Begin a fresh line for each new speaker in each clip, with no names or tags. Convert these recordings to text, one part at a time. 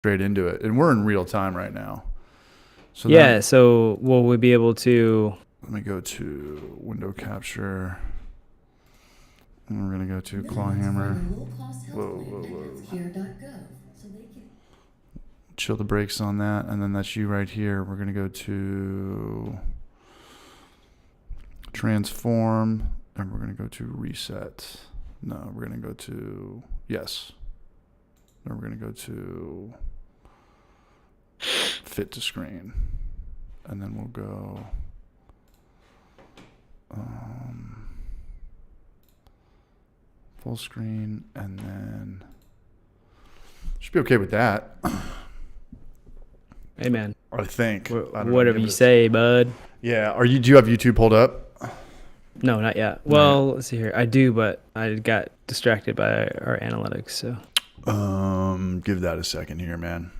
straight into it. And we're in real time right now. So
yeah, so will we be able to...
Let me go to window capture. And we're going to go to Clawhammer. Whoa. Chill the brakes on that. And then that's you right here. We're going to go to transform. And we're going to go to reset. No, we're going to go to, yes. Then we're going to go to fit to screen. And then we'll go full screen, and then should be okay with that.
Hey, man.
I think.
Whatever you say, bud.
Yeah. Do you have YouTube pulled up?
No, not yet. Well, let's see here. I do, but I got distracted by our analytics. So,
give that a second here, man.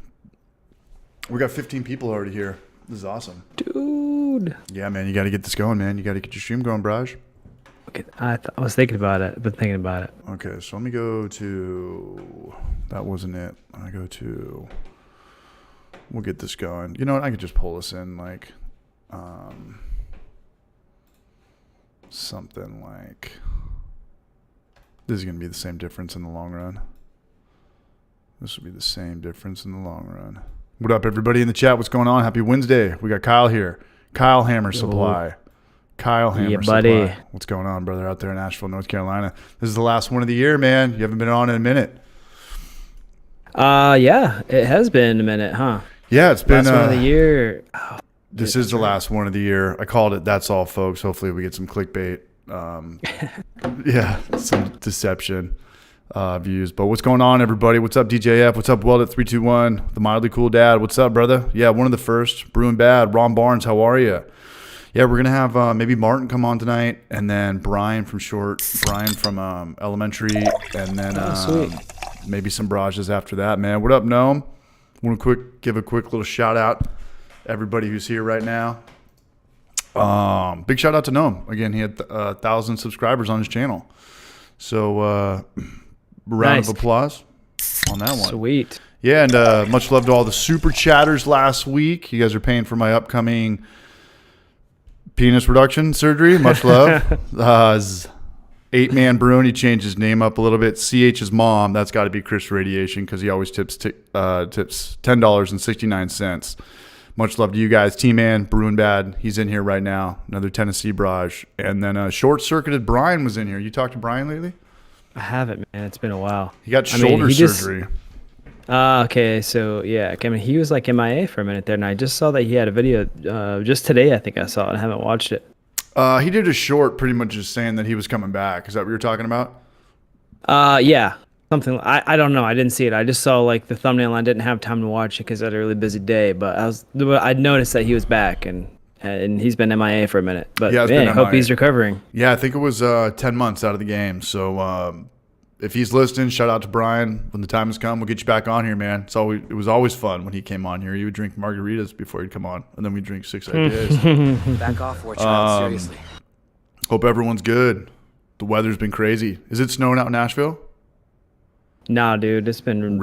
We got 15 people already here. This is awesome,
dude.
Yeah, man. You got to get this going, man. You got to get your stream going, Braj.
Okay, I was thinking about it. I've been thinking about it.
Okay, so let me go to. That wasn't it. I go to. We'll get this going. You know what? I could just pull this in like. Something like this is going to be the same difference in the long run. This will be the same difference in the long run. What up, everybody in the chat? What's going on? Happy Wednesday. We got Kyle here. Kyle Hammer Supply. Kyle Hammer
buddy.
Supply. What's going on, brother, out there in Asheville, North Carolina? This is the last one of the year, man. You haven't been on in a minute.
Yeah, it has been a minute, huh?
Yeah, it's been
last one of the year. Oh.
This is the last one of the year. I called it. That's all, folks. Hopefully we get some clickbait. Yeah, some deception views. But what's going on, everybody? What's up, DJF? What's up, Weld321? The mildly cool dad. What's up, brother? Yeah, one of the first. Brewing Bad. Ron Barnes, how are you? Yeah, we're going to have maybe Martin come on tonight, and then Brian from Elementary, and then maybe some barrages after that, man. What up, Gnome? Want to give a quick little shout out. Everybody who's here right now. Big shout out to Gnome. Again, he had 1,000 subscribers on his channel. So round of applause on that one.
Sweet.
Yeah, and much love to all the super chatters last week. You guys are paying for my upcoming penis reduction surgery. Much love. 8-Man Brewing. He changed his name up a little bit. CH's mom. That's got to be Chris Radiation because he always tips $10.69. Much love to you guys. T-Man, Brewing Bad, he's in here right now. Another Tennessee Barrage. And then short-circuited Brian was in here. You talked to Brian lately?
I haven't, man. It's been a while.
He got shoulder surgery.
Okay, so, yeah. I mean, he was like MIA for a minute there, and I just saw that he had a video just today. I think I saw it. I haven't watched it.
He did a short pretty much just saying that he was coming back. Is that what you're talking about?
Yeah. Something I don't know. I didn't see it. I just saw like the thumbnail. I didn't have time to watch it because I had a really busy day. But I'd noticed that he was back and he's been MIA for a minute. But yeah, man, I hope he's recovering.
Yeah, I think it was 10 months out of the game. So if he's listening, shout out to Brian. When the time has come, we'll get you back on here, man. It was always fun when he came on here. He would drink margaritas before he'd come on, and then we'd drink 6 IPAs.
Back off, seriously.
Hope everyone's good. The weather's been crazy. Is it snowing out in Nashville?
Nah, dude, it's been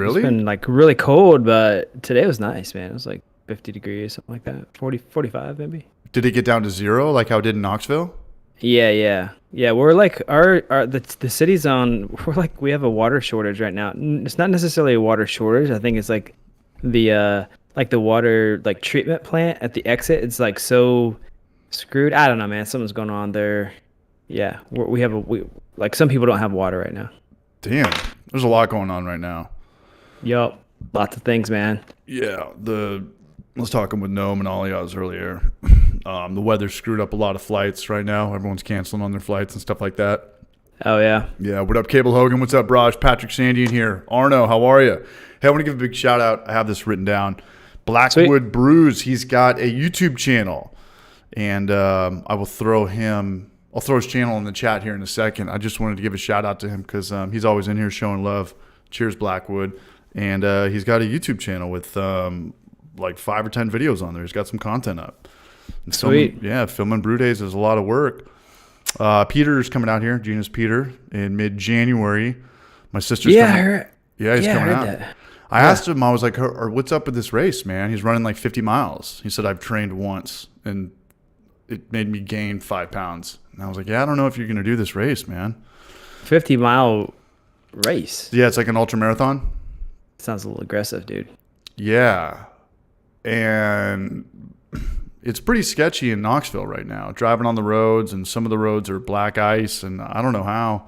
like really cold, but today was nice, man. It was like 50 degrees, something like that. 40, 45 maybe.
Did it get down to 0 like how it did in Knoxville?
Yeah. We're like the city's on. We're like we have a water shortage right now. It's not necessarily a water shortage. I think it's like the water like treatment plant at the exit. It's like so screwed. I don't know, man. Something's going on there. Yeah, we like some people don't have water right now.
Damn, there's a lot going on right now.
Yup, lots of things, man.
Yeah, I was talking with Gnome and all y'all earlier. The weather screwed up a lot of flights right now. Everyone's canceling on their flights and stuff like that.
Oh, yeah.
Yeah, what up, Cable Hogan? What's up, Raj? Patrick Sandy in here. Arno, how are you? Hey, I want to give a big shout out. I have this written down. Blackwood Sweet. Brews. He's got a YouTube channel, and I will throw his channel in the chat here in a second. I just wanted to give a shout out to him because he's always in here showing love. Cheers, Blackwood. And he's got a YouTube channel with like 5 or 10 videos on there. He's got some content up. And
Sweet.
Filming brew days is a lot of work. Peter's coming out here. Gina's Peter in mid-January. My sister's coming.
He's
coming out.
That.
I asked him, I was like, or what's up with this race, man? He's running like 50 miles. He said, I've trained once and it made me gain 5 pounds. And I was like, yeah, I don't know if you're going to do this race, man.
50-mile race.
Yeah, it's like an ultra marathon.
Sounds a little aggressive, dude.
Yeah. And it's pretty sketchy in Knoxville right now. Driving on the roads, and some of the roads are black ice, and I don't know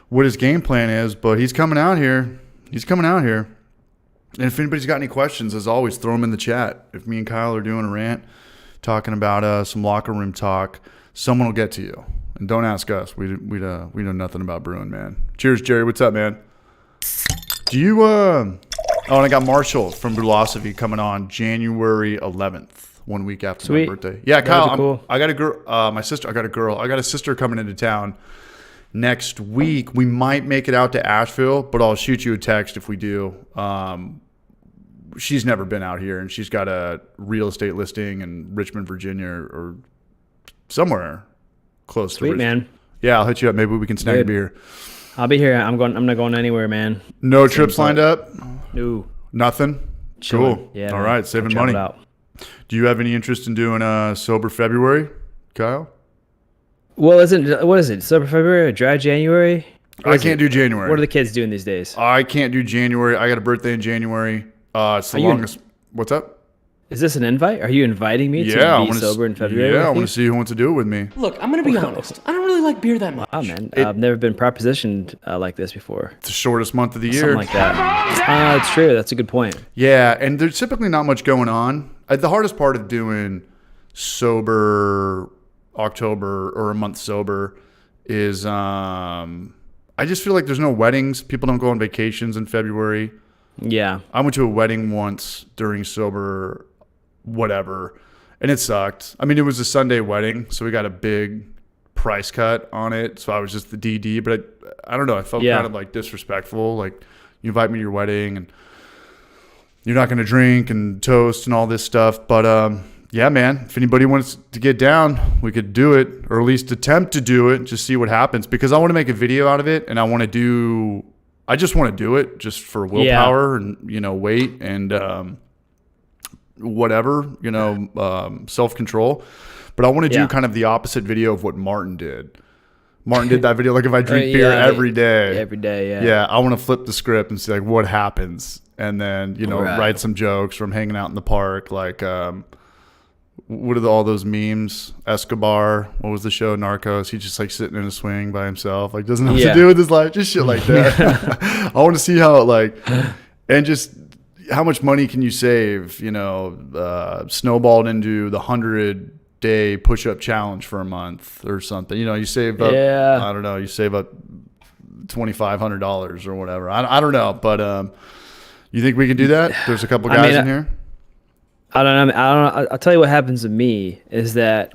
what his game plan is, but he's coming out here. And if anybody's got any questions, as always, throw them in the chat. If me and Kyle are doing a rant, talking about some locker room talk, someone will get to you. And don't ask us. We know nothing about brewing, man. Cheers, Jerry. What's up, man? Do you and I got Marshall from Brulosophy coming on January 11th, 1 week after my birthday. Yeah, Kyle.
Cool.
I got a girl. I got a sister coming into town next week. We might make it out to Asheville, but I'll shoot you a text if we do. She's never been out here, and she's got a real estate listing in Richmond, Virginia, or somewhere close to Richmond.
Man.
Yeah, I'll hit you up. Maybe we can snag a beer.
I'll be here. I'm not going anywhere, man.
No trips lined up?
No.
Nothing?
Chilling.
Cool.
Yeah.
All right, saving money. Do you have any interest in doing a sober February, Kyle?
Well, what is it? Sober February or dry January?
I can't do January.
What are the kids doing these days?
I can't do January. I got a birthday in January. It's the longest. What's up?
Is this an invite? Are you inviting me to be sober in February?
Yeah, I want to see who wants to do it with me.
Look, I'm going to be honest. I don't really like beer that much.
Wow, man. I've never been propositioned like this before.
It's the shortest month of the year.
Something like that. It's true. That's a good point.
Yeah, and there's typically not much going on. The hardest part of doing sober October or a month sober is I just feel like there's no weddings. People don't go on vacations in February.
Yeah.
I went to a wedding once during sober whatever, and it sucked. I mean, it was a Sunday wedding, so we got a big price cut on it, so I was just the DD, but I don't know, I felt kind of like disrespectful. Like, you invite me to your wedding and you're not going to drink and toast and all this stuff. But yeah, man, if anybody wants to get down, we could do it, or at least attempt to do it, just see what happens, because I want to make a video out of it, and I just want to do it just for willpower and, weight and whatever, self-control. But I want to do kind of the opposite video of what Martin did. Martin did that video, like, if I drink beer every day.
Every day, yeah.
Yeah, I want to flip the script and see, like, what happens. And then, write some jokes from hanging out in the park. Like, what are all those memes? Escobar, what was the show? Narcos. He's just, like, sitting in a swing by himself. Like, doesn't know what to do with his life. Just shit like that. I want to see how and just how much money can you save, snowballed into the 100-day push-up challenge for a month or something. You save up, I don't know, you save up $2,500 or whatever. I don't know, but you think we can do that? There's a couple guys in here.
I don't know. I'll tell you what happens to me is that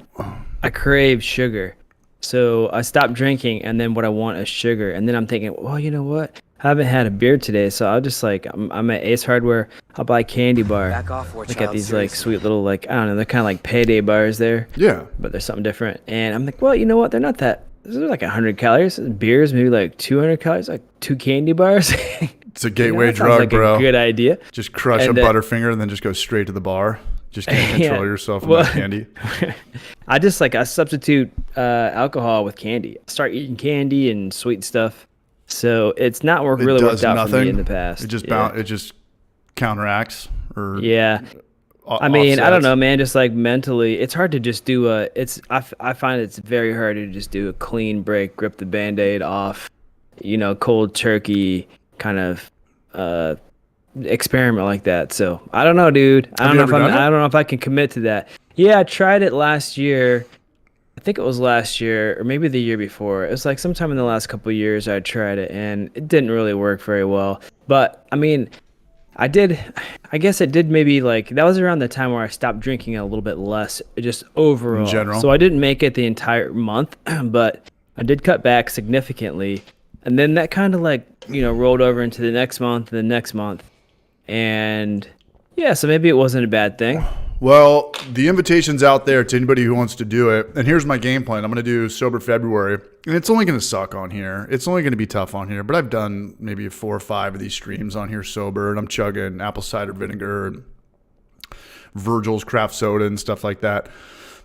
I crave sugar. So I stop drinking, and then what I want is sugar. And then I'm thinking, well, you know what? I haven't had a beer today, so I'll just I'm at Ace Hardware. I'll buy a candy bar.
Back off,
Look at these sweet little I don't know, they're kind of like payday bars there.
Yeah.
But there's something different. And I'm like, well, you know what? They're not that. They're like 100 calories. Beers maybe like 200 calories, like 2 candy bars.
It's a gateway drug,
like
bro.
A good idea.
Just crush a Butterfinger and then just go straight to the bar. Just can't control yourself with that candy.
I substitute alcohol with candy. I start eating candy and sweet stuff. So it's not really worked out for me in the past.
It just counteracts or
I mean, I don't know, man. Just like mentally, it's hard to just do I find it's very hard to just do a clean break, rip the Band-Aid off, cold turkey kind of experiment like that. So I don't know, dude. I don't know if I can commit to that. Yeah, I tried it last year. I think it was last year or maybe the year before. It was like sometime in the last couple of years I tried it, and it didn't really work very well. But I mean, I guess it did maybe that was around the time where I stopped drinking a little bit less, just overall.
In general.
So I didn't make it the entire month, but I did cut back significantly. And then that kind of rolled over into the next month and the next month. And yeah, so maybe it wasn't a bad thing.
Well, the invitation's out there to anybody who wants to do it. And here's my game plan. I'm going to do Sober February. And it's only going to suck on here. It's only going to be tough on here. But I've done maybe 4 or 5 of these streams on here sober. And I'm chugging apple cider vinegar and Virgil's craft soda and stuff like that.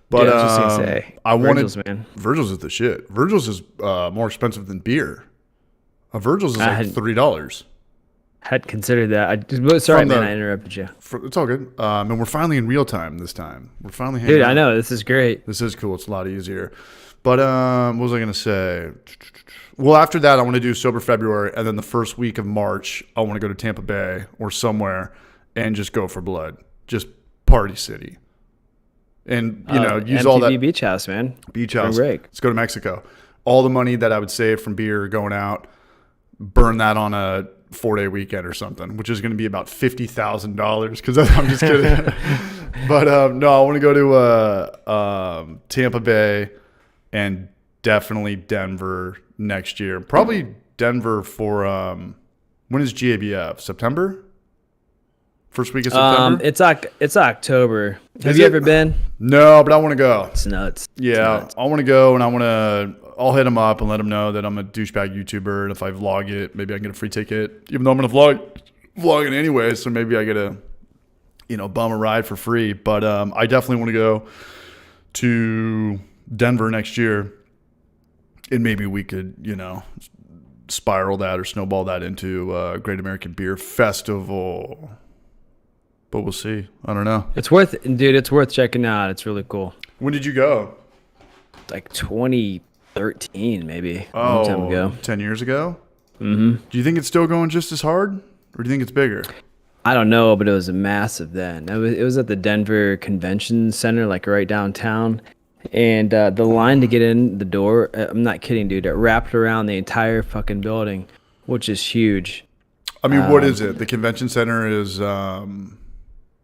But
I was just going to say,
Virgil's,
man.
Virgil's is the shit. Virgil's is more expensive than beer. Virgil's is like $3.
Had considered that. Sorry, man, I interrupted you.
It's all good. And we're finally in real time this time. We're finally hanging
Dude,
out.
I know. This is great.
This is cool. It's a lot easier. But what was I going to say? Well, after that, I want to do Sober February. And then the first week of March, I want to go to Tampa Bay or somewhere and just go for blood. Just party city. And, use all that.
Beach House, man.
Beach House.
Break.
Let's go to Mexico. All the money that I would save from beer going out, burn that on a 4-day weekend or something, which is going to be about $50,000 because I'm just kidding. But no, I want to go to Tampa Bay and definitely Denver next year. Probably Denver for when is GABF? September? First week of September?
It's October. Have you ever been?
No, but I want to go.
It's nuts.
Yeah, I want to go, and I'll hit them up and let them know that I'm a douchebag YouTuber, and if I vlog it, maybe I can get a free ticket, even though I'm going to vlog it anyway, so maybe I get a, bum a ride for free. But I definitely want to go to Denver next year, and maybe we could, spiral that or snowball that into a Great American Beer Festival. But we'll see. I don't know.
It's worth checking out. It's really cool.
When did you go?
Like 2013, maybe.
Oh,
a long time ago.
10 years ago?
Mm-hmm.
Do you think it's still going just as hard? Or do you think it's bigger?
I don't know, but it was massive then. It was at the Denver Convention Center, like right downtown. And the line to get in the door, I'm not kidding, dude, it wrapped around the entire fucking building, which is huge.
I mean, what is it? The convention center is...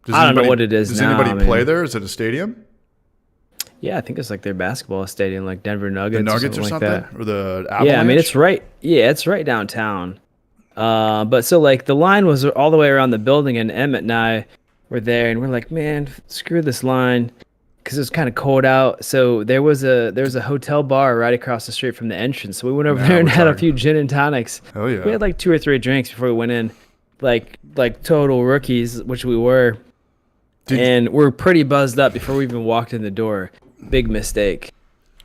I don't know what it is now.
Does anybody play there? Is it a stadium?
Yeah, I think it's like their basketball stadium, like Denver Nuggets.
The Nuggets
or something like that.
Or the Avalanche?
Yeah, I mean, it's right. Yeah, it's right downtown. But so like the line was all the way around the building, and Emmett and I were there, and we're like, man, screw this line, because it was kind of cold out. So there was a hotel bar right across the street from the entrance. So we went over there and had a few gin and tonics.
Hell yeah.
We had like 2 or 3 drinks before we went in, like total rookies, which we were. And we're pretty buzzed up before we even walked in the door. Big mistake.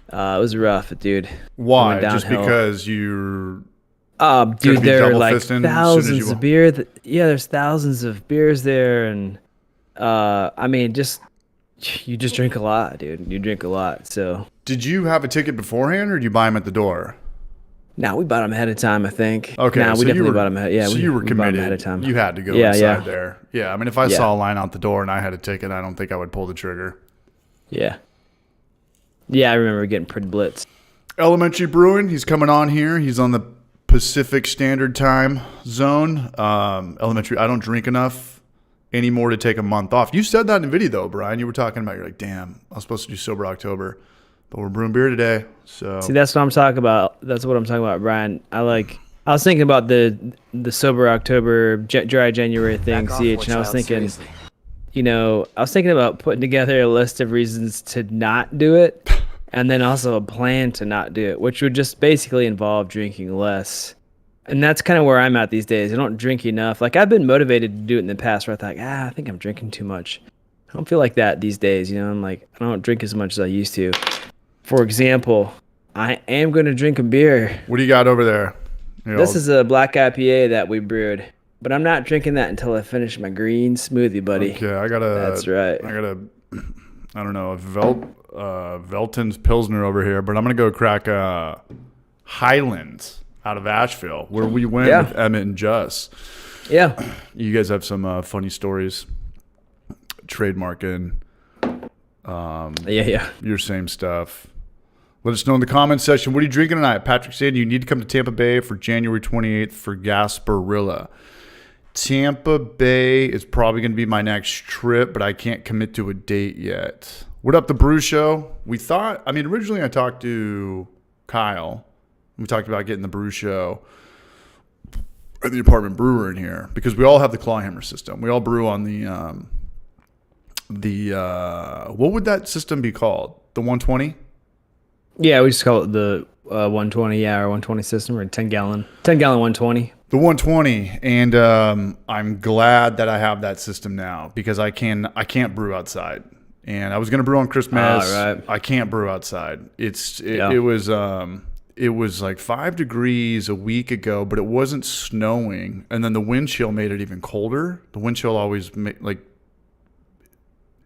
It was rough, dude.
Why? Just because you're...
dude, there are like thousands of beer. There's thousands of beers there. And, I mean, you just drink a lot, dude. You drink a lot, so...
Did you have a ticket beforehand, or did you buy them at the door?
No, we bought them ahead of time, I think.
Okay.
No, we definitely bought them ahead. Yeah,
so you were committed. Ahead of time. You had to go inside there. Yeah, I mean, if I saw a line out the door and I had a ticket, I don't think I would pull the trigger.
Yeah. Yeah, I remember getting pretty blitzed.
Elementary Brewing, he's coming on here. He's on the Pacific Standard Time zone. Elementary, I don't drink enough anymore to take a month off. You said that in the video, though, Brian. You were talking about, you're like, damn, I was supposed to do Sober October. But we're brewing beer today, so...
See, that's what I'm talking about. That's what I'm talking about, Brian. I was thinking about the Sober October, dry January thing, CH, and I was thinking, I was thinking about putting together a list of reasons to not do it, and then also a plan to not do it, which would just basically involve drinking less. And that's kind of where I'm at these days. I don't drink enough. Like, I've been motivated to do it in the past where I thought, I think I'm drinking too much. I don't feel like that these days, I'm like, I don't drink as much as I used to. For example, I am going to drink a beer.
What do you got over there?
This is a black IPA that we brewed, but I'm not drinking that until I finish my green smoothie, buddy.
Okay,
That's right.
I don't know, Velton's Pilsner over here, but I'm going to go crack Highlands out of Asheville, where we went with Emmett and Juss.
Yeah.
You guys have some funny stories. Trademarking. Your same stuff. Let us know in the comments section. What are you drinking tonight? Patrick said you need to come to Tampa Bay for January 28th for Gasparilla. Tampa Bay is probably going to be my next trip, but I can't commit to a date yet. What up, the Brew Show? Originally I talked to Kyle. We talked about getting the Brew Show at the apartment brewer in here because we all have the claw hammer system. We all brew on the the what would that system be called? The 120?
Yeah, we just call it the 120, or 120 system, or 10 gallon 120.
The 120, and I'm glad that I have that system now because I can't brew outside. And I was gonna brew on Christmas.
Right.
I can't brew outside. It was like 5 degrees a week ago, but it wasn't snowing. And then the wind chill made it even colder. The wind chill always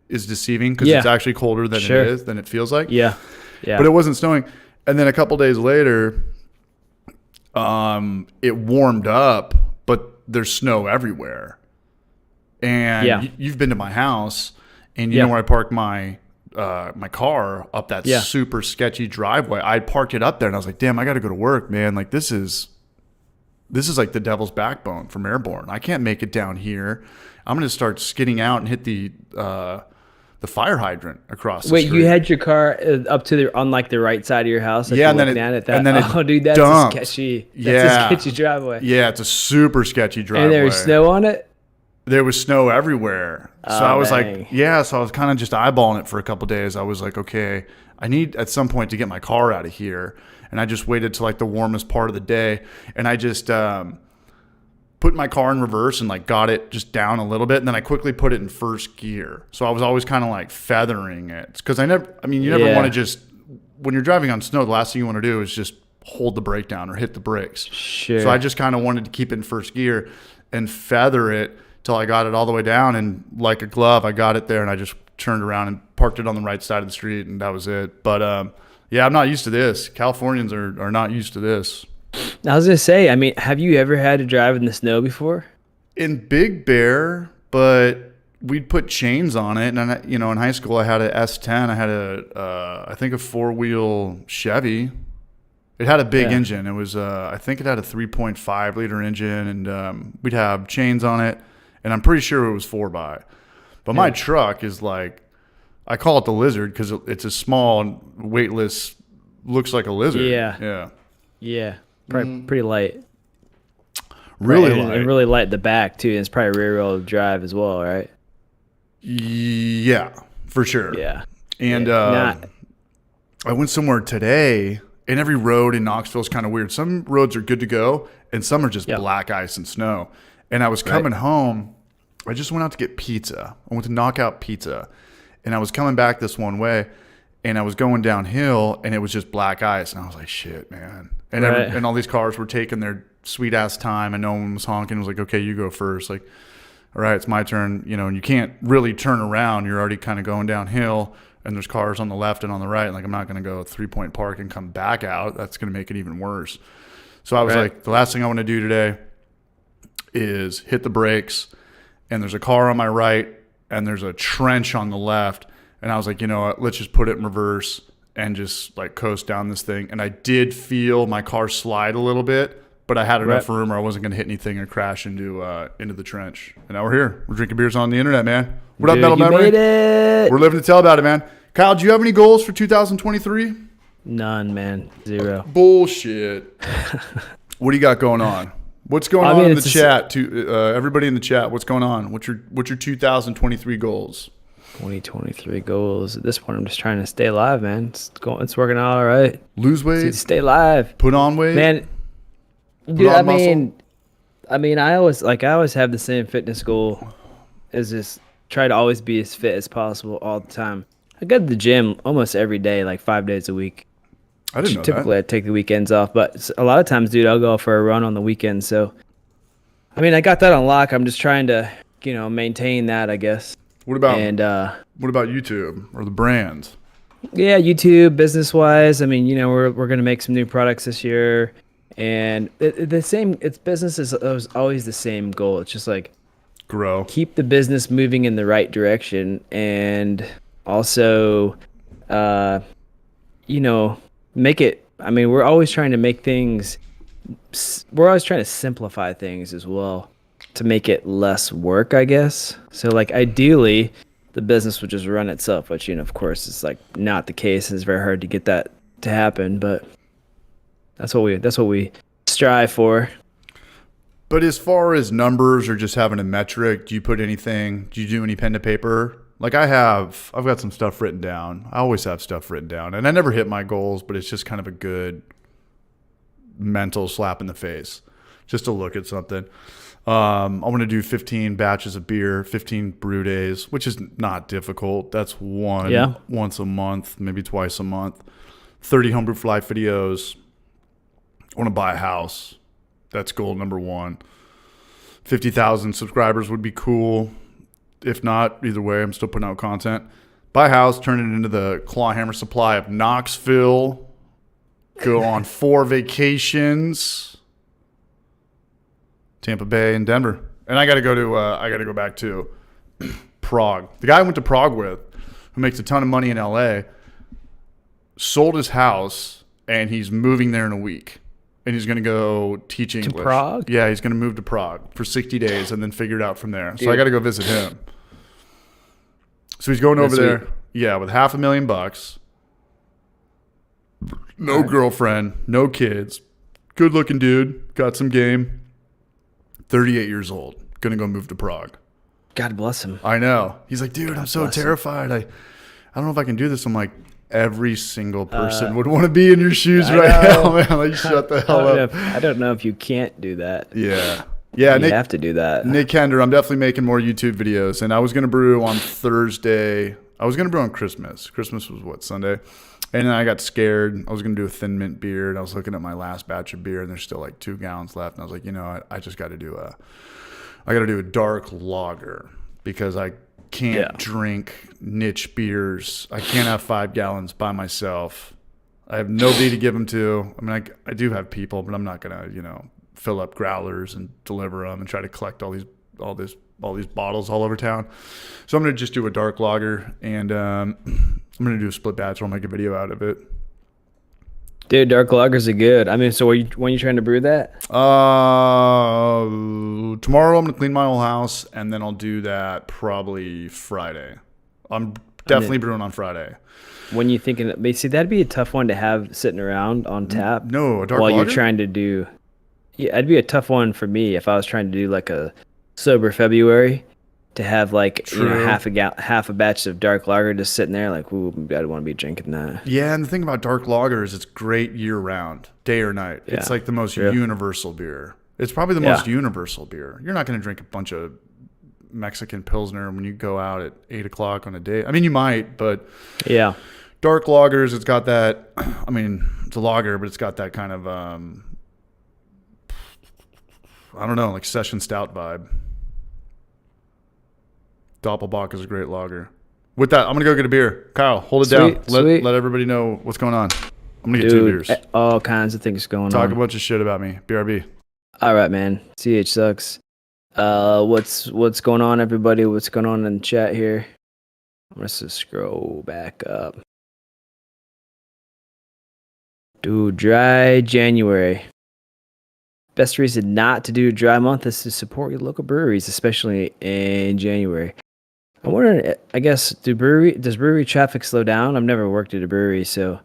is deceiving because it's actually colder than it feels like.
Yeah.
But it wasn't snowing. And then a couple days later, it warmed up, but there's snow everywhere. And you've been to my house, and you know where I parked my car up that super sketchy driveway. I parked it up there, and I was like, "Damn, I got to go to work, man! Like this is like the devil's backbone from Airborne. I can't make it down here. I'm gonna start skidding out and hit the fire hydrant across the street."
Wait, you had your car up to on like the right side of your house?
Yeah, and then
dude, that's a sketchy. That's a sketchy driveway.
Yeah, it's a super sketchy driveway.
And there was snow on it.
There was snow everywhere. So I was like, so I was kind of just eyeballing it for a couple of days. I was like, okay, I need at some point to get my car out of here. And I just waited till like the warmest part of the day. And I just put my car in reverse and like got it just down a little bit. And then I quickly put it in first gear. So I was always kind of like feathering it. Because you never want to just, when you're driving on snow, the last thing you want to do is just hold the brake down or hit the brakes.
Sure.
So I just kind of wanted to keep it in first gear and feather it till I got it all the way down, and like a glove, I got it there, and I just turned around and parked it on the right side of the street, and that was it. But I'm not used to this. Californians are not used to this.
I was gonna say, I mean, have you ever had to drive in the snow before?
In Big Bear, but we'd put chains on it, and in high school I had a S10. I had I think a 4-wheel Chevy. It had a big engine. It was I think it had a 3.5 liter engine, and we'd have chains on it. And I'm pretty sure it was 4x. But my truck is like, I call it the Lizard because it's a small and weightless, looks like a lizard.
Yeah. Pretty light.
Really light.
And really light at the back, too. And it's probably rear wheel drive as well, right?
Yeah, for sure.
Yeah.
And I went somewhere today, and every road in Knoxville is kind of weird. Some roads are good to go, and some are just black ice and snow. And I was coming home. I just went out to get pizza. I went to Knockout Pizza. And I was coming back this one way. And I was going downhill. And it was just black ice. And I was like, shit, man. And and all these cars were taking their sweet-ass time. And no one was honking. It was like, okay, you go first. Like, all right, it's my turn. And you can't really turn around. You're already kind of going downhill. And there's cars on the left and on the right. Like, I'm not going to go 3-point park and come back out. That's going to make it even worse. So I was like, the last thing I want to do today is hit the brakes, and there's a car on my right and there's a trench on the left, and I was like, you know what, let's just put it in reverse and just like coast down this thing. And I did feel my car slide a little bit, but I had enough room where I wasn't going to hit anything and crash into the trench. And now we're here. We're drinking beers on the internet, man. What up, Metal Memory?
Made it.
We're living to tell about it, man. Kyle, do you have any goals for 2023?
None, man. Zero.
Bullshit. What do you got going on? What's going on in the chat? To everybody in the chat, what's going on? What's your 2023 goals?
2023 goals. At this point, I'm just trying to stay alive, man. It's working out all right.
Lose weight.
Stay alive.
Put on weight.
Man, dude. I mean, I always have the same fitness goal, is just try to always be as fit as possible all the time. I go to the gym almost every day, like 5 days a week.
I didn't know
Typically,
that.
I take the weekends off, but a lot of times, dude, I'll go for a run on the weekends. So, I mean, I got that on lock. I'm just trying to, maintain that, I guess.
What about YouTube or the brand?
Yeah, YouTube, business wise. I mean, we're gonna make some new products this year, and it's business is always the same goal. It's just like
grow,
keep the business moving in the right direction, and also, make it. I mean, we're always trying to make things. We're always trying to simplify things as well to make it less work, I guess. So, like, ideally, the business would just run itself, which, of course, it's like not the case. It's very hard to get that to happen, but that's what we strive for.
But as far as numbers or just having a metric, do you do any pen to paper Like I've got some stuff written down. I always have stuff written down, and I never hit my goals, but it's just kind of a good mental slap in the face just to look at something. I want to do 15 batches of beer, 15 brew days, which is not difficult. That's once a month, maybe twice a month. 30 homebrew for life videos. I want to buy a house. That's goal number 1. 50,000 subscribers would be cool. If not, either way, I'm still putting out content. Buy a house, turn it into the Clawhammer supply of Knoxville. Go on 4 vacations. Tampa Bay and Denver. And I got to go back to Prague. The guy I went to Prague with, who makes a ton of money in LA, sold his house and he's moving there in a week. And he's going to go teach English.
To Prague?
Yeah, he's going to move to Prague for 60 days and then figure it out from there. So I got to go visit him. So he's going over there, with $500,000. No girlfriend, no kids. Good looking dude, got some game. 38 years old, going to go move to Prague.
God bless him.
I know. He's like, dude, I'm so terrified. I don't know if I can do this. I'm like, every single person would want to be in your shoes right now, man. Like, shut the hell up.
I don't know if you can't do that.
Yeah.
You have to do that.
Nick Kender, I'm definitely making more YouTube videos. And I was going to brew on Thursday. I was going to brew on Christmas. Christmas was what, Sunday? And then I got scared. I was going to do a thin mint beer. And I was looking at my last batch of beer. And there's still like 2 gallons left. And I was like, you know what? I just got to do a dark lager. Because I can't drink niche beers. I can't have 5 gallons by myself. I have nobody to give them to. I mean, I do have people, but I'm not going to, fill up growlers and deliver them and try to collect all these bottles all over town. So I'm going to just do a dark lager, and I'm going to do a split batch. I'll make a video out of it.
Dude, dark lagers are good. I mean, so when are you trying to brew that?
Tomorrow I'm going to clean my whole house, and then I'll do that probably Friday. I'm definitely brewing on Friday.
When you thinking, see, that'd be a tough one to have sitting around on tap.
No, a dark
while
lager?
You're trying to do. Yeah, it'd be a tough one for me if I was trying to do like a sober February, to have like half a batch of dark lager just sitting there. Like, ooh, I'd want to be drinking that.
Yeah, and the thing about dark lager is it's great year round, day or night. Yeah. It's like the most universal beer. It's probably the most universal beer. You're not going to drink a bunch of Mexican Pilsner when you go out at 8 o'clock on a day. I mean, you might, but dark lagers, it's got that. I mean, it's a lager, but it's got that kind of I don't know, like session stout vibe. Doppelbock is a great lager. With that, I'm going to go get a beer. Kyle, hold it down. Let everybody know what's going on. I'm going to get 2 beers.
All kinds of things going on.
Talk a bunch of shit about me. BRB.
All right, man. CH sucks. What's going on, everybody? What's going on in the chat here? I'm going to scroll back up. Dude, dry January. Best reason not to do a dry month is to support your local breweries, especially in January. I'm wondering, I guess, does brewery traffic slow down? I've never worked at a brewery, so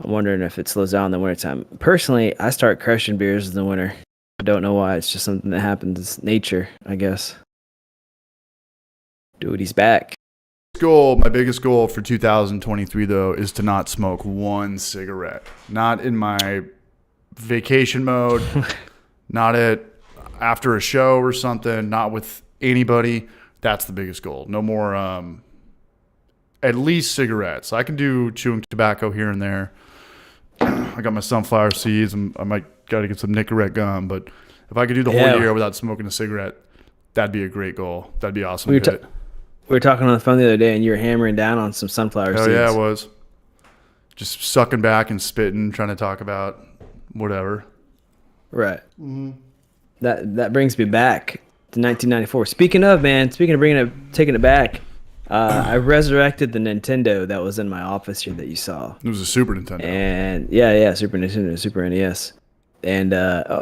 I'm wondering if it slows down in the wintertime. Personally, I start crushing beers in the winter. I don't know why. It's just something that happens. It's nature, I guess. Dude, he's back.
My biggest goal for 2023, though, is to not smoke 1 cigarette. Not in my vacation mode. Not after a show or something, not with anybody. That's the biggest goal. No more, at least cigarettes. I can do chewing tobacco here and there. I got my sunflower seeds. I might got to get some Nicorette gum. But if I could do the whole year without smoking a cigarette, that'd be a great goal. That'd be awesome.
We were talking on the phone the other day, and you were hammering down on some sunflower seeds.
Oh, yeah, I was. Just sucking back and spitting, trying to talk about whatever.
Right. Mm-hmm. That brings me back to 1994. Speaking of taking it back, I resurrected the Nintendo that was in my office here that you saw.
It was a Super Nintendo.
And Super Nintendo, Super NES. And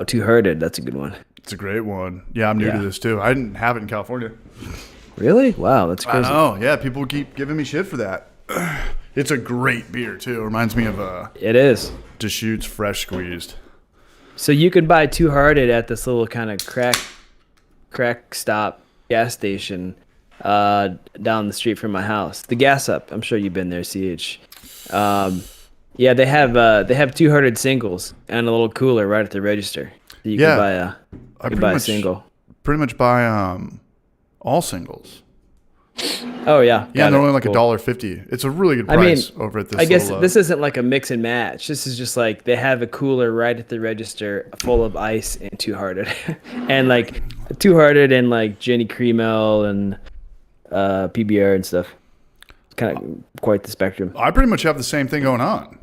Two Hearted, that's a good one.
It's a great one. Yeah, I'm new to this too. I didn't have it in California.
Really? Wow, that's crazy.
I know. Yeah, people keep giving me shit for that. It's a great beer too. It reminds me of
It is.
Deschutes Fresh Squeezed.
So you could buy Two Hearted at this little kind of crack stop gas station down the street from my house. The Gas Up. I'm sure you've been there, CH. Yeah, they have 200 singles and a little cooler right at the register. You can buy a single.
Pretty much buy all singles.
Oh yeah,
yeah, and they're only like $1.50. It's a really good price over at this.
I guess this isn't like a mix and match. This is just like they have a cooler right at the register, full of ice and Two Hearted, and like Two Hearted and like Jenny Cream Ale and PBR and stuff. It's kind of quite the spectrum.
I pretty much have the same thing going on.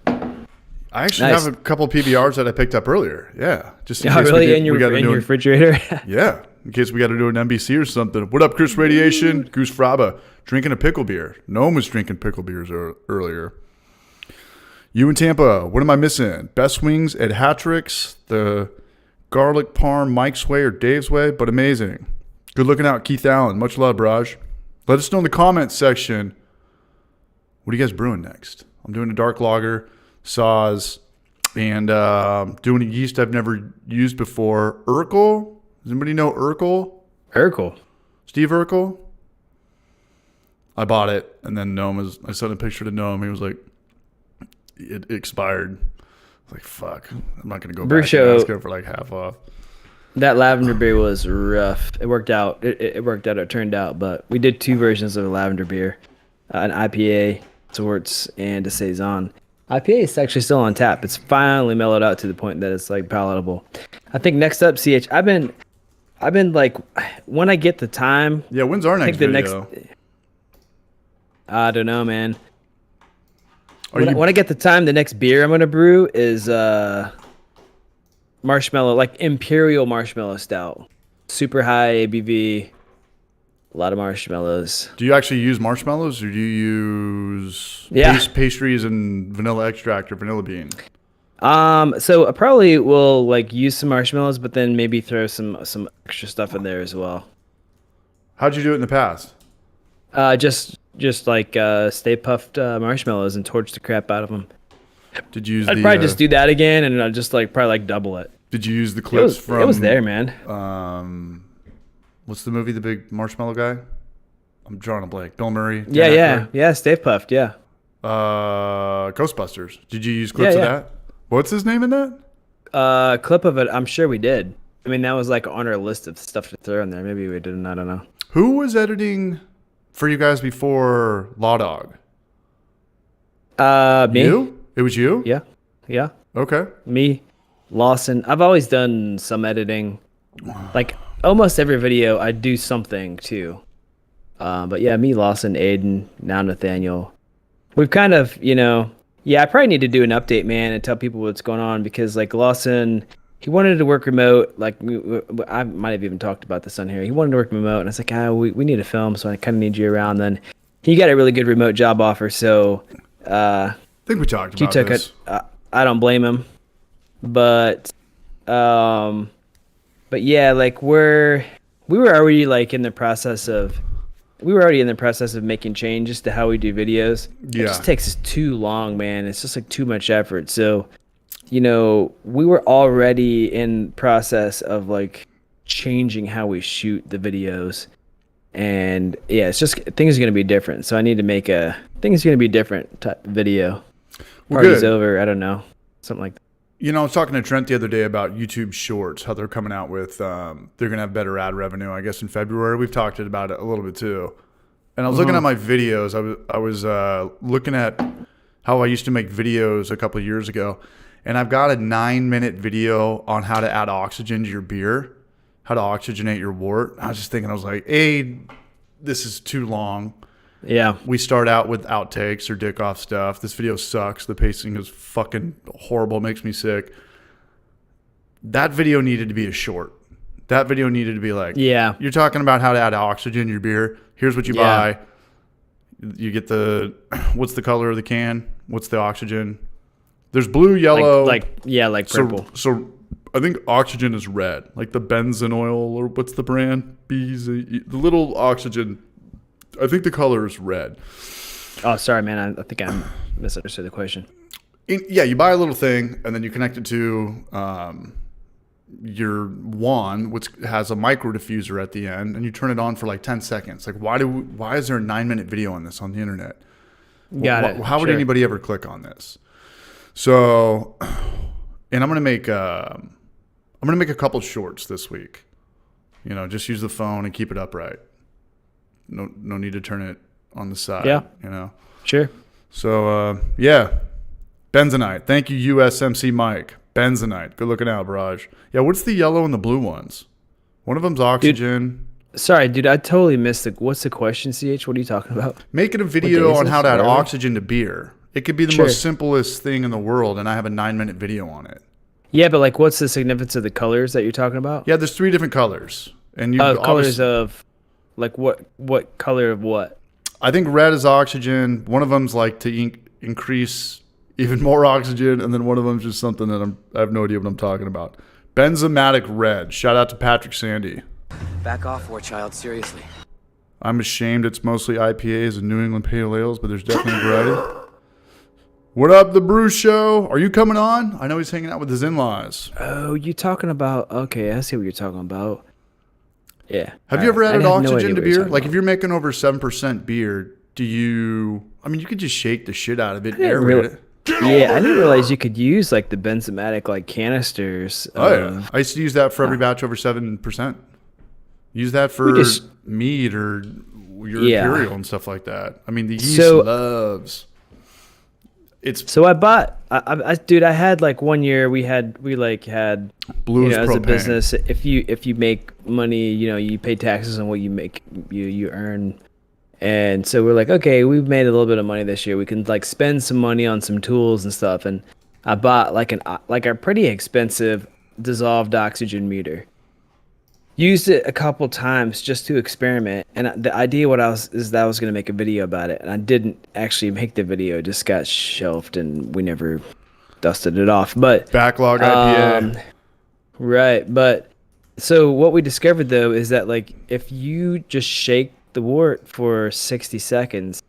I actually have a couple of PBRs that I picked up earlier. Yeah, just in case
really in your refrigerator.
Yeah. In case we got to do an NBC or something. What up, Chris Radiation? Goose Fraba. Drinking a pickle beer. Noam was drinking pickle beers earlier. You in Tampa. What am I missing? Best wings at Hattrick's. The garlic parm Mike's Way or Dave's Way. But amazing. Good looking out, Keith Allen. Much love, Raj. Let us know in the comments section. What are you guys brewing next? I'm doing a dark lager, Saws, and doing a yeast I've never used before. Urkel. Does anybody know Urkel?
Urkel.
Steve Urkel? I bought it, and then I sent a picture to Noam. He was like, it expired. I was like, fuck. I'm not going to go back and ask him for like half off.
That lavender beer was rough. It worked out. It turned out. But we did 2 versions of a lavender beer. An IPA, Torts, and a Saison. IPA is actually still on tap. It's finally mellowed out to the point that it's like palatable. I think next up, CH, I've been like, when I get the time.
Yeah, when's our next video?
I don't know, man. When I get the time, the next beer I'm gonna brew is marshmallow, like Imperial Marshmallow Stout, super high ABV, a lot of marshmallows.
Do you actually use marshmallows, or do you use pastries and vanilla extract or vanilla bean?
So I probably will like use some marshmallows, but then maybe throw some extra stuff in there as well.
How'd you do it in the past?
Just like Stay Puffed marshmallows and torch the crap out of them.
Did you use?
I'd probably just do that again, and I'd just like probably like double it.
Did you use the clips from?
It was there, man.
What's the movie? The big marshmallow guy. I'm drawing a blank. Bill Murray.
Yeah. Stay Puffed. Yeah.
Ghostbusters. Did you use clips of that? What's his name in that?
Clip of it. I'm sure we did. I mean, that was like on our list of stuff to throw in there. Maybe we didn't. I don't know.
Who was editing for you guys before Law Dog?
Me.
You? It was you?
Yeah.
Okay.
Me, Lawson. I've always done some editing. Like almost every video, I do something too. But yeah, me, Lawson, Aiden, now Nathaniel. We've kind of, I probably need to do an update, man, and tell people what's going on, because like Lawson, he wanted to work remote. Like I might have even talked about this on here. He wanted to work remote, and I was like, we need to film, so I kind of need you around. Then he got a really good remote job offer, so
I think we talked about this.
I don't blame him, but yeah, like we were already like in the process of making changes to how we do videos.
Yeah.
It just takes us too long, man. It's just like too much effort. So, we were already in process of like changing how we shoot the videos. And yeah, it's just things are going to be different. So I need to make things are going to be different type of video.
Well,
Party's
good.
over. I don't know. Something like that.
I was talking to Trent the other day about YouTube Shorts, how they're coming out with, they're going to have better ad revenue, I guess, in February. We've talked about it a little bit too. And I was looking at my videos. I was looking at how I used to make videos a couple of years ago. And I've got a 9-minute video on how to add oxygen to your beer, how to oxygenate your wort. I was just thinking, I was like, hey, this is too long.
Yeah.
We start out with outtakes or dick off stuff. This video sucks. The pacing is fucking horrible. It makes me sick. That video needed to be a short. That video needed to be like, you're talking about how to add oxygen to your beer. Here's what you buy. You get what's the color of the can? What's the oxygen? There's blue, yellow.
Like purple.
So I think oxygen is red. Like the Benzene oil, or what's the brand? The little oxygen. I think the color is red.
Oh, sorry, man. I think I misunderstood the question.
You buy a little thing, and then you connect it to your wand, which has a micro diffuser at the end, and you turn it on for like 10 seconds. Like, why is there a 9-minute video on this on the internet? How would anybody ever click on this? So, and I'm gonna make a couple shorts this week. You know, just use the phone and keep it upright. No need to turn it on the side.
Yeah.
You know.
Sure.
So yeah, bentonite. Thank you, USMC Mike. Bentonite. Good looking out, Barrage. Yeah, what's the yellow and the blue ones? One of them's oxygen.
Sorry, dude, I totally missed what's the question, CH? What are you talking about?
Making a video on how to add oxygen to beer. It could be the most simplest thing in the world, and I have a 9-minute video on it.
Yeah, but like, what's the significance of the colors that you're talking about?
Yeah, there's 3 different colors. And
colors of, like, what color of what?
I think red is oxygen. One of them's like to increase even more oxygen, and then one of them's just something that I have no idea what I'm talking about. Benzomatic red. Shout out to Patrick Sandy.
Back off, war child. Seriously.
I'm ashamed it's mostly IPAs and New England Pale Ales, but there's definitely variety. What up, the Brew Show? Are you coming on? I know he's hanging out with his in-laws.
Oh, you talking about? Okay, I see what you're talking about. Yeah.
Have you ever added oxygen to beer? Like, if you're making over 7% beer, do you? I mean, you could just shake the shit out of it.
Yeah, I didn't realize you could use like the benzomatic like canisters.
Yeah, I used to use that for every batch over 7%. Use that for mead or your imperial and stuff like that. I mean, the yeast loves.
So I bought. Dude, I had like one year we had Blues
propane.
As a business. If you make money, you pay taxes on what you make. You earn. And so we're like, okay, we've made a little bit of money this year. We can like spend some money on some tools and stuff. And I bought like a pretty expensive dissolved oxygen meter. Used it a couple times just to experiment. And the idea is that I was going to make a video about it. And I didn't actually make the video. It just got shelved and we never dusted it off. But
backlog IPA.
Right. But so what we discovered though is that like if you just shake the wort for 60 seconds,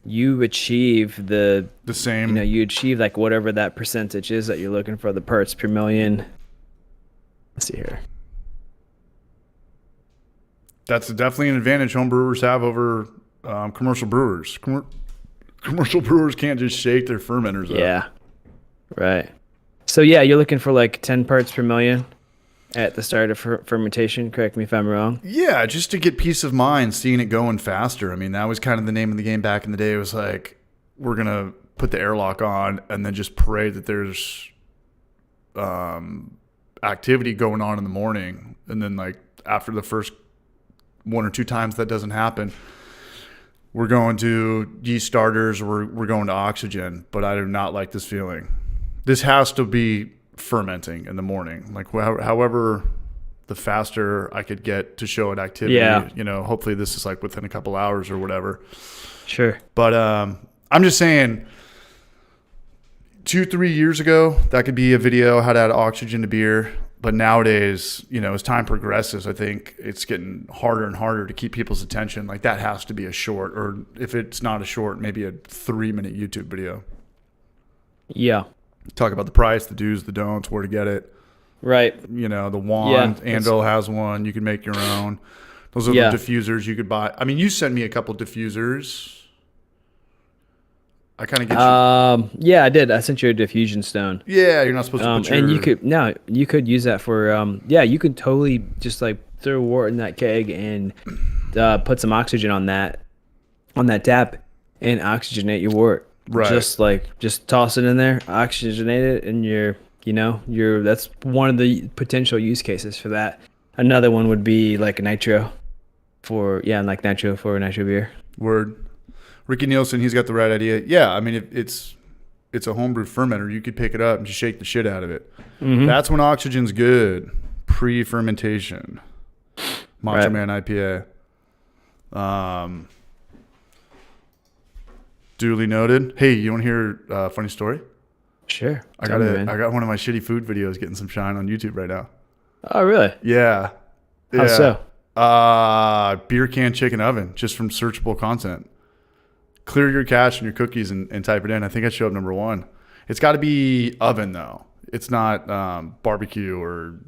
you achieve the same. You achieve like whatever that percentage is that you're looking for, the parts per million. Let's see here.
That's definitely an advantage home brewers have over commercial brewers. Commercial brewers can't just shake their fermenters up.
Yeah, right. So yeah, you're looking for like 10 parts per million at the start of fermentation. Correct me if I'm wrong.
Yeah, just to get peace of mind, seeing it going faster. I mean, that was kind of the name of the game back in the day. It was like, we're going to put the airlock on and then just pray that there's activity going on in the morning. And then like after the first 1 or 2 times that doesn't happen, we're going to yeast starters, we're going to oxygen. But I do not like this feeling. This has to be fermenting in the morning. Like however the faster I could get to show it activity, hopefully this is like within a couple hours or whatever.
Sure.
But I'm just saying 2-3 years ago, that could be a video how to add oxygen to beer. But nowadays, as time progresses, I think it's getting harder and harder to keep people's attention. Like that has to be a short, or if it's not a short, maybe a 3-minute YouTube video.
Yeah.
Talk about the price, the do's, the don'ts, where to get it.
Right.
The wand, Anvil has one. You can make your own. Those are the diffusers you could buy. I mean, you sent me a couple diffusers. I kind of get you.
Yeah, I did. I sent you a diffusion stone.
Yeah, you're not supposed to put your...
And you could use that for, you could totally just like throw wort in that keg and put some oxygen on that tap and oxygenate your wort.
Right.
Just toss it in there, oxygenate it, and that's one of the potential use cases for that. Another one would be like a nitro for nitro beer.
Word. Ricky Nielsen, he's got the right idea. Yeah, I mean, it's a homebrew fermenter. You could pick it up and just shake the shit out of it. Mm-hmm. That's when oxygen's good. Pre-fermentation. Macho Man IPA. Duly noted. Hey, you want to hear a funny story?
Sure.
I got one of my shitty food videos getting some shine on YouTube right now.
Oh, really?
Yeah.
How so?
Beer can chicken oven, just from searchable content. Clear your cache and your cookies and type it in. I think I showed up number 1. It's got to be oven though. It's not barbecue or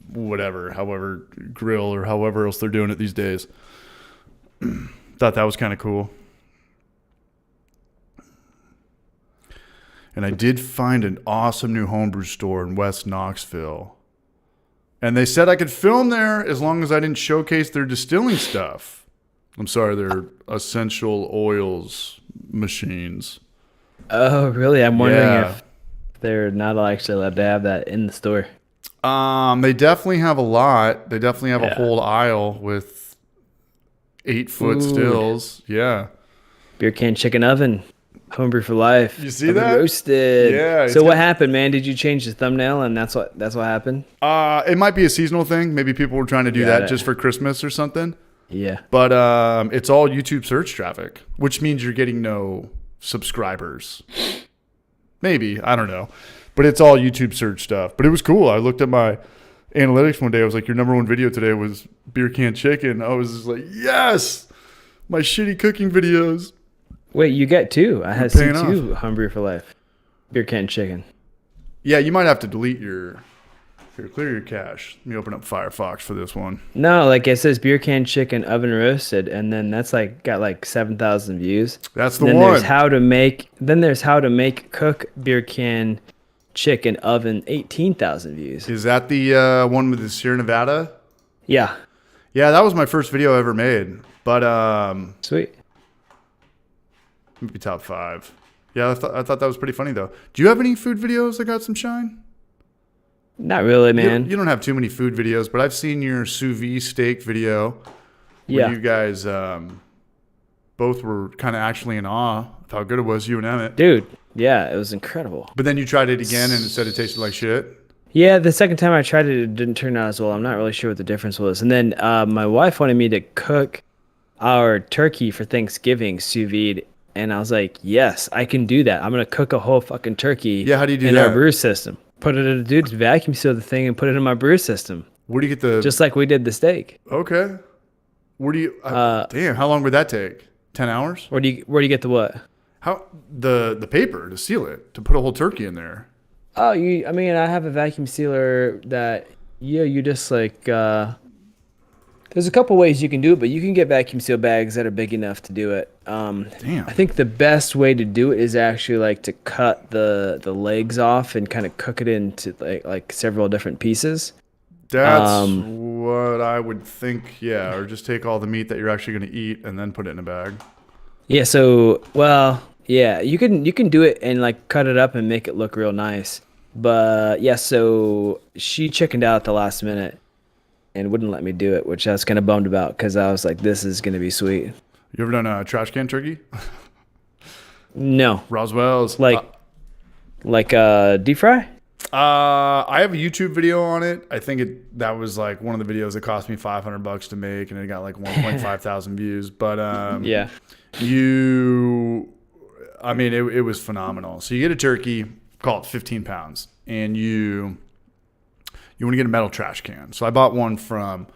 whatever, however grill or however else they're doing it these days. Thought that was kind of cool. And I did find an awesome new homebrew store in West Knoxville. And they said I could film there as long as I didn't showcase their distilling stuff. I'm sorry, their essential oils machines.
Oh, really? I'm wondering if they're not actually allowed to have that in the store.
They definitely have a lot. They definitely have a whole aisle with 8-foot stills. Yeah.
Beer can chicken oven. Homebrew for life.
You see that?
Roasted.
Yeah.
So what happened, man? Did you change the thumbnail and that's what happened?
It might be a seasonal thing. Maybe people were trying to do that just for Christmas or something.
Yeah.
But it's all YouTube search traffic, which means you're getting no subscribers. Maybe. I don't know. But it's all YouTube search stuff. But it was cool. I looked at my analytics one day. I was like, your number one video today was beer can chicken. I was just like, yes! My shitty cooking videos.
Wait, you get two. I had seen two Homebrew for life. Beer can chicken.
Yeah, you might have to delete your... Here, clear your cache. Let me open up Firefox for this one.
No, like it says beer can chicken oven roasted, and then that's like got like 7,000 views.
That's the
then
one.
There's how to make. Then there's how to make cook beer can chicken oven 18,000 views.
Is that the one with the Sierra Nevada?
Yeah.
Yeah, that was my first video I ever made. But
Sweet.
maybe top 5. Yeah, I thought that was pretty funny though. Do you have any food videos that got some shine?
Not really, man.
You don't have too many food videos, but I've seen your sous vide steak video. Where you guys both were kind of actually in awe of how good it was, you and Emmett.
Dude, yeah, it was incredible.
But then you tried it again and it said it tasted like shit.
Yeah, the second time I tried it, it didn't turn out as well. I'm not really sure what the difference was. And then my wife wanted me to cook our turkey for Thanksgiving sous vide. And I was like, yes, I can do that. I'm going to cook a whole fucking turkey
how do you do
in
that?
our brew system. Put it in a dude's vacuum seal the thing and put it in my brew system.
Where do you get the...
Just like we did the steak.
Okay. Where do you... damn, how long would that take? 10 hours?
Where do you get the what?
How the paper to seal it, to put a whole turkey in there.
Oh, I mean, I have a vacuum sealer that, you just like... There's a couple ways you can do it, but you can get vacuum seal bags that are big enough to do it.
Damn.
I think the best way to do it is actually like to cut the legs off and kind of cook it into like several different pieces.
That's what I would think, yeah. Or just take all the meat that you're actually going to eat and then put it in a bag.
Yeah, so, well, yeah, you can do it and like cut it up and make it look real nice. But yeah, so she chickened out at the last minute and wouldn't let me do it, which I was kind of bummed about because I was like, this is going to be sweet.
You ever done a trash can turkey?
No.
Roswell's.
Like deep fry?
I have a YouTube video on it. I think that was like one of the videos that cost me $500 to make, and it got like 1.5 thousand views. But
yeah,
I mean, it was phenomenal. So you get a turkey, call it 15 pounds, and you want to get a metal trash can. So I bought one from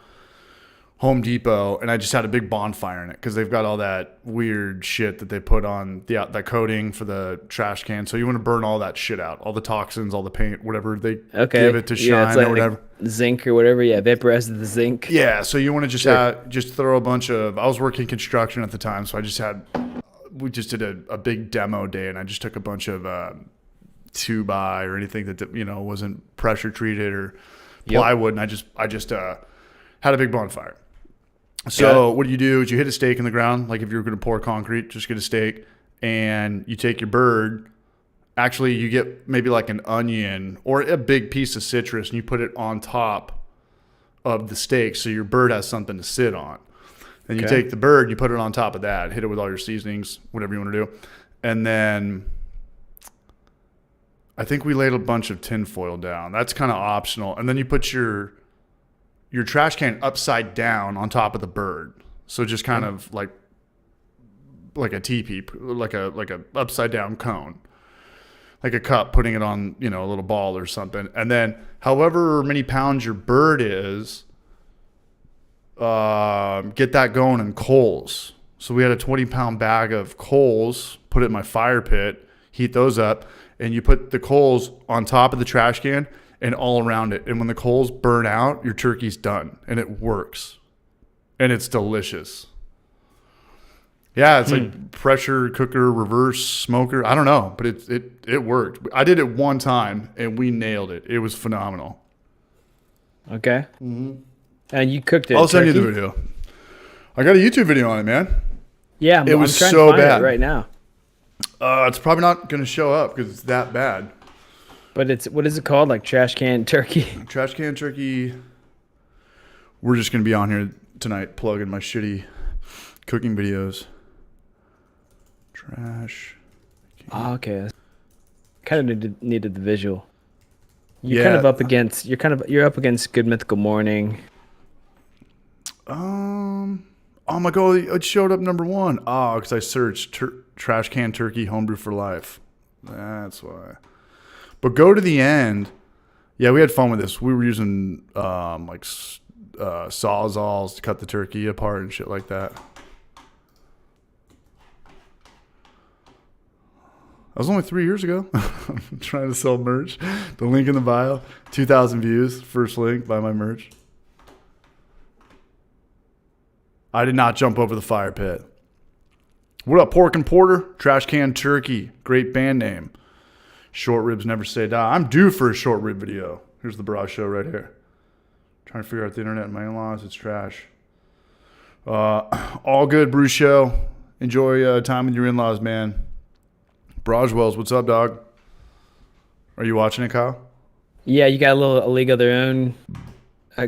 Home Depot, and I just had a big bonfire in it because they've got all that weird shit that they put on that coating for the trash can. So you want to burn all that shit out, all the toxins, all the paint, whatever they give it to shine
it's like,
or whatever.
Like zinc or whatever. Yeah, vaporize the zinc.
Yeah, so you want to just throw a bunch of. I was working construction at the time, so we just did a big demo day, and I just took a bunch of 2x or anything that wasn't pressure treated or plywood, and I just had a big bonfire. So what do? Is you hit a stake in the ground, like if you're going to pour concrete, just get a stake, and you take your bird. Actually, you get maybe like an onion or a big piece of citrus, and you put it on top of the stake, so your bird has something to sit on. Then you take the bird, you put it on top of that, hit it with all your seasonings, whatever you want to do, and then I think we laid a bunch of tin foil down. That's kind of optional, and then you put your trash can upside down on top of the bird. So just kind of like a teepee, like a upside down cone, like a cup, putting it on, a little ball or something. And then however many pounds your bird is, get that going in coals. So we had a 20-pound bag of coals, put it in my fire pit, heat those up, and you put the coals on top of the trash can, and all around it. And when the coals burn out, your turkey's done, and it works, and it's delicious. Yeah, it's like pressure cooker, reverse smoker. I don't know, but it worked. I did it one time, and we nailed it. It was phenomenal.
Okay. Mm-hmm. And you cooked it.
I'll send you the video. I got a YouTube video on it, man.
Yeah,
it was
I'm trying
so
to find
bad
it right now.
It's probably not going to show up because it's that bad.
But what is it called? Like trash can turkey?
Trash can turkey. We're just going to be on here tonight plugging my shitty cooking videos. Trash.
Oh, okay. Kind of needed the visual. You're up against Good Mythical Morning.
Oh my god, it showed up number 1. Oh, because I searched trash can turkey homebrew for life. That's why. But go to the end. Yeah, we had fun with this. We were using sawzalls to cut the turkey apart and shit like that. That was only 3 years ago. I'm trying to sell merch. The link in the bio. 2,000 views. First link. Buy my merch. I did not jump over the fire pit. What up, Pork and Porter? Trash Can Turkey. Great band name. Short Ribs Never Say Die. I'm due for a short rib video. Here's the bra show right here. Trying to figure out the internet and my in-laws. It's trash. All good, brew show. Enjoy time with your in-laws, man. Broswells, what's up, dog? Are you watching it, Kyle?
Yeah, you got a league of their own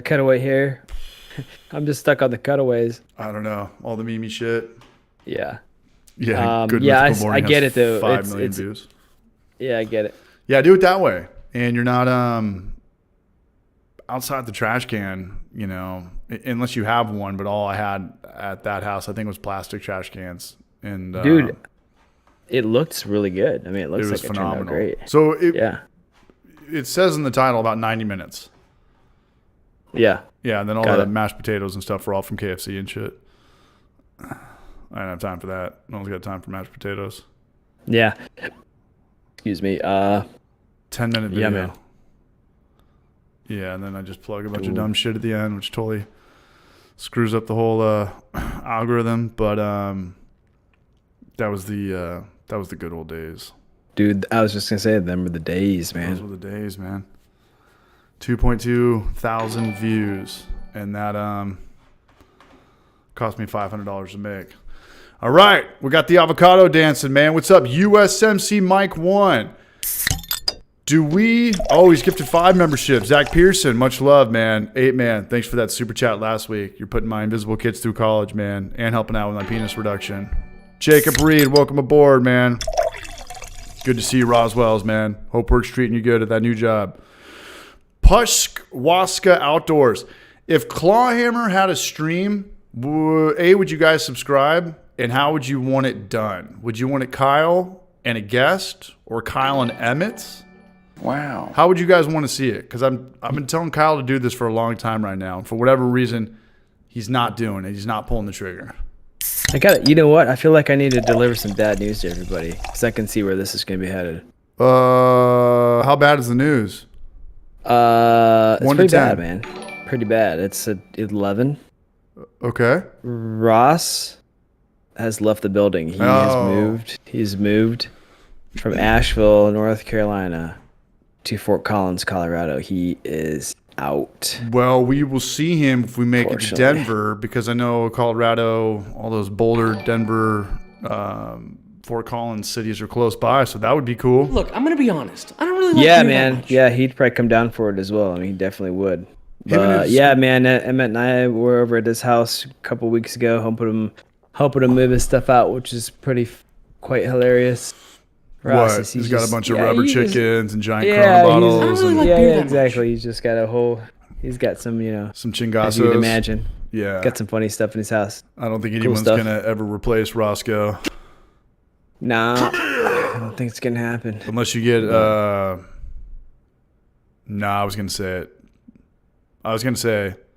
cutaway here. I'm just stuck on the cutaways.
I don't know. All the meme shit.
Yeah.
Yeah, good
yeah,
Mythical Morning
I get it, though.
5 million views.
Yeah, I get it.
Yeah, do it that way. And you're not outside the trash can, you know, unless you have one. But all I had at that house, I think, was plastic trash cans. And
dude, it looks really good. I mean, it looks like
phenomenal.
It turned out great.
So it says in the title about 90 minutes.
Yeah.
Yeah, and then all the mashed potatoes and stuff were all from KFC and shit. I didn't have time for that. I only got time for mashed potatoes.
Yeah. Excuse me.
10-minute video.
Yeah, man.
Yeah, and then I just plug a bunch of dumb shit at the end, which totally screws up the whole algorithm. But that was the good old days.
Dude, I was just gonna say, them were the days, man.
Those were the days, man. 2.2 thousand views, and that cost me $500 to make. All right, we got the avocado dancing, man. What's up, USMC Mike 1? He's gifted 5 memberships. Zach Pearson, much love, man. 8, man. Thanks for that super chat last week. You're putting my invisible kids through college, man, and helping out with my penis reduction. Jacob Reed, welcome aboard, man. Good to see you, Roswells, man. Hope work's treating you good at that new job. Pushwaska Outdoors. If Clawhammer had a stream, would you guys subscribe? And how would you want it done? Would you want it Kyle and a guest, or Kyle and Emmett?
Wow.
How would you guys want to see it? Because I've been telling Kyle to do this for a long time right now. And for whatever reason, he's not doing it. He's not pulling the trigger.
I got it. You know what? I feel like I need to deliver some bad news to everybody, because I can see where this is going to be headed.
How bad is the news?
It's
1
pretty
to 10.
bad, man. Pretty bad. It's at 11.
Okay.
Ross has left the building. He has moved. He's moved from Asheville, North Carolina, to Fort Collins, Colorado. He is out.
Well, we will see him if we make it to Denver, because I know Colorado, all those Boulder, Denver, Fort Collins cities are close by, so that would be cool.
Look, I'm gonna be honest. I don't really like
Yeah,
beer that
man.
much.
Yeah, he'd probably come down for it as well. I mean, he definitely would. But yeah, man. Emmett and I were over at his house a couple weeks ago, helping him move his stuff out, which is quite hilarious.
Ross,
Ross,
he's got a bunch of rubber chickens and giant Corona
I don't
bottles.
really like
yeah,
beer that
exactly. He's just got he's got some,
some
as you can
chingazos.
imagine.
Yeah.
Got some funny stuff in his house.
I don't think
Cool
anyone's
stuff.
going to ever replace Roscoe.
Nah, I don't think it's gonna happen.
Unless you get, I was going to say it.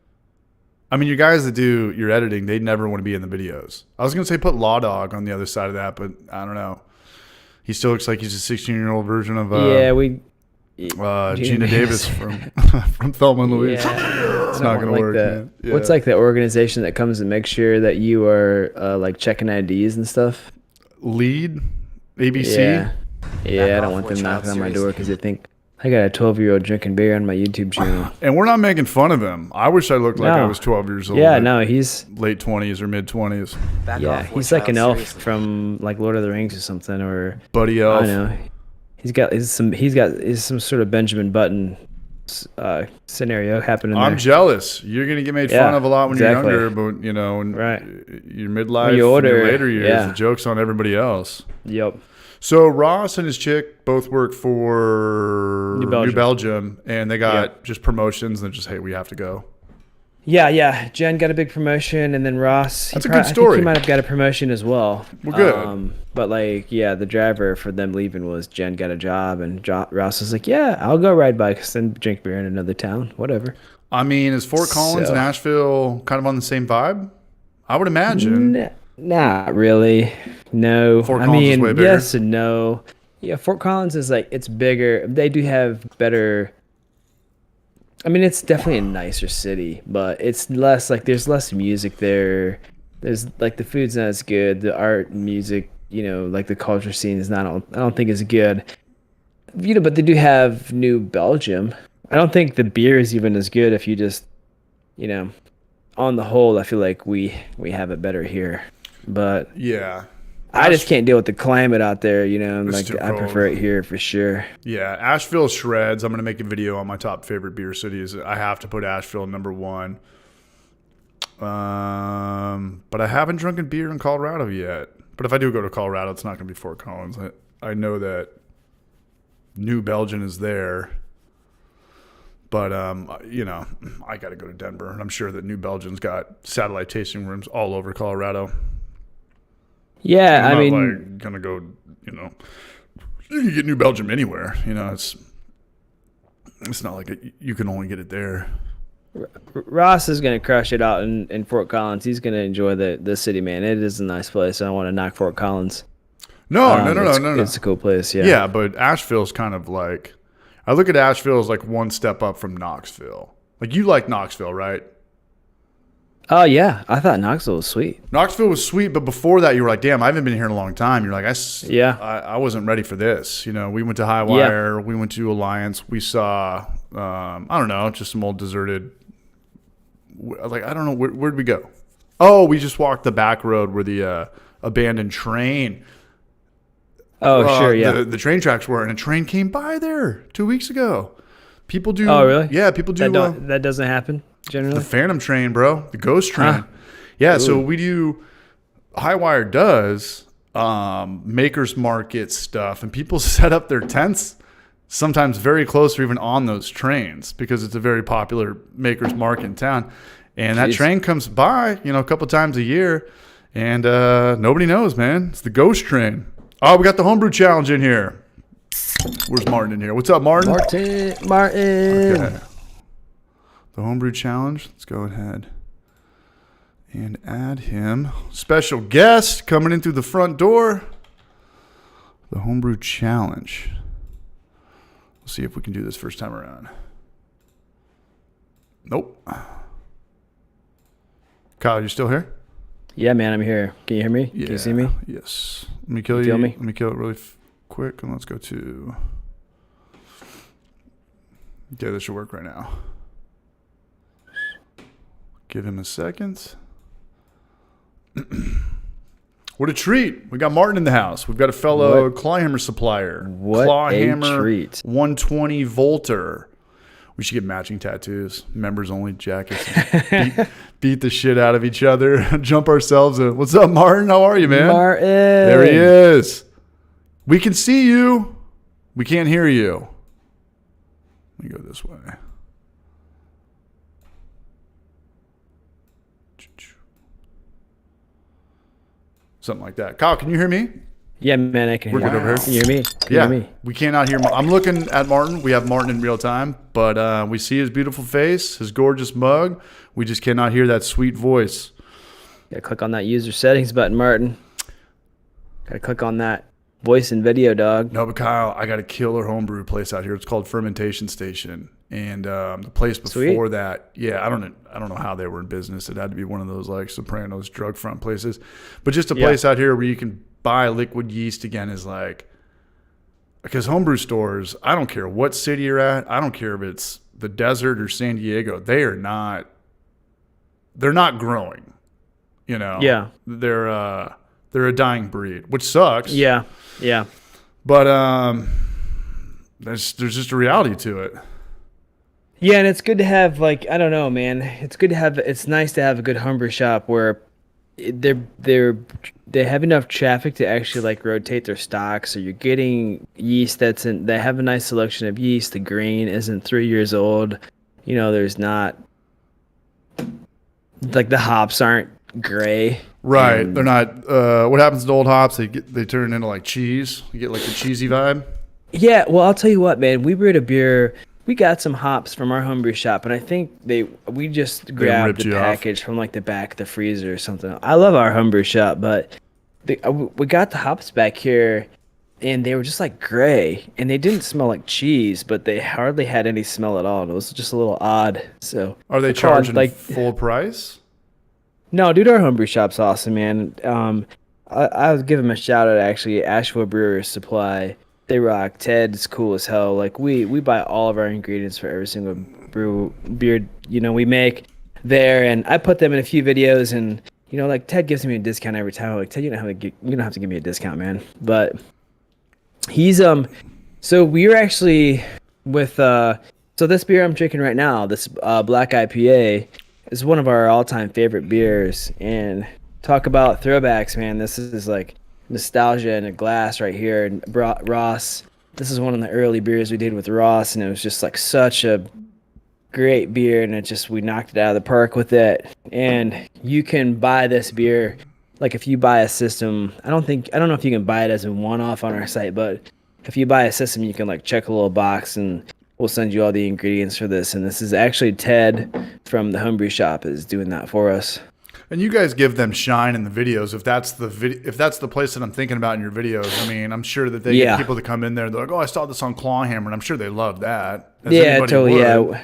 I mean, you guys that do your editing, they'd never want to be in the videos. I was going to say put Law Dog on the other side of that, but I don't know. He still looks like he's a 16-year-old version of... Gina Davis from from Thelma and Louise.
Yeah.
It's not gonna
Like
work. Man. Yeah.
What's like the organization that comes and makes sure that you are like checking IDs and stuff?
Lead ABC?
Yeah. Yeah, I don't
off,
want them
watch out,
knocking on my door
seriously.
because they think I got a 12-year-old drinking beer on my YouTube channel.
And we're not making fun of him. I wish I looked like I
No.
was 12 years old.
Yeah,
at
no, he's
late 20s or mid 20s.
Back
yeah,
off,
he's
poor
like an
child,
elf
seriously.
from like Lord of the Rings or something, or
Buddy
I
Elf.
don't know. He's got some sort of Benjamin Button scenario happening
I'm
there.
jealous. You're gonna get made
Yeah,
fun of a lot when
exactly.
you're younger, but you know, in
Right.
your midlife,
When you're
and your
older,
later years,
yeah.
the joke's on everybody else.
Yep.
So Ross and his chick both work for
New Belgium.
and they got
Yep.
just promotions and just, hey, we have to go.
Yeah. Jen got a big promotion, and then Ross.
That's a
I
good
think
story.
he might have got a promotion as well.
Well, good.
But like, yeah, the driver for them leaving was Jen got a job, and Ross was like, "Yeah, I'll go ride bikes and drink beer in another town, whatever."
I mean, is Fort Collins and
So-
Asheville kind of on the same vibe? I would imagine.
Not really. No.
Fort
I
Collins is
mean,
way bigger.
yes and no. Yeah, Fort Collins is like, it's bigger. They do have better. I mean, it's definitely a nicer city, but it's less like there's less music there. There's like the food's not as good. The art, music, like the culture scene is not. I don't think is good. But they do have New Belgium. I don't think the beer is even as good if you just, on the whole, I feel like we have it better here. But
Yeah.
I just can't deal with the climate out there,
It's
like
too
I
cold.
prefer it here for sure.
Yeah, Asheville shreds. I'm going to make a video on my top favorite beer cities. I have to put Asheville number one. But I haven't drunken beer in Colorado yet. But if I do go to Colorado, it's not going to be Fort Collins. I know that New Belgium is there. But, I got to go to Denver. And I'm sure that New Belgium's got satellite tasting rooms all over Colorado.
Yeah,
I'm
I
not
mean,
like going to go, you can get New Belgium anywhere. It's not like you can only get it there.
Ross is gonna crush it out in Fort Collins. He's gonna enjoy the city, man. It is a nice place. I don't want to knock Fort Collins.
No.
It's a cool place. Yeah.
Yeah, but Asheville's kind of like, I look at Asheville as like one step up from Knoxville. Like, you like Knoxville, right?
Oh yeah, I thought Knoxville was sweet.
Knoxville was sweet, but before that, you were like, damn, I haven't been here in a long time. You're like, I wasn't ready for this. We went to Highwire, we went to Alliance, we saw, I don't know, just some old deserted, like, I don't know, where'd we go? Oh, we just walked the back road where the abandoned train.
Oh sure, yeah.
The train tracks were, and a train came by there 2 weeks ago. People do.
Oh really?
Yeah, people do.
That doesn't happen
The
generally.
Phantom train, bro. The ghost train.
Huh.
Yeah, so we do. Highwire does makers market stuff, and people set up their tents sometimes very close or even on those trains because it's a very popular makers market in town. And that
Jeez.
train comes by, a couple times a year, and nobody knows, man. It's the ghost train. Oh, we got the homebrew challenge in here. Where's Martin in here? What's up, Martin?
Martin.
Okay. The homebrew challenge. Let's go ahead and add him. Special guest coming in through the front door. The homebrew challenge. Let's see if we can do this first time around. Nope. Kyle, you still here?
Yeah, man, I'm here. Can you hear me?
Yeah.
Can you see me?
Yes. Let me kill you.
Feel me?
Let me kill it really quick, and let's go to. Okay, this should work right now. Give him a second. What a treat. We got Martin in the house. We've got a fellow clawhammer supplier.
What
clawhammer
a treat.
120 volter. We should get matching tattoos. Members only jackets. Beat the shit out of each other. Jump ourselves in. What's up, Martin? How are you, man?
Martin.
There he is. We can see you. We can't hear you. Let me go this way. Something like that. Kyle, can you hear me?
Yeah, man, I can hear
We're
you.
good over here?
Can you hear me? Can you
Yeah.
hear me?
We cannot hear. I'm looking at Martin. We have Martin in real time, but we see his beautiful face, his gorgeous mug. We just cannot hear that sweet voice.
Gotta click on that user settings button, Martin. Gotta click on that. voice and video, dog.
No, but Kyle, I got a killer homebrew place out here. It's called Fermentation Station, and the place before that, I don't know how they were in business. It had to be one of those like Sopranos drug front places, but just a place out here where you can buy liquid yeast again is like, because homebrew stores, I don't care what city you're at, I don't care if it's the desert or San Diego, they're not growing. You know, they're a dying breed, which sucks.
Yeah.
But there's just a reality to it.
Yeah, and it's good to have, like, I don't know, man. It's nice to have a good homebrew shop where they have enough traffic to actually like rotate their stock. So you're getting yeast they have a nice selection of yeast. The grain isn't 3 years old. You know, there's not like the hops aren't gray.
Right. They're not what happens to old hops? They turn into like cheese. You get like the cheesy vibe. Yeah,
well, I'll tell you what, man. We brewed a beer. We got some hops from our homebrew shop, and I think we just grabbed the package from like the back of the freezer or something. I love our homebrew shop, but we got the hops back here, and they were just like gray, and they didn't smell like cheese, but they hardly had any smell at all. And it was just a little odd. So
are they charging like full price?
No, dude, our homebrew shop's awesome, man. I would give them a shout out actually. Asheville Brewer Supply. They rock. Ted's cool as hell. Like we buy all of our ingredients for every single beer we make there, and I put them in a few videos, and like Ted gives me a discount every time. I'm like, Ted, you don't have to give me a discount, man. But he's so we're actually with so this beer I'm drinking right now, this black IPA, is one of our all-time favorite beers. And talk about throwbacks, man. This is like nostalgia in a glass right here. And Ross, this is one of the early beers we did with Ross, and it was just like such a great beer, and we knocked it out of the park with it. And you can buy this beer, like if you buy a system, I don't know if you can buy it as a one-off on our site, but if you buy a system, you can like check a little box and we'll send you all the ingredients for this. And this is actually Ted from the homebrew shop is doing that for us.
And you guys give them shine in the videos. If that's the place that I'm thinking about in your videos, I mean, I'm sure that they get people to come in there. They're like, "Oh, I saw this on Clawhammer,and I'm sure they love that."
Totally. Would.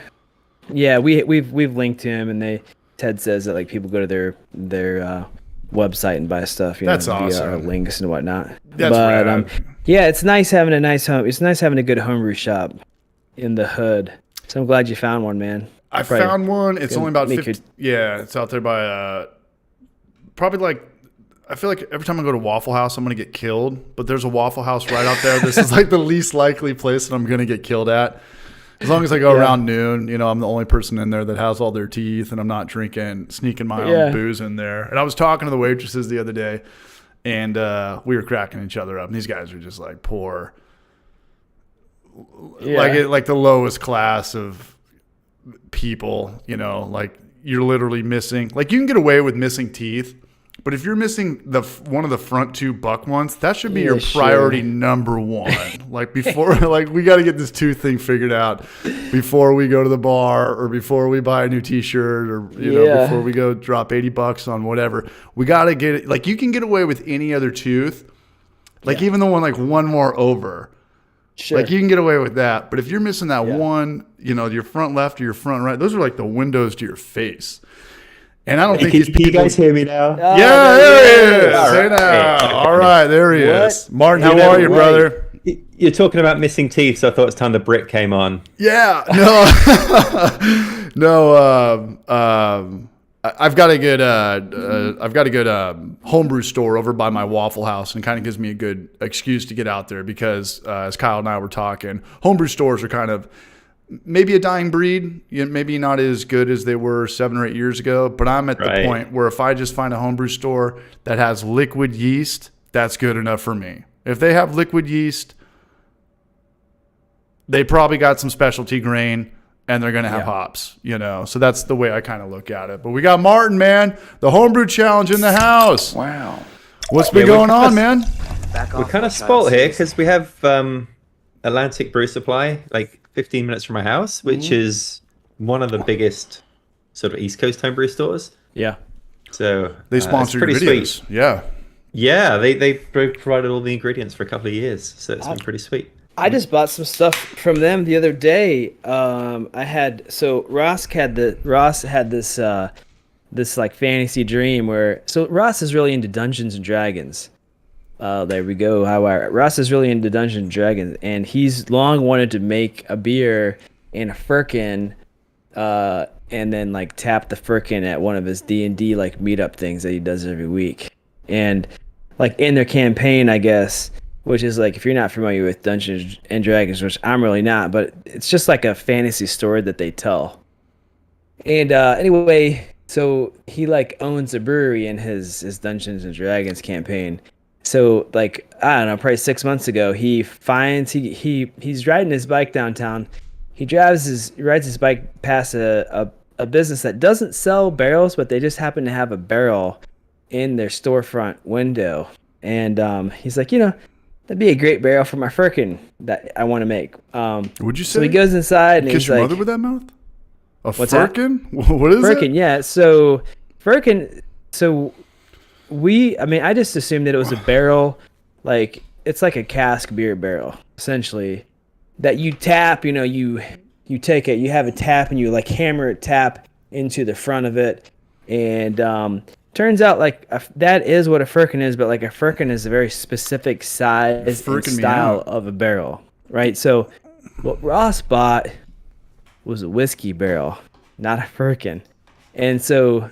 Yeah. We've linked to him, and Ted says that like people go to their website and buy stuff.
That's awesome.
Via our links and whatnot.
That's rad.
It's nice having a nice home. It's nice having a good homebrew shop in the hood. So I'm glad you found one, man.
I found one. It's only about 50. Yeah, it's out there by probably like, I feel like every time I go to Waffle House, I'm going to get killed. But there's a Waffle House right out there. This is like the least likely place that I'm going to get killed at. As long as I go around noon, I'm the only person in there that has all their teeth, and I'm not sneaking my own booze in there. And I was talking to the waitresses the other day, and we were cracking each other up. And these guys are just like poor, like the lowest class of people, like you're literally missing, like you can get away with missing teeth, but if you're missing one of the front two buck ones, that should be your priority number one. Like before, like we got to get this tooth thing figured out before we go to the bar, or before we buy a new t-shirt, or before we go drop $80 on whatever. We got to get it. Like you can get away with any other tooth, like even the one like one more over. Sure. Like you can get away with that, but if you're missing that one, your front left or your front right, those are like the windows to your face. And I don't think these people.
Can you guys hear me now?
Yeah, there he is. Hey now. All right, there he is. Martin, how are you, brother?
You're talking about missing teeth, so I thought it's time the brick came on.
Yeah, no, I've got a good homebrew store over by my Waffle House, and kind of gives me a good excuse to get out there because as Kyle and I were talking, homebrew stores are kind of maybe a dying breed, maybe not as good as they were 7 or 8 years ago, but I'm at the point where if I just find a homebrew store that has liquid yeast, that's good enough for me. If they have liquid yeast, they probably got some specialty grain, and they're going to have hops, So that's the way I kind of look at it. But we got Martin, man, the homebrew challenge in the house.
Wow.
What's been going on, man?
We're kind of spoiled here because we have Atlantic Brew Supply, like 15 minutes from my house, which is one of the biggest sort of East Coast homebrew stores.
Yeah.
So
they sponsor your videos.
Sweet.
Yeah.
Yeah, they provided all the ingredients for a couple of years, so it's been pretty sweet.
I just bought some stuff from them the other day. Ross had this this like fantasy dream where Ross is really into Dungeons and Dragons. There we go. Ross is really into Dungeons and Dragons, and he's long wanted to make a beer in a firkin, and then like tap the firkin at one of his D&D like meetup things that he does every week. And like in their campaign, I guess, which is like, if you're not familiar with Dungeons and Dragons, which I'm really not, but it's just like a fantasy story that they tell. And anyway, so he like owns a brewery in his Dungeons and Dragons campaign. So like, I don't know, probably 6 months ago, he's riding his bike downtown. He rides his bike past a business that doesn't sell barrels, but they just happen to have a barrel in their storefront window. And he's like, that'd be a great barrel for my firkin that I want to make.
Would you say?
So he goes inside and
Kiss
he's
your
like,
mother with that mouth?
What's
firkin? What is
firkin?
it?
Yeah. So firkin. So I just assumed that it was a barrel, like it's like a cask beer barrel essentially that you tap. You take it. You have a tap and you like hammer it tap into the front of it, and turns out like that is what a firkin is, but like a firkin is a very specific size and style of a barrel, right? So what Ross bought was a whiskey barrel, not a firkin. And so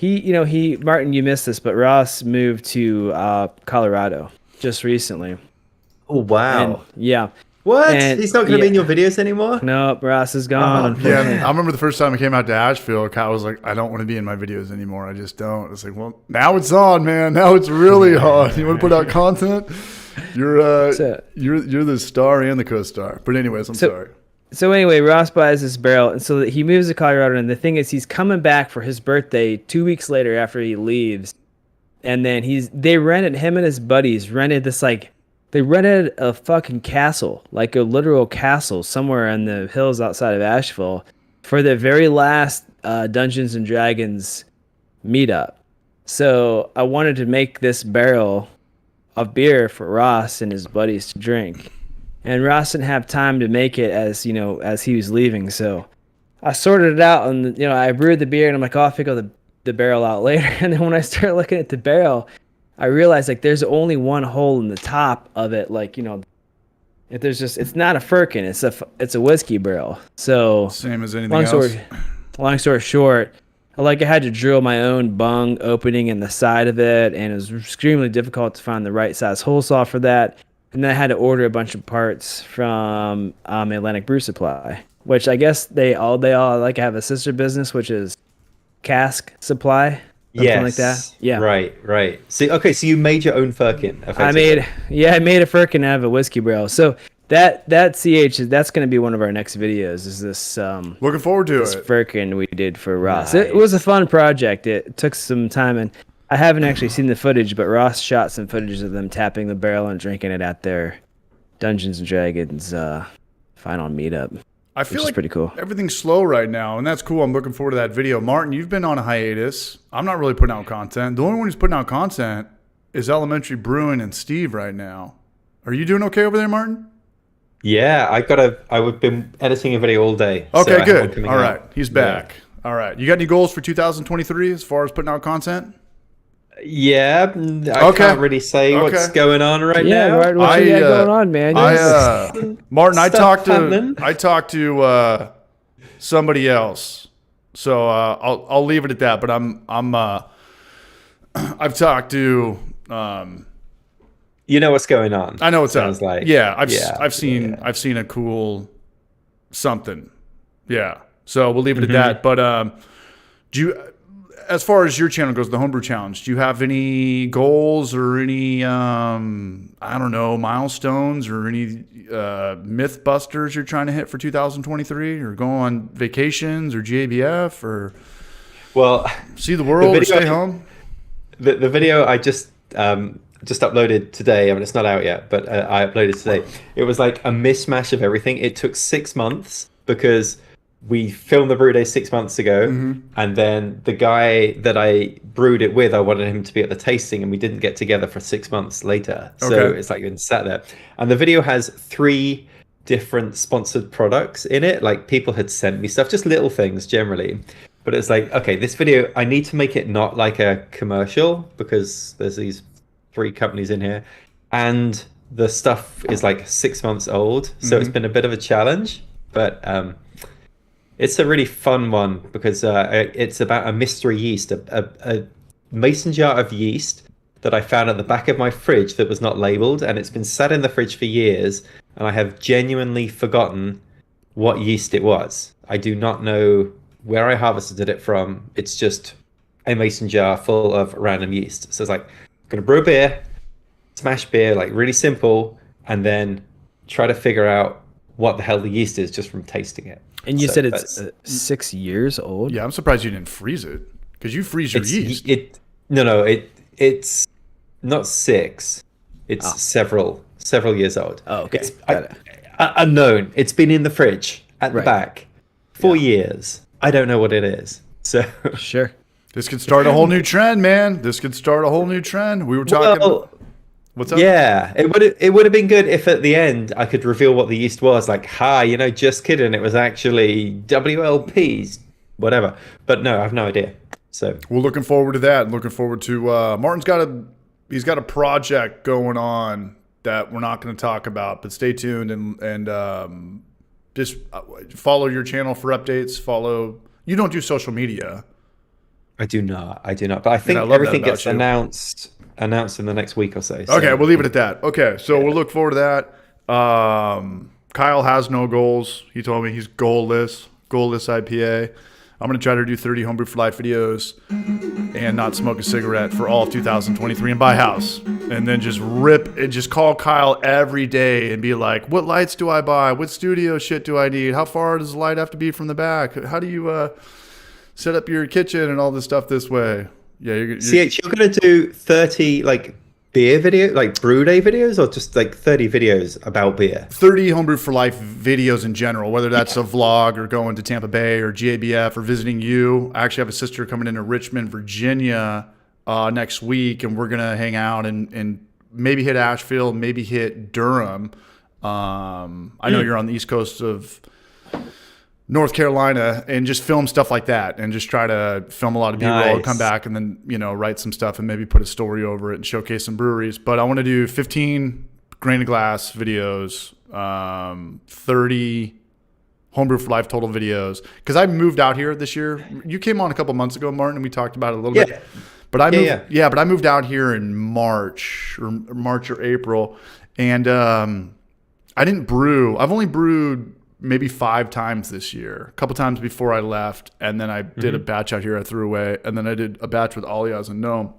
Martin, you missed this, but Ross moved to Colorado just recently.
Oh, wow.
And, yeah.
What?
And,
he's not going to be in your videos anymore?
No, Ross is gone.
Yeah, I remember the first time I came out to Asheville, Kyle was like, I don't want to be in my videos anymore. I just don't. It's like, well, now it's on, man. Now it's really on. You want to put out content? You're the star and the co-star. But anyways, I'm sorry.
So anyway, Ross buys this barrel, and so he moves to Colorado, and the thing is he's coming back for his birthday 2 weeks later after he leaves. And then him and his buddies rented this they rented a fucking castle, like a literal castle somewhere in the hills outside of Asheville for the very last Dungeons and Dragons meetup. So I wanted to make this barrel of beer for Ross and his buddies to drink. And Ross didn't have time to make it as he was leaving. So I sorted it out and, I brewed the beer and I'm like, I'll figure the barrel out later. And then when I started looking at the barrel, I realized like there's only one hole in the top of it. Like, if there's it's not a firkin, it's a whiskey barrel. So
same as anything else.
Long story short, I had to drill my own bung opening in the side of it. And it was extremely difficult to find the right size hole saw for that. And then I had to order a bunch of parts from Atlantic Brew Supply, which I guess they all have a sister business, which is Cask Supply. Something like that. Yeah.
Right. So you made your own firkin.
I made a firkin out of a whiskey barrel. So that's going to be one of our next videos. Is this
looking forward to
this
it?
Firkin we did for Ross.
Nice.
It was a fun project. It took some time, and I haven't actually seen the footage, but Ross shot some footage of them tapping the barrel and drinking it at their Dungeons and Dragons final meetup.
I feel like
pretty cool.
Everything's slow right now, and that's cool. I'm looking forward to that video. Martin, you've been on a hiatus. I'm not really putting out content. The only one who's putting out content is Elementary Brewing and Steve right now. Are you doing okay over there, Martin?
Yeah, I've been editing a video all day.
Okay,
so
good. All right, he's back. Yeah. All right, you got any goals for 2023 as far as putting out content?
Yeah, I can't really say what's going on right now.
Right, what you got going on, man?
Martin, I talked to somebody else, so I'll leave it at that. But I've talked to.
You know what's going on.
I know what's
sounds like.
Yeah, I've seen a cool something. Yeah, so we'll leave it at that. But do you? As far as your channel goes, the Homebrew Challenge, do you have any goals or any, milestones or any myth busters you're trying to hit for 2023 or go on vacations or GABF or see the world or stay home?
The video I just uploaded today. I mean, it's not out yet, but I uploaded today. It was like a mismatch of everything. It took 6 months because we filmed the brew day 6 months ago, and then the guy that I brewed it with, I wanted him to be at the tasting, and we didn't get together for 6 months later. So it's like been sat there. And the video has 3 different sponsored products in it. Like people had sent me stuff, just little things generally. But it's like, okay, this video, I need to make it not like a commercial because there's these 3 companies in here. And the stuff is like 6 months old. So it's been a bit of a challenge. But it's a really fun one because it's about a mystery yeast, a mason jar of yeast that I found at the back of my fridge that was not labeled. And it's been sat in the fridge for years. And I have genuinely forgotten what yeast it was. I do not know where I harvested it from. It's just a mason jar full of random yeast. So it's like, I'm going to brew a beer, smash beer, like really simple, and then try to figure out what the hell the yeast is just from tasting it.
And you said it's 6 years old?
Yeah, I'm surprised you didn't freeze it because you freeze your yeast.
It's not 6. It's several years old.
Oh, okay.
It's unknown. It's been in the fridge at the back for years. I don't know what it is. So
sure.
This could start a whole new trend, man. This could start a whole new trend. We were talking. What's up?
Yeah, it would have been good if at the end I could reveal what the yeast was. Like, just kidding. It was actually WLPs, whatever. But no, I have no idea. So
we're looking forward to that. Looking forward to Martin's got a project going on that we're not going to talk about, but stay tuned and just follow your channel for updates. You don't do social media.
I do not. But I think everything gets announced in the next week or so.
Okay, we'll leave it at that. Okay, so we'll look forward to that. Kyle has no goals. He told me he's goalless IPA. I'm going to try to do 30 Homebrew for Life videos and not smoke a cigarette for all of 2023 and buy a house. And then just call Kyle every day and be like, what lights do I buy? What studio shit do I need? How far does the light have to be from the back? How do you set up your kitchen and all this stuff this way? Yeah, you're
going to do 30 like beer video, like brew day videos, or just like 30 videos about beer?
30 Homebrew for Life videos in general, whether that's a vlog or going to Tampa Bay or GABF or visiting you. I actually have a sister coming into Richmond, Virginia next week, and we're going to hang out and maybe hit Asheville, maybe hit Durham. I know you're on the East Coast of North Carolina, and just film stuff like that and just try to film a lot of B-roll, come back and then, write some stuff and maybe put a story over it and showcase some breweries. But I want to do 15 grain of glass videos, 30 Homebrew for Life total videos. Because I moved out here this year. You came on a couple months ago, Martin, and we talked about it a little bit. But I moved out here in March or April, and I didn't brew. I've only brewed maybe 5 times this year, a couple times before I left, and then I did a batch out here I threw away, and then I did a batch with Alias and Gnome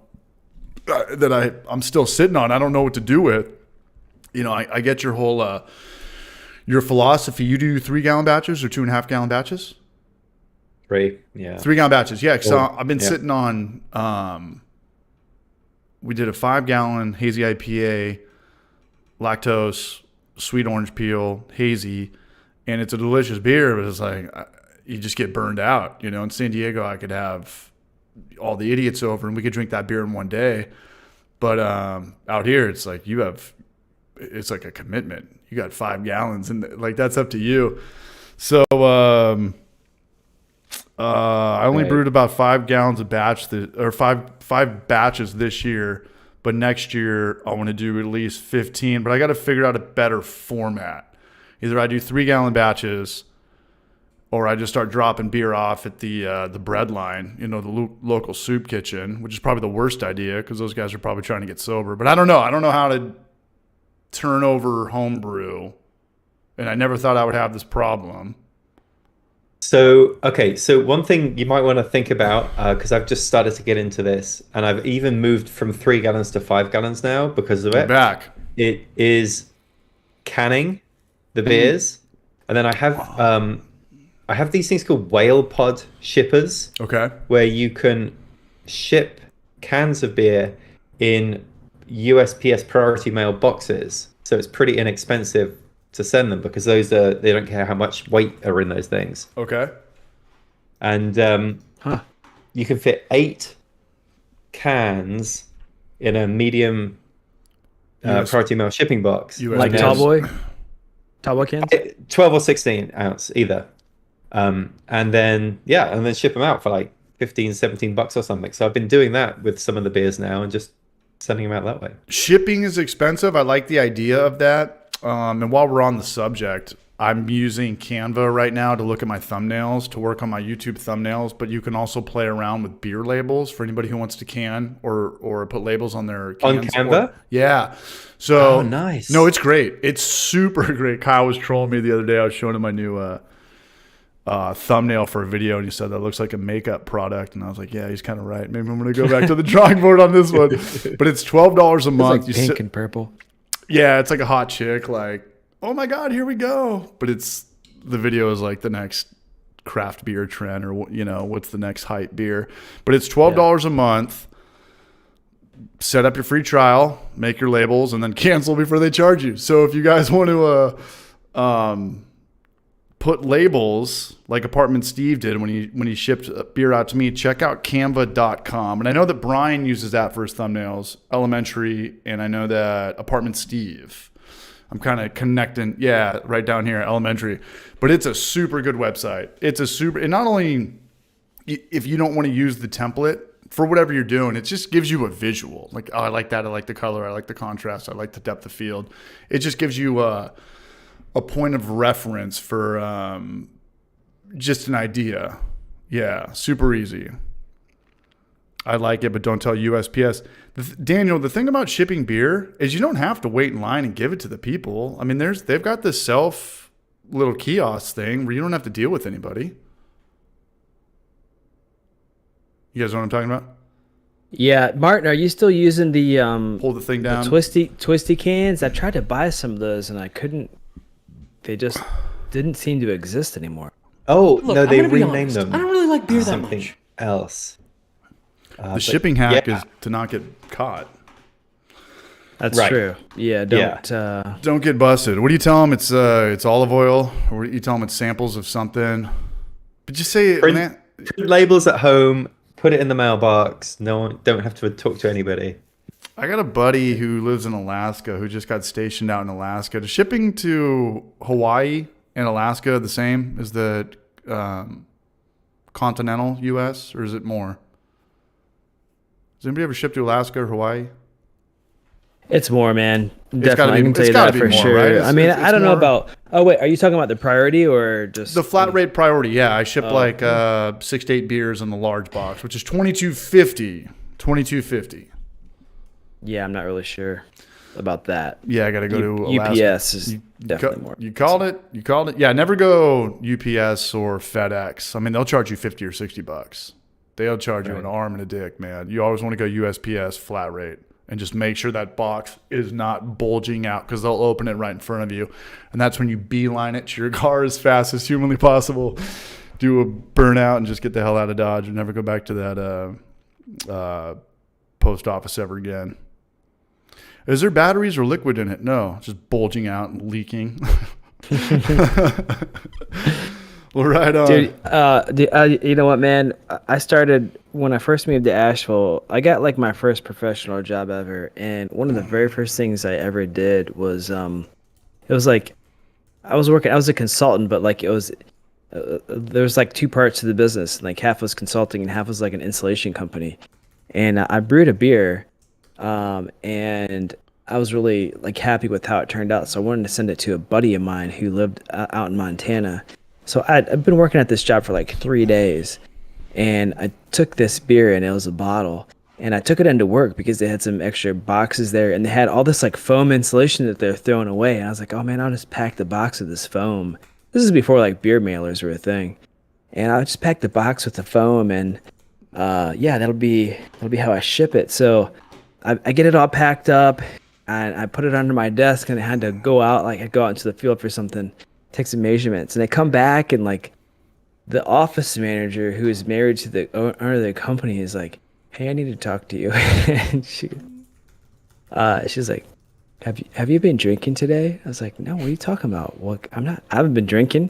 that I'm still sitting on. I don't know what to do with. I get your whole your philosophy. You do 3-gallon batches or 2.5-gallon batches?
3
3-gallon batches, yeah. Because I've been sitting on. We did a 5-gallon hazy IPA, lactose, sweet orange peel, hazy. And it's a delicious beer, but it's like you just get burned out. In San Diego, I could have all the idiots over and we could drink that beer in one day. But out here, it's like it's like a commitment. You got 5 gallons, and like that's up to you. So I only brewed about 5 gallons a batch, or five batches this year. But next year, I want to do at least 15. But I got to figure out a better format. Either I do 3-gallon batches, or I just start dropping beer off at the bread line, the local soup kitchen, which is probably the worst idea because those guys are probably trying to get sober. But I don't know. I don't know how to turn over homebrew, and I never thought I would have this problem.
So one thing you might want to think about, because I've just started to get into this, and I've even moved from 3 gallons to 5 gallons now because of it.
Back.
It is canning the beers, and then I have these things called whale pod shippers.
Okay.
Where you can ship cans of beer in USPS priority mail boxes, so it's pretty inexpensive to send them because those are they don't care how much weight are in those things.
Okay.
And you can fit 8 cans in a medium priority mail shipping box.
Like Tallboy cans?
12 or 16 ounce either. And then ship them out for like $15-17 or something. So I've been doing that with some of the beers now and just sending them out that way.
Shipping is expensive. I like the idea of that. And while we're on the subject, I'm using Canva right now to look at my thumbnails, to work on my YouTube thumbnails, but you can also play around with beer labels for anybody who wants to can or put labels on their cans.
On Canva?
Yeah. So,
oh, nice.
No, it's great. It's super great. Kyle was trolling me the other day. I was showing him my new thumbnail for a video, and he said that looks like a makeup product. And I was like, yeah, he's kind of right. Maybe I'm going to go back to the drawing board on this one. But it's $12 a month.
It's like pink and purple.
Yeah, it's like a hot chick, like, oh my God, here we go. But the video is like the next craft beer trend or, what's the next hype beer. But it's $12 a month. Set up your free trial, make your labels, and then cancel before they charge you. So if you guys want to put labels like Apartment Steve did when he shipped beer out to me, check out canva.com. And I know that Brian uses that for his thumbnails, Elementary, and I know that Apartment Steve. I'm kind of connecting, right down here, Elementary. But it's a super good website. And not only if you don't want to use the template for whatever you're doing, it just gives you a visual. Like, oh, I like that. I like the color. I like the contrast. I like the depth of field. It just gives you a point of reference for just an idea. Yeah, super easy. I like it, but don't tell USPS. Daniel, the thing about shipping beer is you don't have to wait in line and give it to the people. I mean, they've got this self little kiosk thing where you don't have to deal with anybody. You guys know what I'm talking about?
Yeah, Martin, are you still using the
pull the thing down,
the twisty cans? I tried to buy some of those and I couldn't. They just didn't seem to exist anymore.
Oh,
Look,
no, they
I'm gonna be
renamed
honest.
them.
I don't really like beer that
something
much.
else.
The shipping hack is to not get caught.
That's true. Yeah,
don't get busted. What do you tell them? It's olive oil, or you tell them it's samples of something. But just say
print labels at home. Put it in the mailbox. No one, don't have to talk to anybody.
I got a buddy who lives in Alaska who just got stationed out in Alaska. Is shipping to Hawaii and Alaska the same as the continental U.S., or is it more? Does anybody ever ship to Alaska or Hawaii?
It's more, man. Definitely, I can tell you
that
that for
more,
sure.
right?
I don't know about. Oh wait, are you talking about the priority or just
the flat rate priority? Yeah, I ship 6 to 8 beers in the large box, which is $22.50. $22.50.
Yeah, I'm not really sure about that.
Yeah, I got to go to Alaska.
UPS is definitely more.
You called it. Yeah, never go UPS or FedEx. I mean, they'll charge you $50 or $60. They'll charge you an arm and a dick, man. You always want to go USPS flat rate and just make sure that box is not bulging out because they'll open it right in front of you. And that's when you beeline it to your car as fast as humanly possible. Do a burnout and just get the hell out of Dodge and never go back to that post office ever again. Is there batteries or liquid in it? No, just bulging out and leaking. Well, right on.
Dude, you know what, man? I started when I first moved to Asheville. I got like my first professional job ever, and one of the very first things I ever did was, it was like, I was a consultant, but like there was like 2 parts to the business. Like half was consulting and half was like an installation company, and I brewed a beer, and I was really like happy with how it turned out. So I wanted to send it to a buddy of mine who lived out in Montana. So I've been working at this job for like 3 days, and I took this beer, and it was a bottle, and I took it into work because they had some extra boxes there, and they had all this like foam insulation that they're throwing away. And I was like, oh man, I'll just pack the box with this foam. This is before like beer mailers were a thing, and I'll just pack the box with the foam, and that'll be how I ship it. So I get it all packed up, and I put it under my desk, and I had to go out into the field for something. Take some measurements, and I come back, and like the office manager who is married to the owner of the company is like, hey, I need to talk to you. And she's like, have you been drinking today? I was like, no, what are you talking about? Well, I haven't been drinking.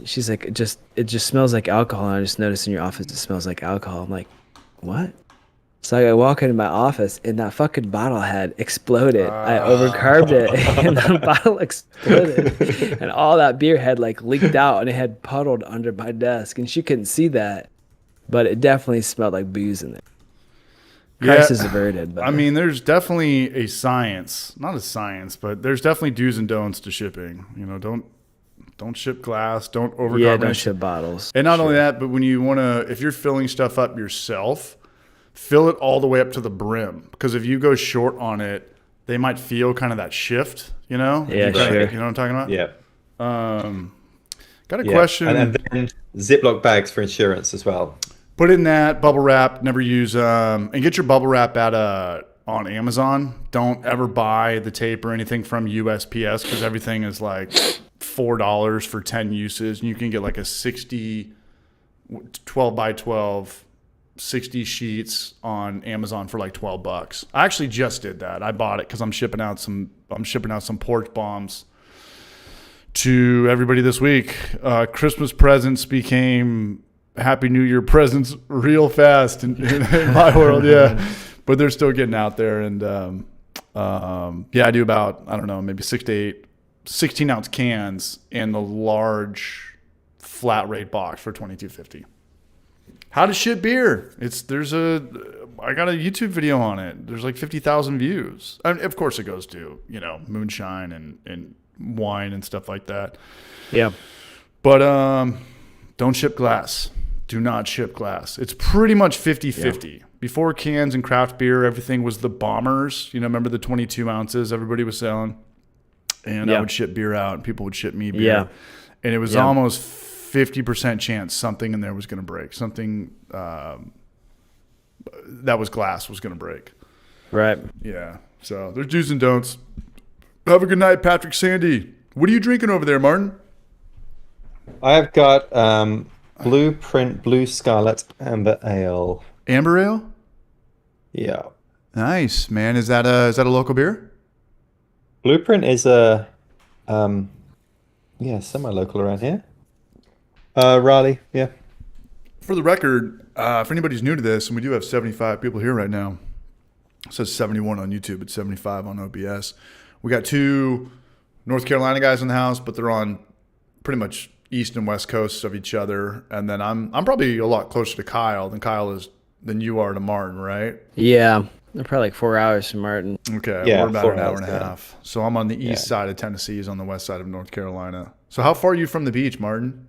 She's like, it just smells like alcohol. And I just noticed in your office it smells like alcohol. I'm like, what? So I walk into my office and that fucking bottle had exploded. I overcarbed it and the bottle exploded. And all that beer had like leaked out and it had puddled under my desk. And she couldn't see that, but it definitely smelled like booze in there. Crisis averted. But
I mean, there's definitely a science, not a science, but there's definitely do's and don'ts to shipping. You know, don't ship glass, don't overcarbonate.
Yeah, don't ship bottles.
And not only that, but when you want to, if you're filling stuff up yourself, fill it all the way up to the brim. Because if you go short on it, they might feel kind of that shift, you know?
Yeah, sure.
You know what I'm talking about?
Yeah.
Got a question.
And then Ziploc bags for insurance as well.
Put in that bubble wrap. Never use and get your bubble wrap on Amazon. Don't ever buy the tape or anything from USPS because everything is like $4 for 10 uses, and you can get like a 12 by 12, 60 sheets on Amazon for like $12. I actually just did that. I bought it because I'm shipping out some porch bombs to everybody this week. Christmas presents became Happy New Year presents real fast in my world, yeah. But they're still getting out there, and I do about, I don't know, maybe 6 to 8 16-ounce cans in the large flat rate box for $22.50. How to ship beer? I got a YouTube video on it. There's like 50,000 views. I mean, of course, it goes to moonshine and wine and stuff like that.
Yeah,
but don't ship glass. Do not ship glass. It's pretty much 50-50. Yeah. Before cans and craft beer, everything was the bombers. Remember the 22 ounces everybody was selling? And I would ship beer out, and people would ship me beer. Yeah. And it was almost 50% chance something in there was going to break. Something that was glass was going to break.
Right.
Yeah. So there's do's and don'ts. Have a good night, Patrick Sandy. What are you drinking over there, Martin?
I've got Blueprint Blue Scarlet Amber Ale.
Amber Ale?
Yeah.
Nice, man. Is that a local beer?
Blueprint is a semi-local around here. Raleigh, yeah.
For the record, if anybody's new to this, and we do have 75 people here right now. It says 71 on YouTube, it's 75 on OBS. We got 2 North Carolina guys in the house, but they're on pretty much east and west coasts of each other. And then I'm probably a lot closer to Kyle than you are to Martin, right?
Yeah. They're probably like 4 hours from Martin.
Okay, yeah, we're about an hour and a half. So I'm on the east side of Tennessee, he's on the west side of North Carolina. So how far are you from the beach, Martin?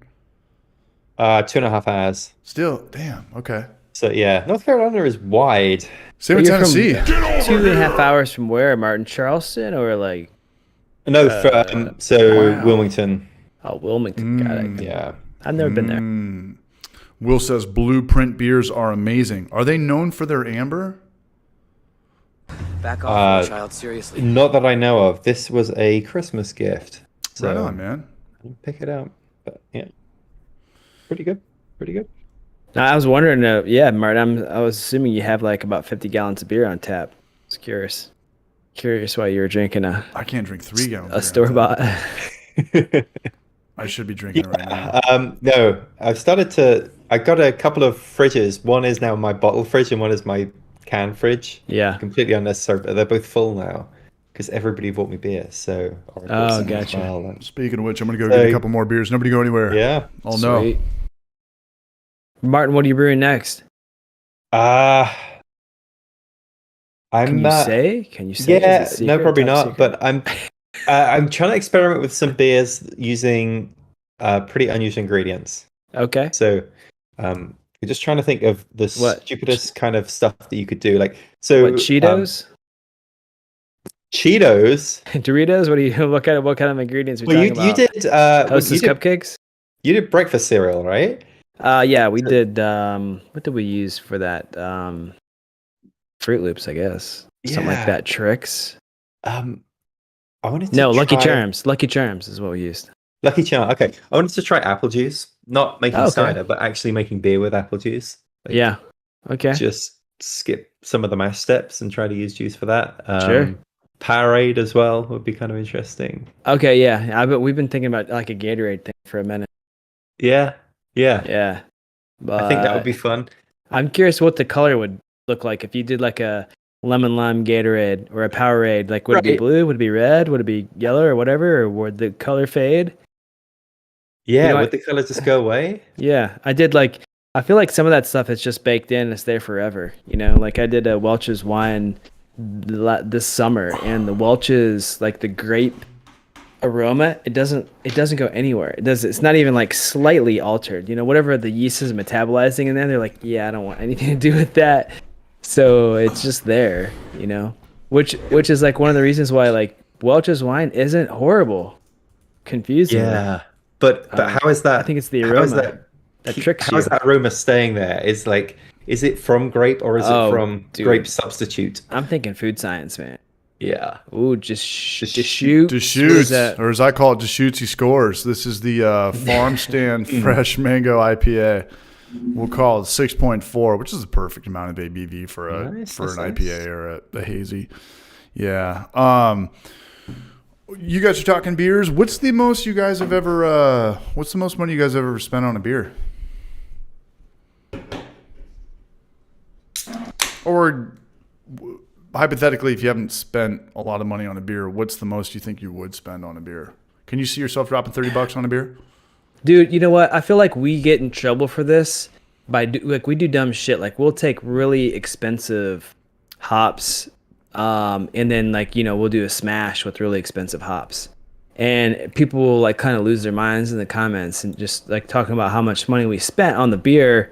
2.5 hours.
Still, damn, okay.
So yeah, North Carolina is wide.
Same with Tennessee.
2.5 hours from where, Martin? Charleston or like?
No, Wilmington.
Oh, Wilmington. Got it.
Yeah.
I've never been there.
Will says Blueprint beers are amazing. Are they known for their amber?
Back off, child. Seriously.
Not that I know of. This was a Christmas gift. So
right on, man.
Pick it up. But yeah, pretty good. Pretty good.
Now, I was wondering, Martin, I was assuming you have like about 50 gallons of beer on tap. I was curious why you were drinking
I can't drink 3 gallons.
A store bought.
I should be drinking it right now.
No, I got a couple of fridges. One is now my bottle fridge and one is my can fridge.
Yeah.
Completely unnecessary, but they're both full now because everybody bought me beer. So,
gotcha.
Well,
speaking of which, I'm going to go get a couple more beers. Nobody go anywhere.
Yeah.
Oh, no.
Martin, what are you brewing next?
Can you
say?
Yeah, no, probably not. Secret? But I'm trying to experiment with some beers using pretty unusual ingredients.
Okay.
So, you're just trying to think of the stupidest kind of stuff that you could do. Like, so
what, Cheetos?
Cheetos?
Doritos? What kind of ingredients are we talking about?
You did
Hostess cupcakes?
You did breakfast cereal, right?
Yeah, we did. What did we use for that? Fruit Loops, I guess. Something like that. Tricks.
I wanted to
Lucky Charms. Lucky Charms is what we used.
Lucky Charm. Okay, I wanted to try apple juice, not making cider, but actually making beer with apple juice.
Like, yeah. Okay.
Just skip some of the mash steps and try to use juice for that.
Sure.
Powerade as well would be kind of interesting.
Okay, yeah. But we've been thinking about like a Gatorade thing for a minute.
Yeah, yeah.
Yeah.
I think that would
But
be fun.
I'm curious what the color would look like if you did like a lemon lime Gatorade or a Powerade. Like, would it be
Right.
blue? Would it be red? Would it be yellow or whatever? Or would the color fade?
Yeah,
You know,
would the color just go away?
Yeah, I did like. I feel like some of that stuff is just baked in. It's there forever. You know, like I did a Welch's wine this summer, and the Welch's like the grape aroma. It doesn't go anywhere. It does. It's not even like slightly altered. You know, whatever the yeast is metabolizing in there, they're like, yeah, I don't want anything to do with that. So it's just there. You know, which is like one of the reasons why like Welch's wine isn't horrible. Confusing.
Yeah. But how is that?
I think it's the
How is
aroma that tricks
How
you.
is that aroma staying there? Is it from grape or is it from
Dude.
grape substitute?
I'm thinking food science, man.
Yeah.
Ooh, just shoot.
Deschutes, or as I call it, Deschutes he scores. This is the Farm Stand Fresh Mango IPA. We'll call it 6.4, which is the perfect amount of ABV for an IPA or a hazy. Yeah. You guys are talking beers. What's the most you guys have ever? What's the most money you guys have ever spent on a beer? Or hypothetically, if you haven't spent a lot of money on a beer, what's the most you think you would spend on a beer? Can you see yourself dropping $30 on a beer?
Dude, you know what? I feel like we get in trouble for this like we do dumb shit. Like we'll take really expensive hops, and then like we'll do a smash with really expensive hops, and people will like kind of lose their minds in the comments and just like talking about how much money we spent on the beer.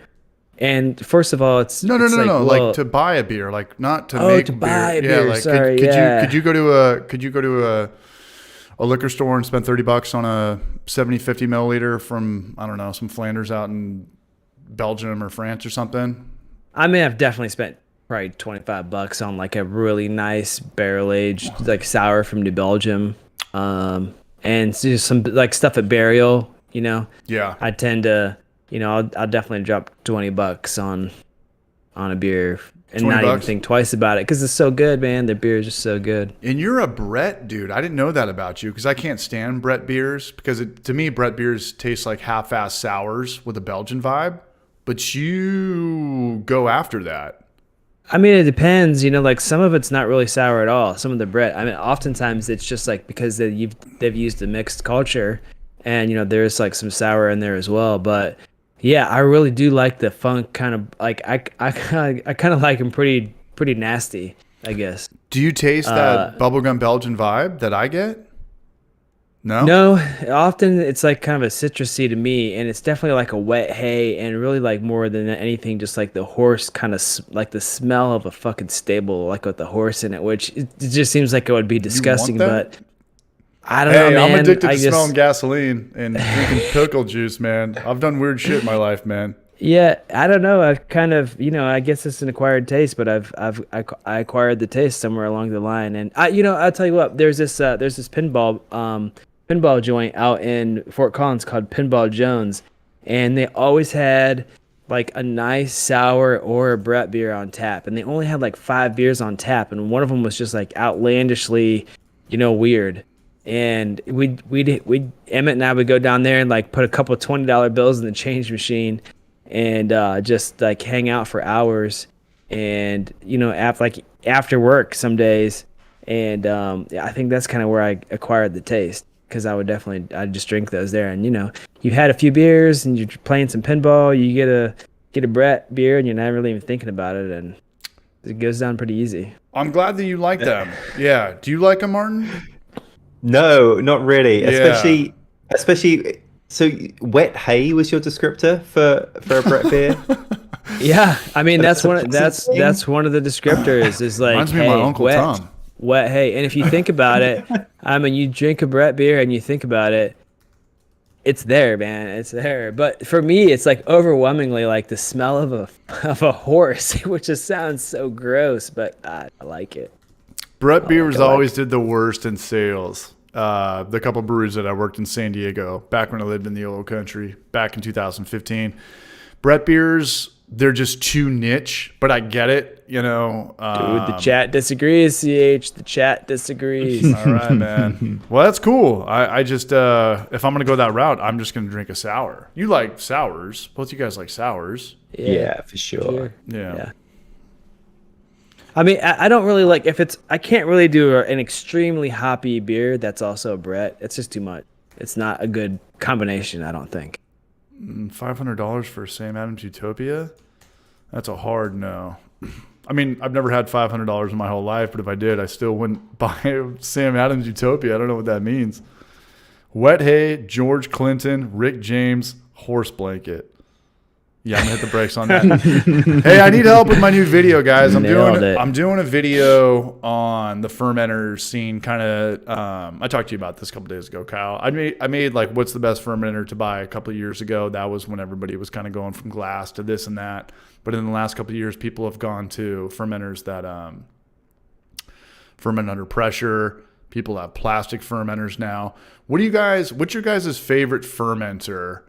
And first of all, it's
no.
Well,
like to buy a beer, like not to make
to
beer.
buy a beer.
Like
Sorry,
could you go to a liquor store and spend $30 on a 50 milliliter from, I don't know, some Flanders out in Belgium or France or something?
I may have definitely spent probably $25 on like a really nice barrel aged like sour from New Belgium, and just some like stuff at Burial.
Yeah.
I tend to, I'll definitely drop $20 on a beer and not even think twice about it because it's so good, man. The beer is just so good.
And you're a Brett dude. I didn't know that about you because I can't stand Brett beers because to me, Brett beers taste like half-ass sours with a Belgian vibe. But you go after that.
I mean, it depends. Like some of it's not really sour at all. Some of the Brett. I mean, oftentimes it's just like because they've used a mixed culture, and there's like some sour in there as well. But yeah, I really do like the funk kind of like I kind of like them pretty nasty, I guess.
Do you taste that bubblegum Belgian vibe that I get?
No, often it's like kind of a citrusy to me, and it's definitely like a wet hay, and really like more than anything, just like the horse kind of like the smell of a fucking stable, like with the horse in it, which it just seems like it would be disgusting, but I don't know, man.
I'm addicted to smelling gasoline and drinking pickle juice, man. I've done weird shit in my life, man.
Yeah, I don't know. I've kind of, I guess it's an acquired taste, but I acquired the taste somewhere along the line, and I'll tell you what. There's this pinball joint out in Fort Collins called Pinball Jones, and they always had like a nice sour or a Brett beer on tap, and they only had like 5 beers on tap, and one of them was just like outlandishly, weird. And Emmett and I would go down there and like put a couple of $20 bills in the change machine, and just like hang out for hours, and after work some days, and I think that's kind of where I acquired the taste. Because I'd just drink those there, and you had a few beers and you're playing some pinball, you get a Brett beer and you're not really even thinking about it, and it goes down pretty easy.
I'm glad that you like them. Yeah. Do you like them, Martin?
No, not really.
Yeah.
Especially. So wet hay was your descriptor for a Brett beer.
Yeah, I mean that's one of the descriptors is like
reminds me of my Uncle Tom.
Wet hay. And if you think about it, I mean, you drink a Brett beer and you think about it, it's there, man. It's there. But for me, it's like overwhelmingly like the smell of a horse, which just sounds so gross, but I like it.
Brett beers always did the worst in sales. The couple breweries that I worked in San Diego back when I lived in the old country back in 2015. Brett beers they're just too niche, but I get it, you know.
Dude, the chat disagrees, CH. The chat disagrees.
All right, man. Well, that's cool. I just, if I'm going to go that route, I'm just going to drink a sour. You like sours. Both you guys like sours.
Yeah, for sure.
Yeah.
I mean, I don't really like, I can't really do an extremely hoppy beer that's also a Brett. It's just too much. It's not a good combination, I don't think.
$500 for Sam Adams Utopia? That's a hard no. I mean, I've never had $500 in my whole life, but if I did, I still wouldn't buy Sam Adams Utopia. I don't know what that means. Wet Hay, George Clinton, Rick James, Horse Blanket. Yeah, I'm gonna hit the brakes on that. Hey, I need help with my new video, guys. I'm doing a video on the fermenter scene. Kind of, I talked to you about this a couple days ago, Kyle. I made like what's the best fermenter to buy a couple of years ago. That was when everybody was kind of going from glass to this and that. But in the last couple of years, people have gone to fermenters that ferment under pressure. People have plastic fermenters now. What's your guys' favorite fermenter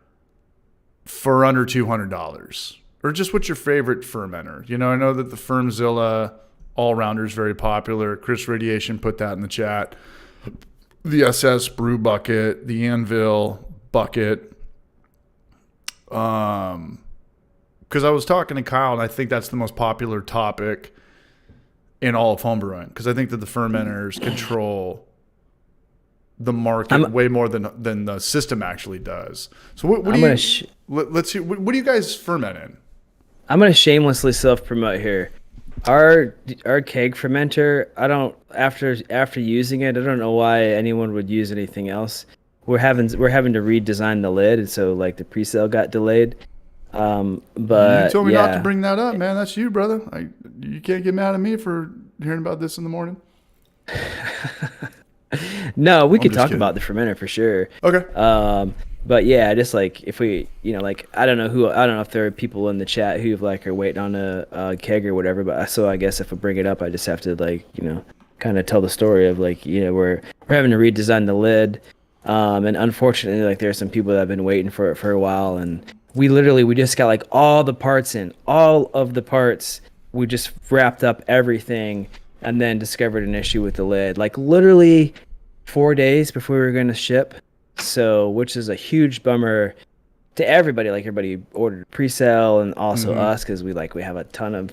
for under $200? Or just what's your favorite fermenter? You know, I know that the Fermzilla all-rounder is very popular. Chris Radiation put that in the chat. The SS Brew Bucket, the Anvil Bucket. Because I was talking to Kyle, and I think that's the most popular topic in all of homebrewing. Because I think that the fermenters control the market way more than the system actually does. So let's see. What do you guys ferment in?
I'm gonna shamelessly self-promote here. Our keg fermenter, after using it, I don't know why anyone would use anything else. We're having to redesign the lid, and so like the pre-sale got delayed. But
you told me not to bring that up, man. That's you, brother. You can't get mad at me for hearing about this in the morning.
No, we could talk about the fermenter for sure.
Okay.
But yeah, just like if we, like I don't know if there are people in the chat who like are waiting on a keg or whatever. But so I guess if I bring it up, I just have to like kind of tell the story of like we're having to redesign the lid, and unfortunately like there are some people that have been waiting for it for a while, and we just got like all of the parts. We just wrapped up everything. And then discovered an issue with the lid, like literally 4 days before we were going to ship. So, which is a huge bummer to everybody. Like everybody ordered pre-sale, and also us, because we have a ton of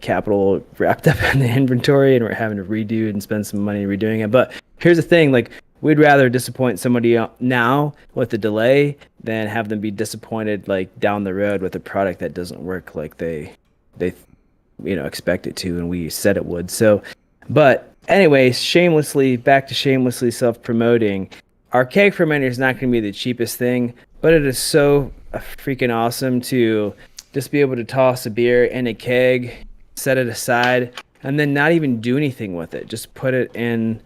capital wrapped up in the inventory, and we're having to redo and spend some money redoing it. But here's the thing: like we'd rather disappoint somebody now with the delay than have them be disappointed like down the road with a product that doesn't work like they expect it to, and we said it would. So, but anyways, back to shamelessly self-promoting. Our keg fermenter is not going to be the cheapest thing, but it is so freaking awesome to just be able to toss a beer in a keg, set it aside, and then not even do anything with it. Just put it in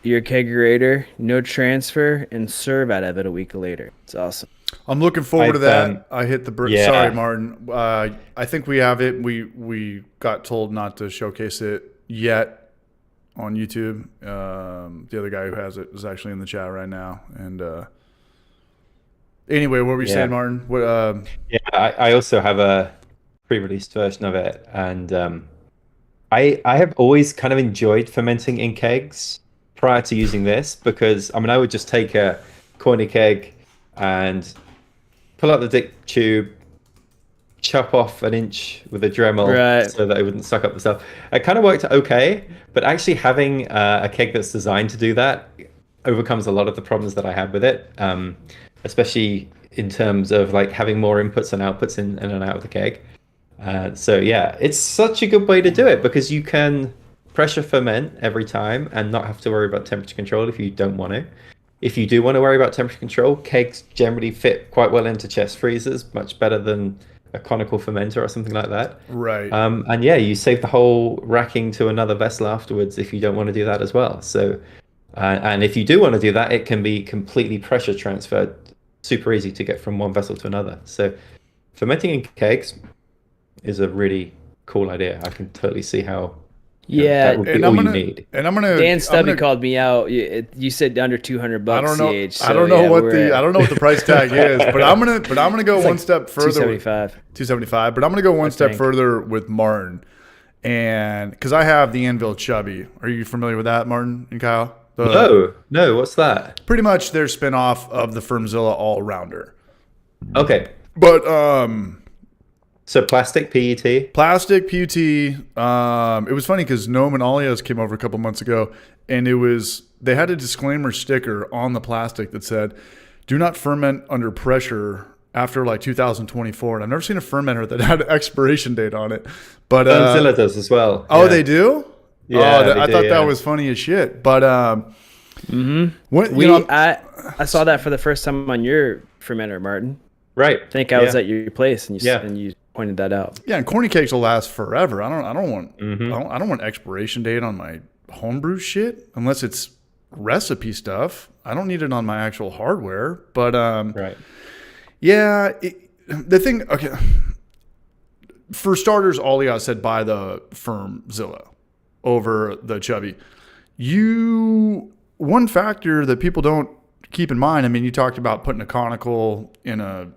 your kegerator, no transfer, and serve out of it a week later. It's awesome.
I'm looking forward to that. I hit the brick. Yeah. Sorry, Martin. I think we have it. We got told not to showcase it yet on YouTube. The other guy who has it is actually in the chat right now. And anyway, what were you saying, Martin? What?
I also have a pre-released version of it, and I have always kind of enjoyed fermenting in kegs prior to using this, because I would just take a corny keg and pull out the dick tube, chop off an inch with a Dremel so that it wouldn't suck up the stuff. It kind of worked okay, but actually having a keg that's designed to do that overcomes a lot of the problems that I had with it, especially in terms of like having more inputs and outputs in and out of the keg. So yeah, it's such a good way to do it, because you can pressure ferment every time and not have to worry about temperature control if you don't want to. If you do want to worry about temperature control, kegs generally fit quite well into chest freezers, much better than a conical fermenter or something like that.
Right.
And yeah, you save the whole racking to another vessel afterwards if you don't want to do that as well. So, and if you do want to do that, it can be completely pressure transferred, super easy to get from one vessel to another. So fermenting in kegs is a really cool idea. I can totally see how
Yeah,
that would be all you need.
And I'm gonna.
Dan Stubby called me out. You said under $200.
I don't know.
CH, so
I don't know
yeah,
what the price tag is, but I'm gonna go one step further.
275.
275. But I'm gonna go one step further with Martin, and because I have the Anvil Chubby. Are you familiar with that, Martin and Kyle?
No. What's that?
Pretty much their spinoff of the Firmzilla All Rounder.
Okay.
But
so plastic PET.
Plastic PET. It was funny because Noam and Alias came over a couple months ago, and they had a disclaimer sticker on the plastic that said, "Do not ferment under pressure after like 2024." And I've never seen a fermenter that had an expiration date on it. But
Firmzilla does as well.
Oh,
yeah.
They do?
Yeah,
I thought that was funny as shit. But
I saw that for the first time on your fermenter, Martin.
Right.
I think I was at your place, and you pointed that out.
Yeah, and corny cakes will last forever. I don't want expiration date on my homebrew shit unless it's recipe stuff. I don't need it on my actual hardware. But
right.
Yeah, the thing. Okay, for starters, Alias said buy the Firmzilla over the Chubby. One factor that people don't keep in mind. I mean, you talked about putting a conical in a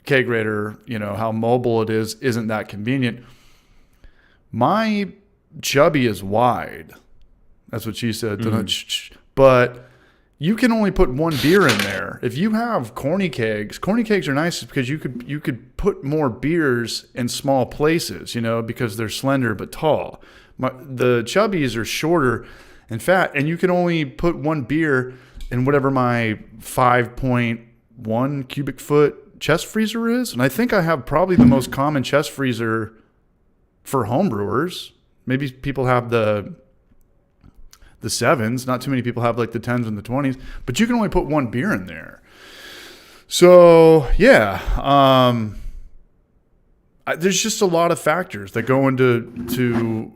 kegerator, how mobile it is, isn't that convenient. My Chubby is wide. That's what she said. But you can only put one beer in there. If you have corny kegs are nice because you could put more beers in small places, because they're slender but tall. The Chubbies are shorter and fat, and you can only put one beer in whatever my 5.1 cubic foot chest freezer is. And I think I have probably the most common chest freezer for homebrewers. Maybe people have the 7s. Not too many people have like the 10s and the 20s, but you can only put one beer in there. So yeah, there's just a lot of factors that go into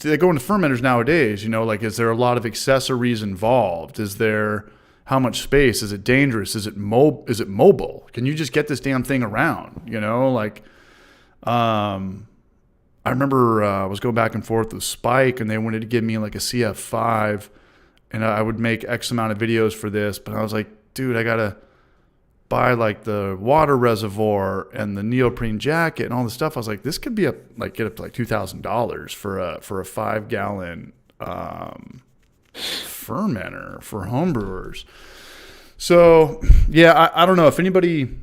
they go into fermenters nowadays. Like, is there a lot of accessories involved? Is there how much space? Is it dangerous? Is it mobile? Can you just get this damn thing around? I remember I was going back and forth with Spike, and they wanted to give me like a CF5, and I would make X amount of videos for this. But I was like, dude, I gotta buy like the water reservoir and the neoprene jacket and all this stuff. I was like, this could be get up to like $2,000 for a 5-gallon fermenter for homebrewers. So yeah, I don't know if anybody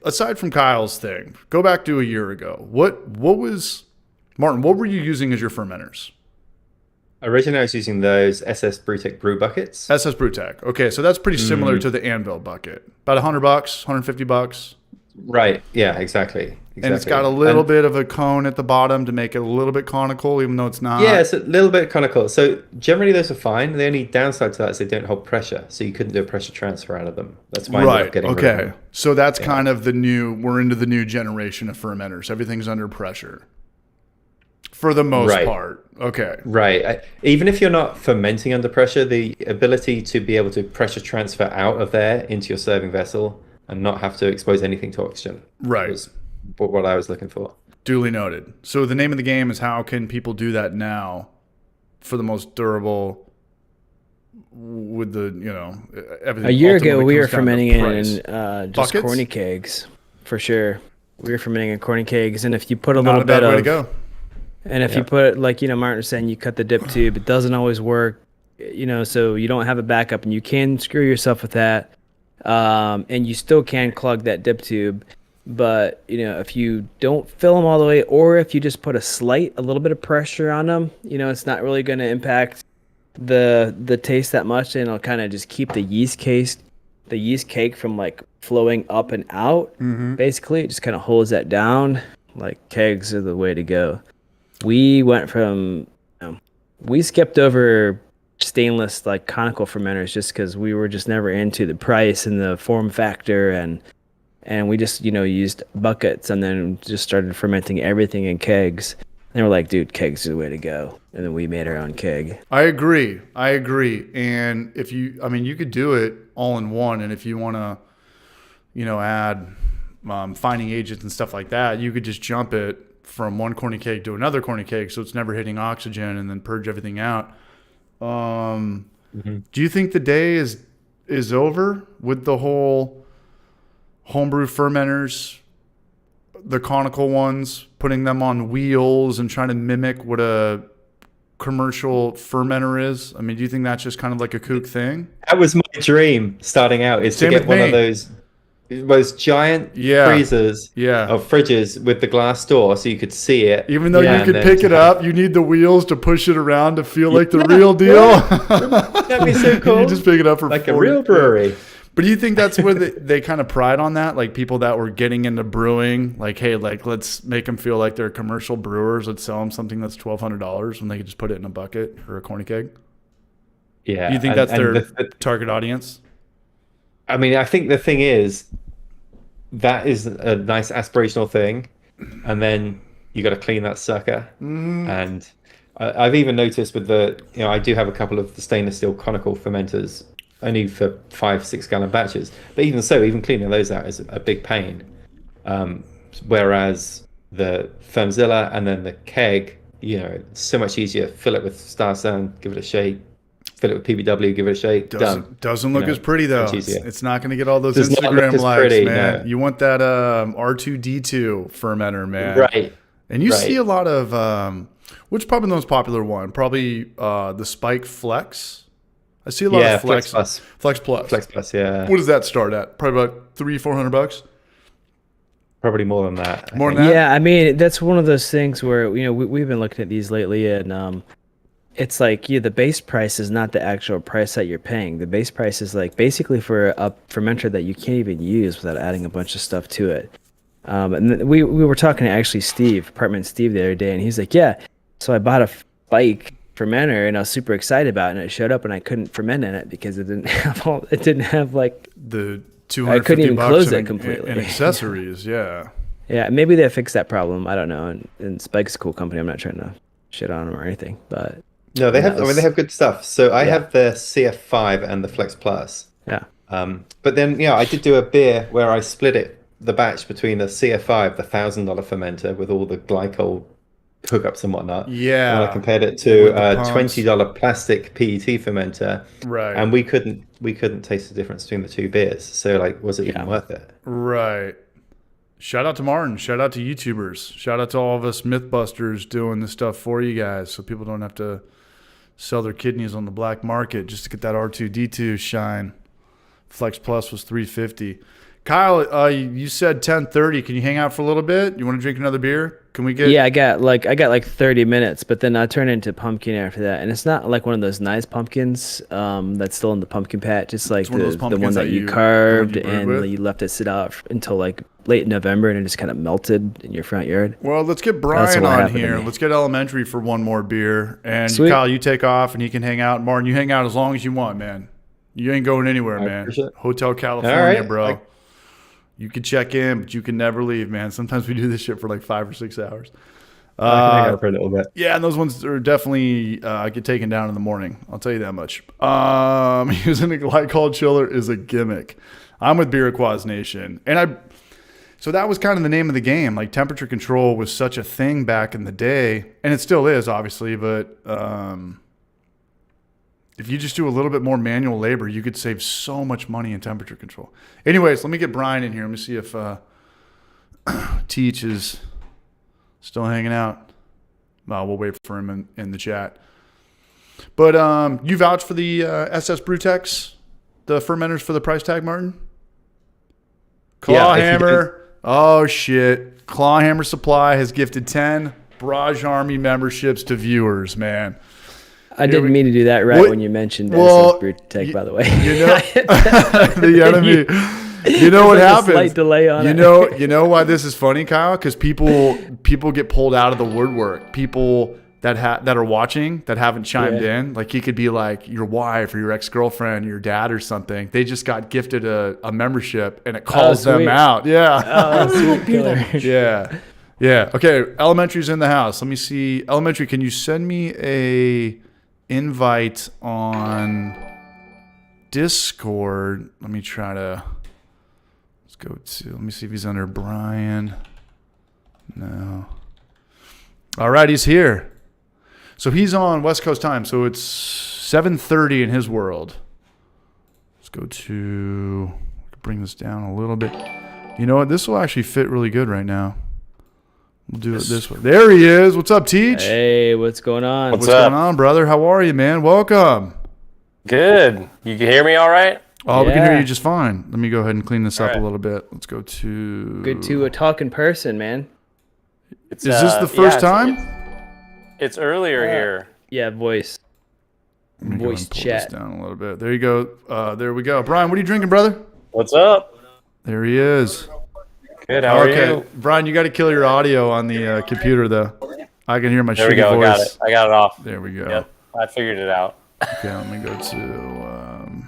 aside from Kyle's thing, go back to a year ago. What was, Martin, what were you using as your fermenters?
Originally I was using those SS Brewtech brew buckets.
SS Brewtech. Okay, so that's pretty similar to the Anvil bucket. About $100, $150.
Right. Yeah, exactly.
And it's got a little bit of a cone at the bottom to make it a little bit conical, even though it's not.
Yeah, it's a little bit conical. So generally those are fine. The only downside to that is they don't hold pressure. So you couldn't do a pressure transfer out of them. That's why I ended up getting rid of them.
So that's kind of we're into the new generation of fermenters. Everything's under pressure. For the most part. Okay.
Right. Even if you're not fermenting under pressure, the ability to be able to pressure transfer out of there into your serving vessel and not have to expose anything to oxygen.
Right.
Was what I was looking for.
Duly noted. So the name of the game is how can people do that now for the most durable with the, everything.
A year ago, we were fermenting in just
Buckets?
corny kegs, for sure. We were fermenting in corny kegs, and if you put a little bit
Not a bad way
of...
to go.
And if you put, like, Martin was saying, you cut the dip tube, it doesn't always work, so you don't have a backup, and you can screw yourself with that. And you still can clog that dip tube. But, if you don't fill them all the way, or if you just put a little bit of pressure on them, it's not really going to impact the taste that much, and it'll kind of just keep the yeast cake from like flowing up and out. Basically, it just kind of holds that down. Like, kegs are the way to go. We went from, we skipped over stainless like conical fermenters just because we were just never into the price and the form factor, and we just used buckets and then just started fermenting everything in kegs. And we're like, dude, kegs are the way to go. And then we made our own keg.
I agree. And if you could do it all in one. And if you want to, add finding agents and stuff like that, you could just jump it from one corny cake to another corny cake, so it's never hitting oxygen, and then purge everything out. Do you think the day is over with the whole homebrew fermenters, the conical ones, putting them on wheels and trying to mimic what a commercial fermenter is? I mean, do you think that's just kind of like a kook thing?
That was my dream starting out, is
Same
to get
with
one
me.
of those giant freezers of fridges with the glass door so you could see it.
Even though you could pick it up, you need the wheels to push it around to feel like the real deal.
That'd be so cool.
You just pick it up for
like a real brewery.
But do you think that's where they kind of pride on that? Like people that were getting into brewing, like, hey, like let's make them feel like they're commercial brewers. Let's sell them something that's $1,200 when they could just put it in a bucket or a corny keg.
Yeah.
You think that's their target audience?
I mean, I think the thing is, that is a nice aspirational thing, and then you got to clean that sucker. And I've even noticed with I do have a couple of the stainless steel conical fermenters, only for 5-6 gallon batches. But even so, even cleaning those out is a big pain. Whereas the Fermzilla and then the keg, it's so much easier. Fill it with Star Sound, give it a shake. Fill it with PBW, give it a shake.
Doesn't look as pretty though. It's not going to get all those
Does
Instagram likes,
pretty,
man.
no.
You want that R2D2 fermenter, man.
Right.
And you see a lot of which probably the most popular one? Probably the Spike Flex. I see a lot of Flex Plus. Flex
Plus, yeah.
What does that start at? Probably about $300-$400.
Probably more than that.
More than that?
Yeah, I mean that's one of those things where we've been looking at these lately, and it's like the base price is not the actual price that you're paying. The base price is like basically for a fermenter that you can't even use without adding a bunch of stuff to it. And we were talking to actually Apartment Steve the other day, and he's like, yeah, so I bought a Spike fermenter and I was super excited about it, and it showed up and I couldn't ferment in it because it didn't have like
the $250
I couldn't even close it
in,
completely.
And accessories, yeah.
Yeah, maybe they fixed that problem. I don't know. And Spike's a cool company. I'm not trying to shit on them or anything, but
no, they have. I mean, they have good stuff. So I have the CF5 and the Flex Plus.
Yeah.
But then, I did do a beer where I split the batch between the CF5, the $1,000 fermenter with all the glycol hookups and whatnot.
Yeah.
And I compared it to a $20 plastic PET fermenter.
Right.
And we couldn't taste the difference between the two beers. So was it even worth it?
Right. Shout out to Martin. Shout out to YouTubers. Shout out to all of us Mythbusters doing this stuff for you guys, so people don't have to sell their kidneys on the black market just to get that R2D2 shine. Flex Plus was $350. Kyle, you said 10:30. Can you hang out for a little bit? You want to drink another beer? Can we get?
Yeah, I got like 30 minutes, but then I turn into pumpkin after that, and it's not like one of those nice pumpkins that's still in the pumpkin patch. It's like the one that you carved and you left it sit out until like late November, and it just kind of melted in your front yard.
Well, let's get Brian on here. Let's get Elementary for one more beer, and Sweet. Kyle, you take off, and he can hang out. Martin, you hang out as long as you want, man. You ain't going anywhere, man. Hotel California, bro. You can check in, but you can never leave, man. Sometimes we do this shit for like 5 or 6 hours.
I can hang out for a little bit.
Yeah, and those ones are definitely get taken down in the morning. I'll tell you that much. Using a glycol chiller is a gimmick. I'm with Beerquaz Nation. So that was kind of the name of the game. Like temperature control was such a thing back in the day, and it still is, obviously, but if you just do a little bit more manual labor, you could save so much money in temperature control. Anyways, let me get Brian in here. Let me see if Teach is still hanging out. We'll wait for him in the chat. But you vouch for the SS Brewtex, the fermenters for the price tag, Martin? Clawhammer. Oh, shit. Clawhammer Supply has gifted 10 Barrage Army memberships to viewers, man.
I didn't mean to do that when you mentioned SS Brewtech, by the way.
The enemy. You know what happens?
Slight delay on it.
You know why this is funny, Kyle? Because people get pulled out of the woodwork. People that are watching that haven't chimed in. Like he could be like your wife or your ex-girlfriend, or your dad or something. They just got gifted a membership and it calls them out. Yeah. Yeah. Yeah. Okay. Elementary's in the house. Let me see. Elementary, can you send me a invite on Discord? Let me try to. Let me see if he's under Brian. No. All right, he's here. So he's on West Coast time. So it's 7:30 in his world. Let's go to bring this down a little bit. You know what? This will actually fit really good right now. We'll do it this way. There he is. What's up, Teach?
Hey, what's going on?
What's going on, brother? How are you, man? Welcome.
Good. You can hear me all right?
Oh, we can hear
Yeah.
you just fine. Let me go ahead and clean this up
right.
a little bit. Let's go to...
Good to talk in person, man.
It's,
Is this the first time?
It's earlier here.
Yeah, voice.
Let me go
Voice
and pull
chat.
this down a little bit. There you go. There we go. Brian, what are you drinking, brother?
What's up?
There he is.
Good. How are you?
Brian, you got to kill your audio on the computer, though. I can hear my
There we
shitty
go.
voice.
Got it. I got it off.
There we go.
Yep. I figured it out.
Okay, let me go to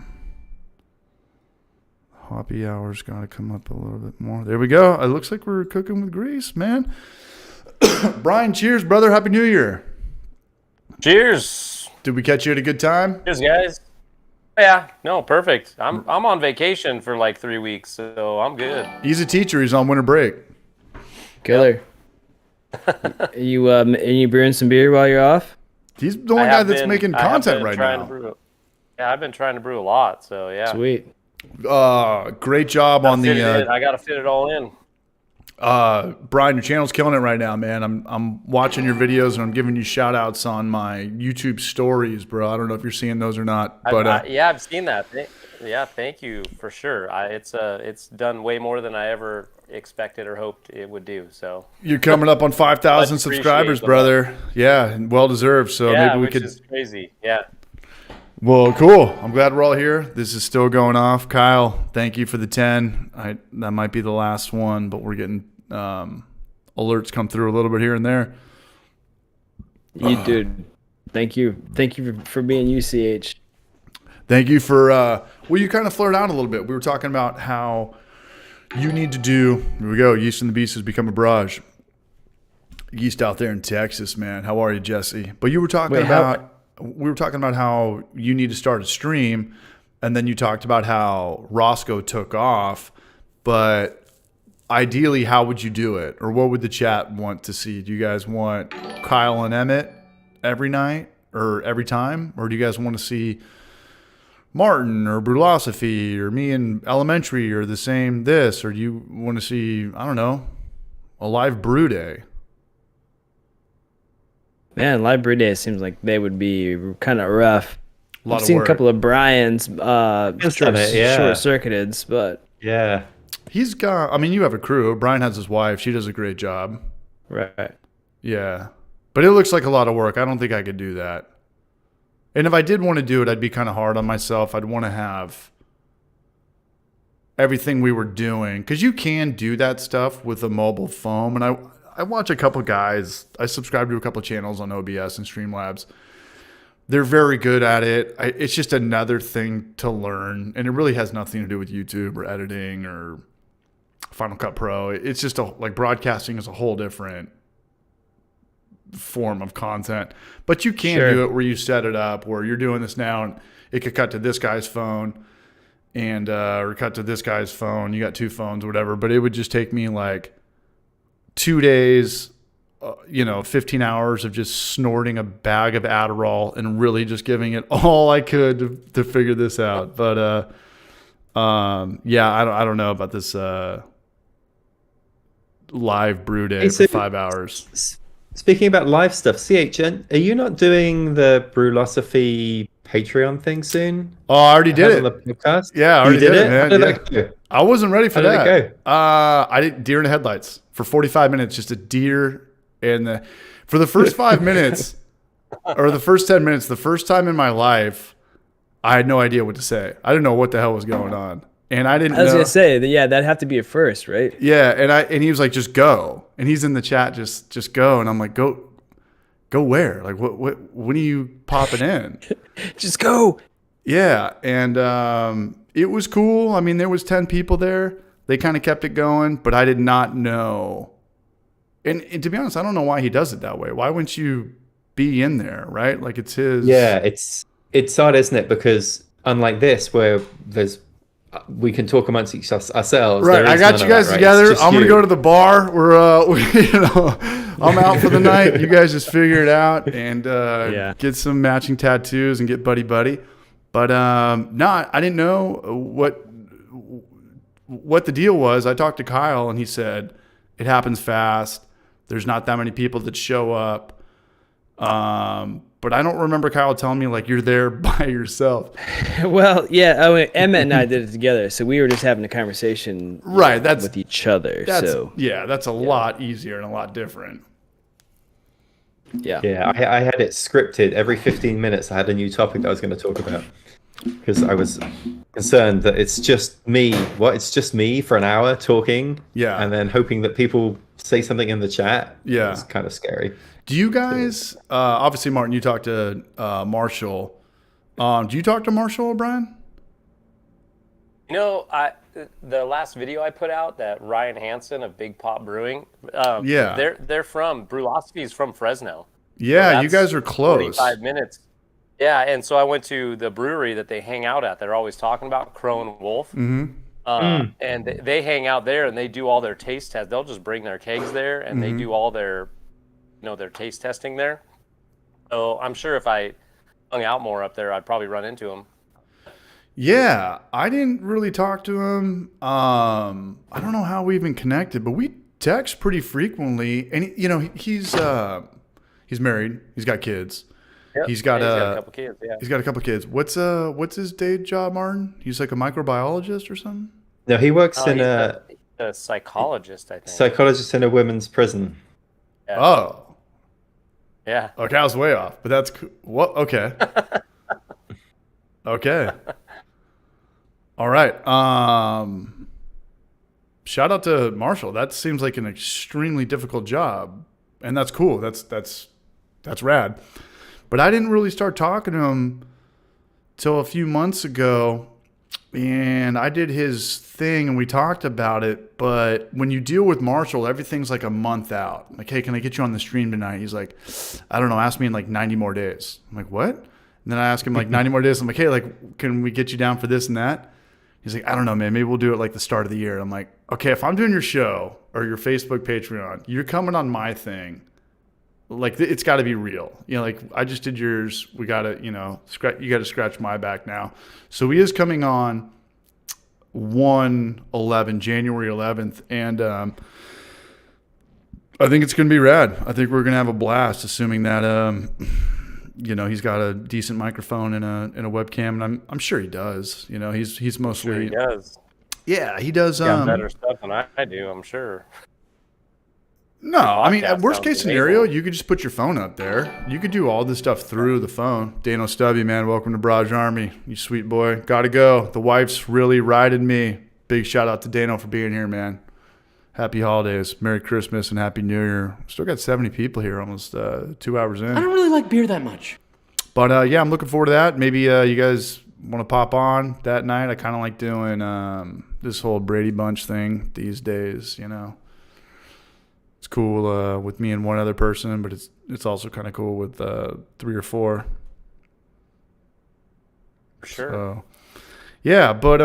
Hoppy Hour's got to come up a little bit more. There we go. It looks like we're cooking with grease, man. Brian, cheers, brother. Happy New Year.
Cheers.
Did we catch you at a good time?
Cheers, guys. Yeah. No, perfect. I'm on vacation for like 3 weeks, so I'm good.
He's a teacher. He's on winter break.
Killer. Are you brewing some beer while you're off?
He's the one guy that's making content right now.
Yeah, I've been trying to brew a lot, so yeah.
Sweet.
Great job on the
I got to fit it all in.
Brian, your channel's killing it right now, man. I'm watching your videos and I'm giving you shout outs on my YouTube stories, bro. I don't know if you're seeing those or not, but
yeah, I've seen that. Thank you for sure. It's done way more than I ever expected or hoped it would do. So
you're coming up on 5,000 subscribers, brother. Yeah, well deserved. So
yeah,
maybe we
which
could.
Is crazy. Yeah.
Well, cool. I'm glad we're all here. This is still going off. Kyle, thank you for the 10. That might be the last one, but we're getting alerts come through a little bit here and there.
You dude. Thank you. Thank you for being UCH.
Thank you for well, you kind of flirt out a little bit. We were talking about how you need to do, here we go, Yeast and the Beast has become a barrage. Yeast out there in Texas, man. How are you, Jesse? But you were talking we were talking about how you need to start a stream, and then you talked about how Roscoe took off, but ideally, how would you do it? Or what would the chat want to see? Do you guys want Kyle and Emmett every night or every time? Or do you guys want to see Martin or Brulosophy or me in Elementary or the same this? Or do you want to see, I don't know, a live brew day?
Man, live brew day seems like they would be kind of rough. I've seen a couple of Brian's short-circuited, but
yeah.
He's got, I mean, you have a crew. Brian has his wife. She does a great job.
right.
Yeah. But it looks like a lot of work. I don't think I could do that. And if I did want to do it, I'd be kind of hard on myself. I'd want to have everything we were doing. Because you can do that stuff with a mobile phone. And I watch a couple guys. I subscribe to a couple channels on OBS and Streamlabs. They're very good at it. It's just another thing to learn. And it really has nothing to do with YouTube or editing or Final Cut Pro. It's just like broadcasting is a whole different form of content. But you can do it where you set it up where you're doing this now and it could cut to this guy's phone and or cut to this guy's phone. You got two phones or whatever. But it would just take me like 2 days, 15 hours of just snorting a bag of Adderall and really just giving it all I could to figure this out. But yeah, I don't know about this live brew day for 5 hours.
Speaking about live stuff, CHN, are you not doing the Brulosophy Patreon thing soon?
Oh, I already did it
on the podcast.
Yeah, I already did it, man.
How did that go?
I wasn't ready for
How did
that.
it go?
I did deer in the headlights for 45 minutes, just a deer and for the first 5 minutes or the first 10 minutes, the first time in my life, I had no idea what to say. I didn't know what the hell was going on. And I didn't know.
I was going to say, that'd have to be a first, right?
Yeah, and he was like, just go. And he's in the chat, just go. And I'm like, go where? Like, what are you popping in?
Just go.
Yeah, and it was cool. I mean, there was 10 people there. They kind of kept it going, but I did not know. And to be honest, I don't know why he does it that way. Why wouldn't you be in there, right? Like it's his.
Yeah, it's odd, isn't it? Because unlike this, where there's we can talk amongst ourselves.
Right,
There
I
is
got
none
you
of that,
guys
right?
together.
It's just
I'm gonna
you.
go to the bar. I'm out for the night. You guys just figure it out and get some matching tattoos and get buddy. But no, I didn't know what the deal was. I talked to Kyle and he said it happens fast. There's not that many people that show up. But I don't remember Kyle telling me like you're there by yourself.
Well, yeah, I mean, Emmett and I did it together, so we were just having a conversation,
Right,
with each other.
That's a lot easier and a lot different.
Yeah.
Yeah, I had it scripted. Every 15 minutes, I had a new topic that I was going to talk about because I was concerned that it's just me. It's just me for an hour talking.
Yeah.
And then hoping that people say something in the chat.
Yeah.
It's kind of scary.
Do you guys, obviously, Martin, you talked to Marshall. Do you talk to Marshall O'Brien?
You know, the last video I put out, that Ryan Hansen of Big Pop Brewing, they're from Brulosophy is from Fresno.
Yeah,
So
you guys are close.
45 minutes. Yeah, and so I went to the brewery that they hang out at. They're always talking about Crone Wolf. And they hang out there and they do all their taste tests. They'll just bring their kegs there and they do all their their taste testing there. So I'm sure if I hung out more up there, I'd probably run into them.
Yeah, I didn't really talk to him. I don't know how we even connected, but we text pretty frequently. And he's married. He's got kids.
Yep.
He's got
a couple kids. Yeah.
He's got a couple kids. What's his day job, Martin? He's like a microbiologist or something.
No, he works in
a psychologist, I think.
Psychologist in a women's prison.
Yeah.
Oh.
Yeah.
Okay, I was way off, but that's cool. What? Okay. Okay. All right. Shout out to Marshall. That seems like an extremely difficult job, and that's cool. That's rad. But I didn't really start talking to him till a few months ago, and I did his thing, and we talked about it. But when you deal with Marshall, everything's like a month out. Like, hey, can I get you on the stream tonight? He's like, I don't know. Ask me in like 90 more days. I'm like, what? And then I ask him like 90 more days. I'm like, hey, like, can we get you down for this and that? He's like, I don't know, man. Maybe we'll do it like the start of the year. I'm like, okay, if I'm doing your show or your Facebook Patreon, you're coming on my thing. Like, it's got to be real. Like I just did yours. We got to, you got to scratch my back now. So he is coming on January 11th. And I think it's going to be rad. I think we're going to have a blast, assuming that, he's got a decent microphone and a webcam, and I'm sure he does. He's mostly.
Sure he does.
Yeah, he does.
Got better stuff than I do, I'm sure.
No, I mean,
Podcast
worst case
sounds
scenario,
amazing.
you could just put your phone up there. You could do all this stuff through the phone. Dano Stubby, man, welcome to Barrage Army. You sweet boy. Gotta go. The wife's really riding me. Big shout out to Dano for being here, man. Happy holidays, Merry Christmas, and Happy New Year. Still got 70 people here, almost 2 hours in.
I don't really like beer that much.
But yeah, I'm looking forward to that. Maybe you guys want to pop on that night. I kind of like doing this whole Brady Bunch thing these days. It's cool with me and one other person, but it's also kind of cool with 3 or 4.
Sure.
So, yeah, but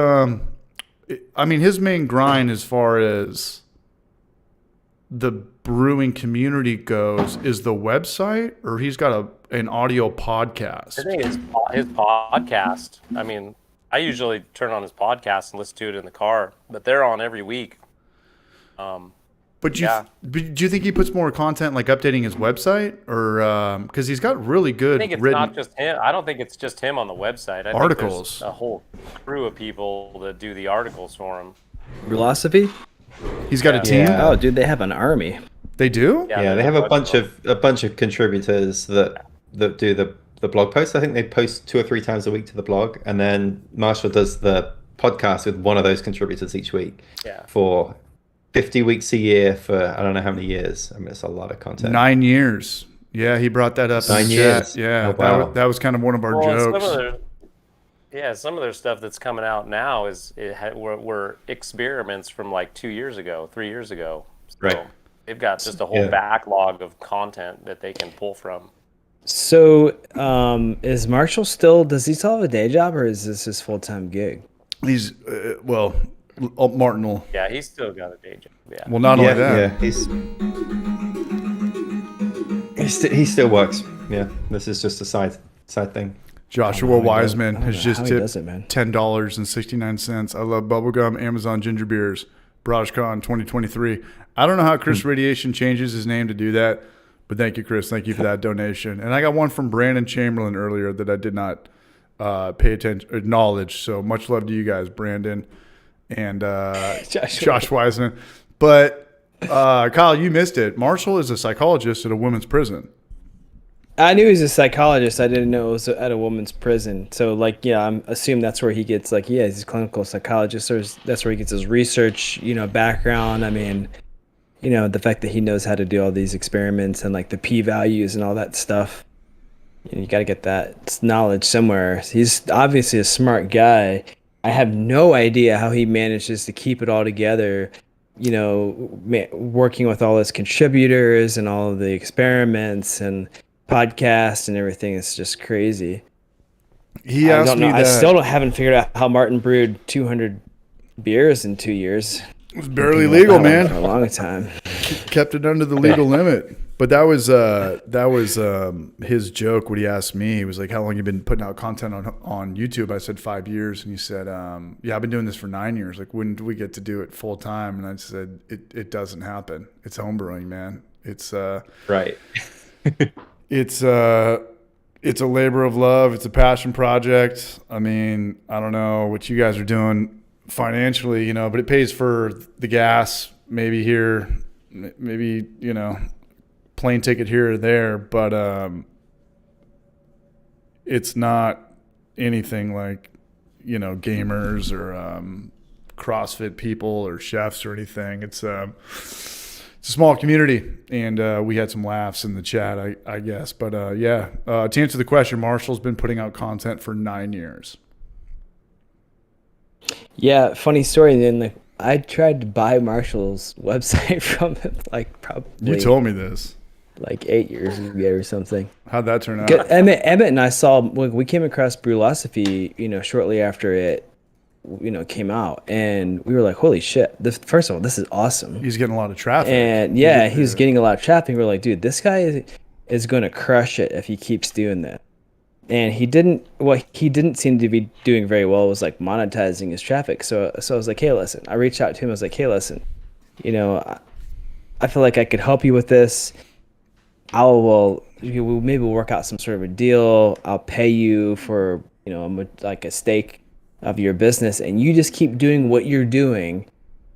I mean, his main grind as far as the brewing community goes is the website, or he's got an audio podcast.
I think his podcast. I mean, I usually turn on his podcast and listen to it in the car, but they're on every week.
But do you think he puts more content, like updating his website, or because he's got really good
I think it's
written
not just him. I don't think it's just him on the website. I
articles?
think there's a whole crew of people that do the articles for him.
Brulosophy?
He's got a team.
Yeah.
Oh, dude, they have an army.
They do.
Yeah, they have a bunch of contributors that do the blog posts. I think they post 2 or 3 times a week to the blog, and then Marshall does the podcast with one of those contributors each week.
Yeah.
For 50 weeks a year for I don't know how many years. I mean, it's a lot of content.
9 years. Yeah, he brought that up.
9
in the
years.
chat. Yeah,
Oh, wow.
that was kind of one of our jokes.
Some of their stuff that's coming out now were experiments from like 2 years ago, 3 years ago. So
Right.
they've got just a whole backlog of content that they can pull from.
So, is Marshall does he still have a day job, or is this his full-time gig?
He's Martin will.
Yeah, he's still got a day job. Yeah.
Well, not only that.
He still works. Yeah, this is just a side thing.
Joshua Wiseman has just tipped
$10.
$10.69. I love bubblegum, Amazon ginger beers, BrajCon 2023. I don't know how Chris Radiation changes his name to do that, but thank you, Chris. Thank you for that donation. And I got one from Brandon Chamberlain earlier that I did not acknowledge. So much love to you guys, Brandon and Josh Wiseman. But Kyle, you missed it. Marshall is a psychologist at a women's prison.
I knew he was a psychologist. I didn't know it was at a woman's prison. So, like, yeah, I'm assuming that's where he gets, like, yeah, he's a clinical psychologist. Or that's where he gets his research, background. I mean, the fact that he knows how to do all these experiments and, like, the p-values and all that stuff. You got to get that knowledge somewhere. He's obviously a smart guy. I have no idea how he manages to keep it all together, working with all his contributors and all of the experiments and podcast and everything. Is just crazy.
He asked me that.
I still haven't figured out how Martin brewed 200 beers in 2 years.
It was barely legal, man.
For a long time.
Kept it under the legal limit. But that was his joke. When he asked me, he was like, "How long you been putting out content on YouTube?" I said 5 years, and he said, "Yeah, I've been doing this for 9 years. Like, when do we get to do it full time?" And I said, "It doesn't happen. It's homebrewing, man. It's
right."
It's a labor of love. It's a passion project. I mean, I don't know what you guys are doing financially, but it pays for the gas, maybe here, maybe, plane ticket here or there. But it's not anything like, gamers or CrossFit people or chefs or anything. It's a small community, and we had some laughs in the chat, I guess. But, to answer the question, Marshall's been putting out content for 9 years.
Yeah, funny story. Then I tried to buy Marshall's website from him, like probably.
You told me this.
Like 8 years ago or something.
How'd that turn out?
Emmett and I saw, we came across Brulosophy, shortly after it, came out, and we were like, holy shit, first of all, this is awesome.
He getting a lot of traffic.
And yeah, he was getting a lot of traffic. We were like, dude, this guy is going to crush it if he keeps doing that. And he didn't seem to be doing very well was like monetizing his traffic. So I was like, hey, listen, I reached out to him. I was like, hey, listen, I feel like I could help you with this. Maybe we'll work out some sort of a deal. I'll pay you for, like a stake of your business, and you just keep doing what you're doing,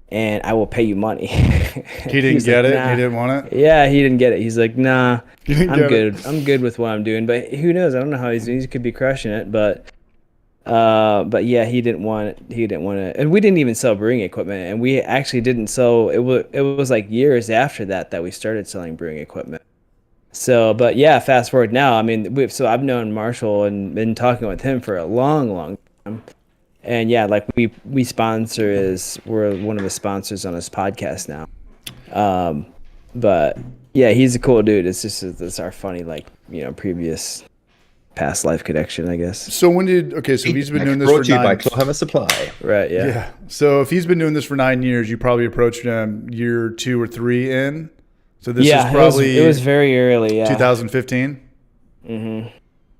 and I will pay you money.
He didn't get it? Nah. He didn't want it?
Yeah, he didn't get it. He's like, nah, I'm good. I'm good with what I'm doing. But who knows? I don't know how he's doing. He could be crushing it, but yeah, he didn't want it. He didn't want it. And we didn't even sell brewing equipment, and we actually didn't sell. It was like years after that we started selling brewing equipment. So, but yeah, fast forward now. I mean, I've known Marshall and been talking with him for a long, long time. And yeah, like we're one of the sponsors on his podcast now. But yeah, he's a cool dude. It's just, it's our funny, like, previous past life connection, I guess.
So so he's been doing this for 9 years.
Brought to you by Claw Supply.
Right, yeah.
Yeah. So if he's been doing this for 9 years, you probably approached him year 2 or 3 in. So this is probably
it was very early, yeah.
2015.
Mm-hmm.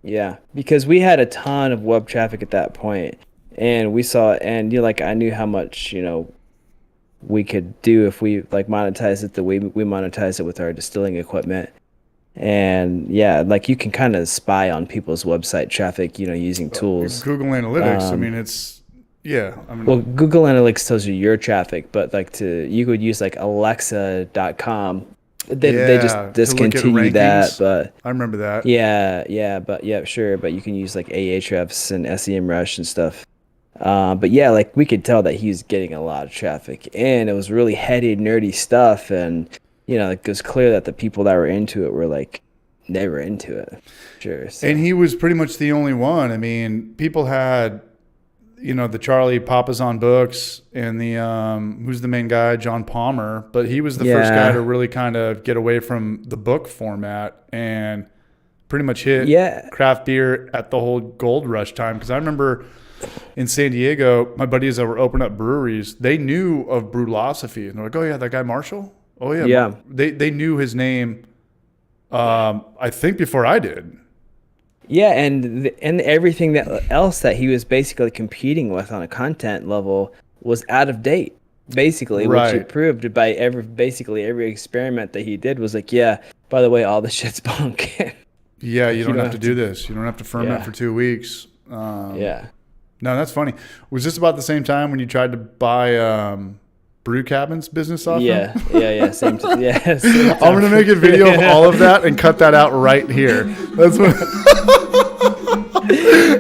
Yeah, because we had a ton of web traffic at that point, and we saw, and I knew how much we could do if we like monetize it the way we monetize it with our distilling equipment. And yeah, like you can kind of spy on people's website traffic, using tools.
Google Analytics.
Well, Google Analytics tells you your traffic, but you could use like Alexa.com. They just discontinued that, but
I remember that.
Yeah, sure. But you can use like Ahrefs and SEMrush and stuff. But yeah, like we could tell that he was getting a lot of traffic, and it was really heady, nerdy stuff. And it was clear that the people that were into it were like, they were into it. Sure. So.
And he was pretty much the only one. I mean, people had, the Charlie Papazon books and the who's the main guy, John Palmer, but he was the first guy to really kind of get away from the book format and pretty much hit craft beer at the whole gold rush time. Because I remember in San Diego, my buddies that were opening up breweries, they knew of Brulosophy, and they're like, "Oh yeah, that guy Marshall. Oh yeah,
yeah."
They knew his name. I think before I did.
Yeah, and everything else that he was basically competing with on a content level was out of date, basically, which it proved by basically every experiment that he did was like, yeah, by the way, all this shit's bunk.
Yeah, you don't have to do this. You don't have to ferment for 2 weeks.
Yeah.
No, that's funny. Was this about the same time when you tried to buy Brew Cabin's business off him?
Yeah. Same time.
I'm going to make a video of all of that and cut that out right here. That's what...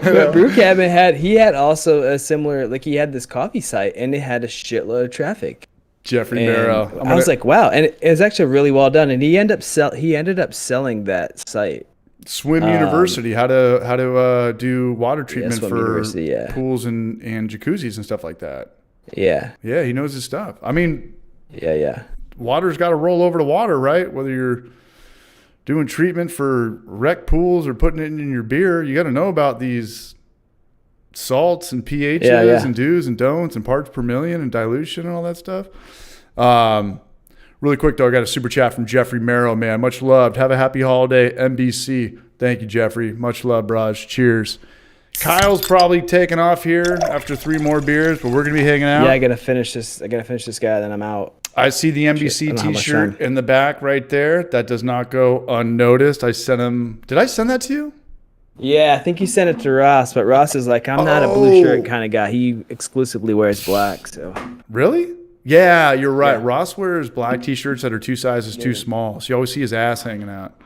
But Brew Cabin had also a similar, like he had this coffee site and it had a shitload of traffic.
Jeffrey Marrow.
I was like, wow, and it was actually really well done. And he ended up selling that site.
Swim University, how to do water treatment for pools and jacuzzis and stuff like that.
Yeah.
Yeah, he knows his stuff. I mean,
yeah.
Water's got to roll over to water, right? Whether you're doing treatment for wreck pools or putting it in your beer, you got to know about these salts and pHs and do's and don'ts and parts per million and dilution and all that stuff. Really quick, though, I got a super chat from Jeffrey Marrow, man. Much loved. Have a happy holiday, NBC. Thank you, Jeffrey. Much love, Braj. Cheers. Kyle's probably taking off here after 3 more beers, but we're going to be hanging out.
Yeah, I got to finish this guy, then I'm out.
I see the NBC t-shirt in the back right there. That does not go unnoticed. I sent him. Did I send that to you?
Yeah, I think you sent it to Ross, but Ross is like, I'm not a blue shirt kind of guy. He exclusively wears black. So
really? Yeah, you're right. Yeah. Ross wears black t-shirts that are 2 sizes too small. So you always see his ass hanging out.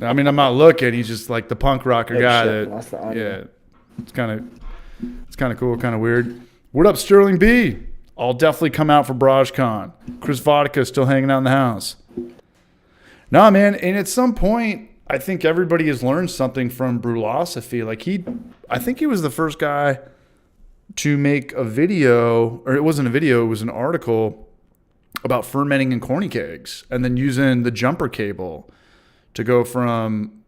I mean, I'm not looking. He's just like the punk rocker guy. It's kind of cool, kind of weird. What up, Sterling B? I'll definitely come out for BrajCon. Chris Vodka still hanging out in the house. Nah, man. And at some point, I think everybody has learned something from Brulosophy. Like I think he was the first guy to make a video, or it wasn't a video, it was an article about fermenting in corny kegs and then using the jumper cable to go from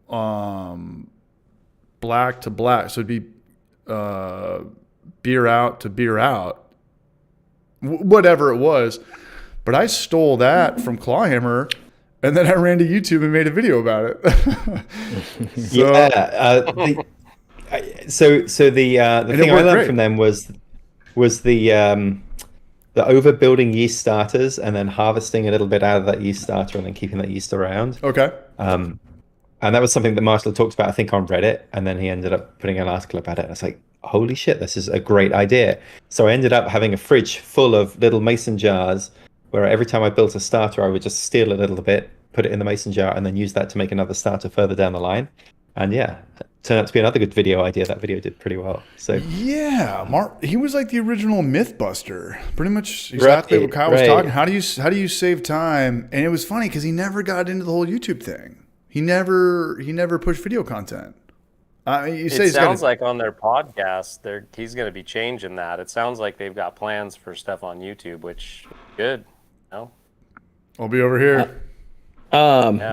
black to black. So it'd be beer out to beer out, whatever it was. But I stole that from Clawhammer, and then I ran to YouTube and made a video about it.
So the thing I learned from them was the overbuilding yeast starters and then harvesting a little bit out of that yeast starter and then keeping that yeast around.
Okay.
And that was something that Marshall talked about, I think, on Reddit, and then he ended up putting an article about it. And I was like, holy shit, this is a great idea. So I ended up having a fridge full of little mason jars where every time I built a starter, I would just steal a little bit, put it in the mason jar, and then use that to make another starter further down the line. And yeah, it turned out to be another good video idea. That video did pretty well. So
yeah, he was like the original Mythbuster, pretty much exactly what Kyle was talking. How do you save time? And it was funny because he never got into the whole YouTube thing. He never pushed video content.
It sounds like on their podcast, he's going to be changing that. It sounds like they've got plans for stuff on YouTube, which is good. No,
I'll be over here.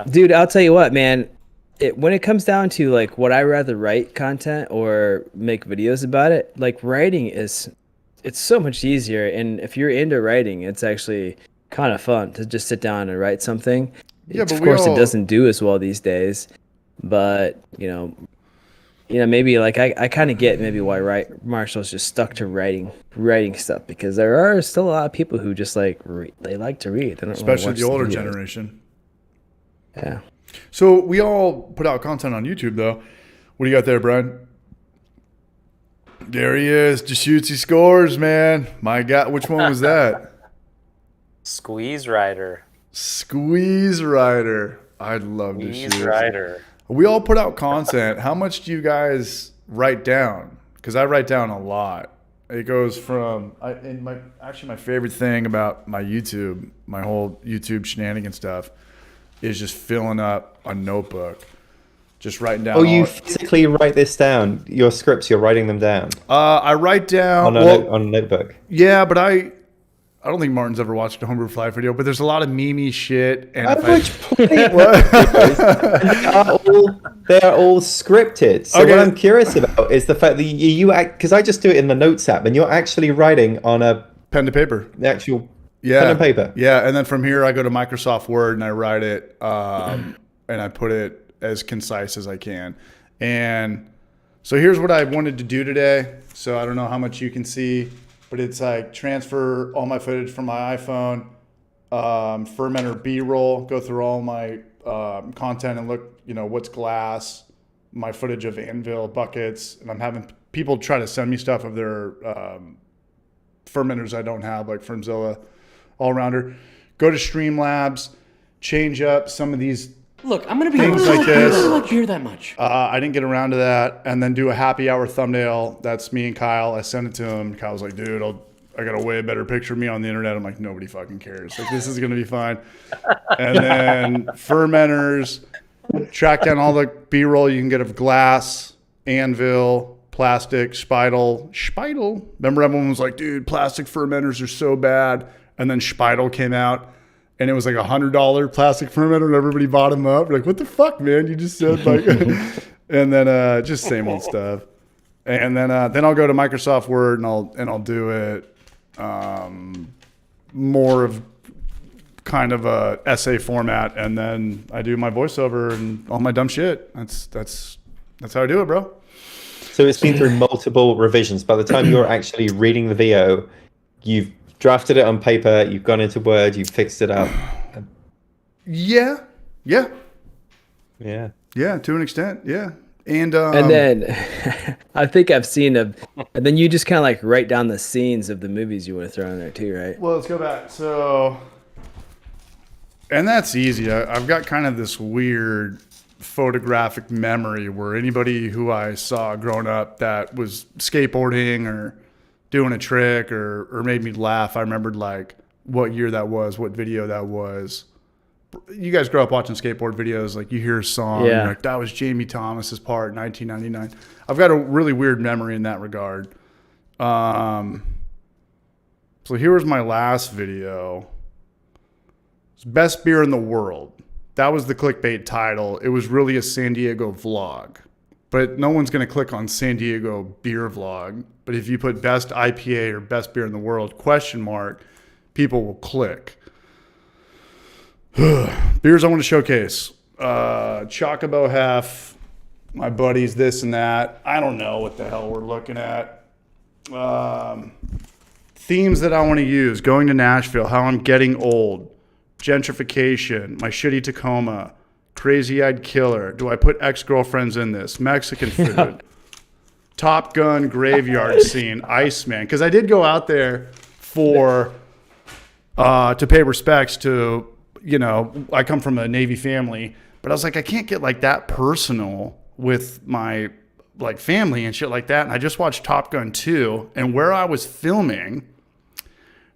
Dude, I'll tell you what, man. When it comes down to like what I rather write content or make videos about it, like writing it's so much easier. And if you're into writing, it's actually kind of fun to just sit down and write something. Yeah, but of course it doesn't do as well these days, but you know, maybe like I kind of get maybe why Marshall's just stuck to writing stuff, because there are still a lot of people who just like they like to read. They don't
especially the older generation.
Yeah.
So we all put out content on YouTube, though. What do you got there, Brian? There he is. Deschutes, he scores, man. My God, which one was that?
Squeeze Rider.
Squeeze Rider. I'd love to
Squeeze Rider.
We all put out content. How much do you guys write down? Because I write down a lot. It goes from my favorite thing about my YouTube, my whole YouTube shenanigan stuff, is just filling up a notebook, just writing down.
Oh, you physically write this down? Your scripts, you're writing them down?
I write down
on a notebook.
Yeah, but I I don't think Martin's ever watched a Homebrew Fly video, but there's a lot of meme shit. And
they are all scripted. So what I'm curious about is the fact that you act, because I just do it in the notes app, and you're actually writing on a
pen to paper,
the actual pen and paper.
Yeah, and then from here I go to Microsoft Word and I write it, and I put it as concise as I can. And so here's what I wanted to do today. So I don't know how much you can see, but it's like transfer all my footage from my iPhone, Fermenter B-roll, go through all my content and look, what's glass, my footage of anvil buckets, and I'm having people try to send me stuff of their fermenters I don't have, like Fermzilla, all-rounder. Go to Streamlabs, change up some of these
Look, I'm going to be
things like this.
I don't like beer that much.
I didn't get around to that. And then do a happy hour thumbnail. That's me and Kyle. I sent it to him. Kyle's like, dude, I got a way better picture of me on the internet. I'm like, nobody fucking cares. Like, this is going to be fine. And then fermenters, track down all the B-roll you can get of glass, anvil, plastic, Spidel. Remember everyone was like, dude, plastic fermenters are so bad. And then Spidel came out. And it was like $100 plastic fermenter, and everybody bought them up. Like, what the fuck, man? You just said like, and then just same old stuff. And then I'll go to Microsoft Word and I'll do it more of kind of a essay format, and then I do my voiceover and all my dumb shit. That's how I do it, bro.
So it's been through multiple revisions. By the time you're actually reading the video, you've drafted it on paper, you've gone into Word, you've fixed it up.
Yeah, to an extent, yeah. And
then I think I've seen and then you just kind of like write down the scenes of the movies you want to throw in there too, right?
Well, let's go back. So, and that's easy. I've got kind of this weird photographic memory where anybody who I saw growing up that was skateboarding or doing a trick or made me laugh, I remembered like what year that was, what video that was. You guys grow up watching skateboard videos, like you hear a song, you're like, that was Jamie Thomas's part in 1999. I've got a really weird memory in that regard. So here was my last video. It's best beer in the world. That was the clickbait title. It was really a San Diego vlog. But no one's going to click on San Diego beer vlog. But if you put best IPA or best beer in the world, ? People will click. Beers I want to showcase. Chocobo Hef, my buddies, this and that. I don't know what the hell we're looking at. Themes that I want to use. Going to Nashville, how I'm getting old. Gentrification, my shitty Tacoma. Crazy-eyed killer. Do I put ex-girlfriends in this? Mexican food. Top Gun graveyard scene. Iceman. Because I did go out there to pay respects to, I come from a Navy family, but I was like, I can't get like that personal with my like family and shit like that. And I just watched Top Gun 2, and where I was filming,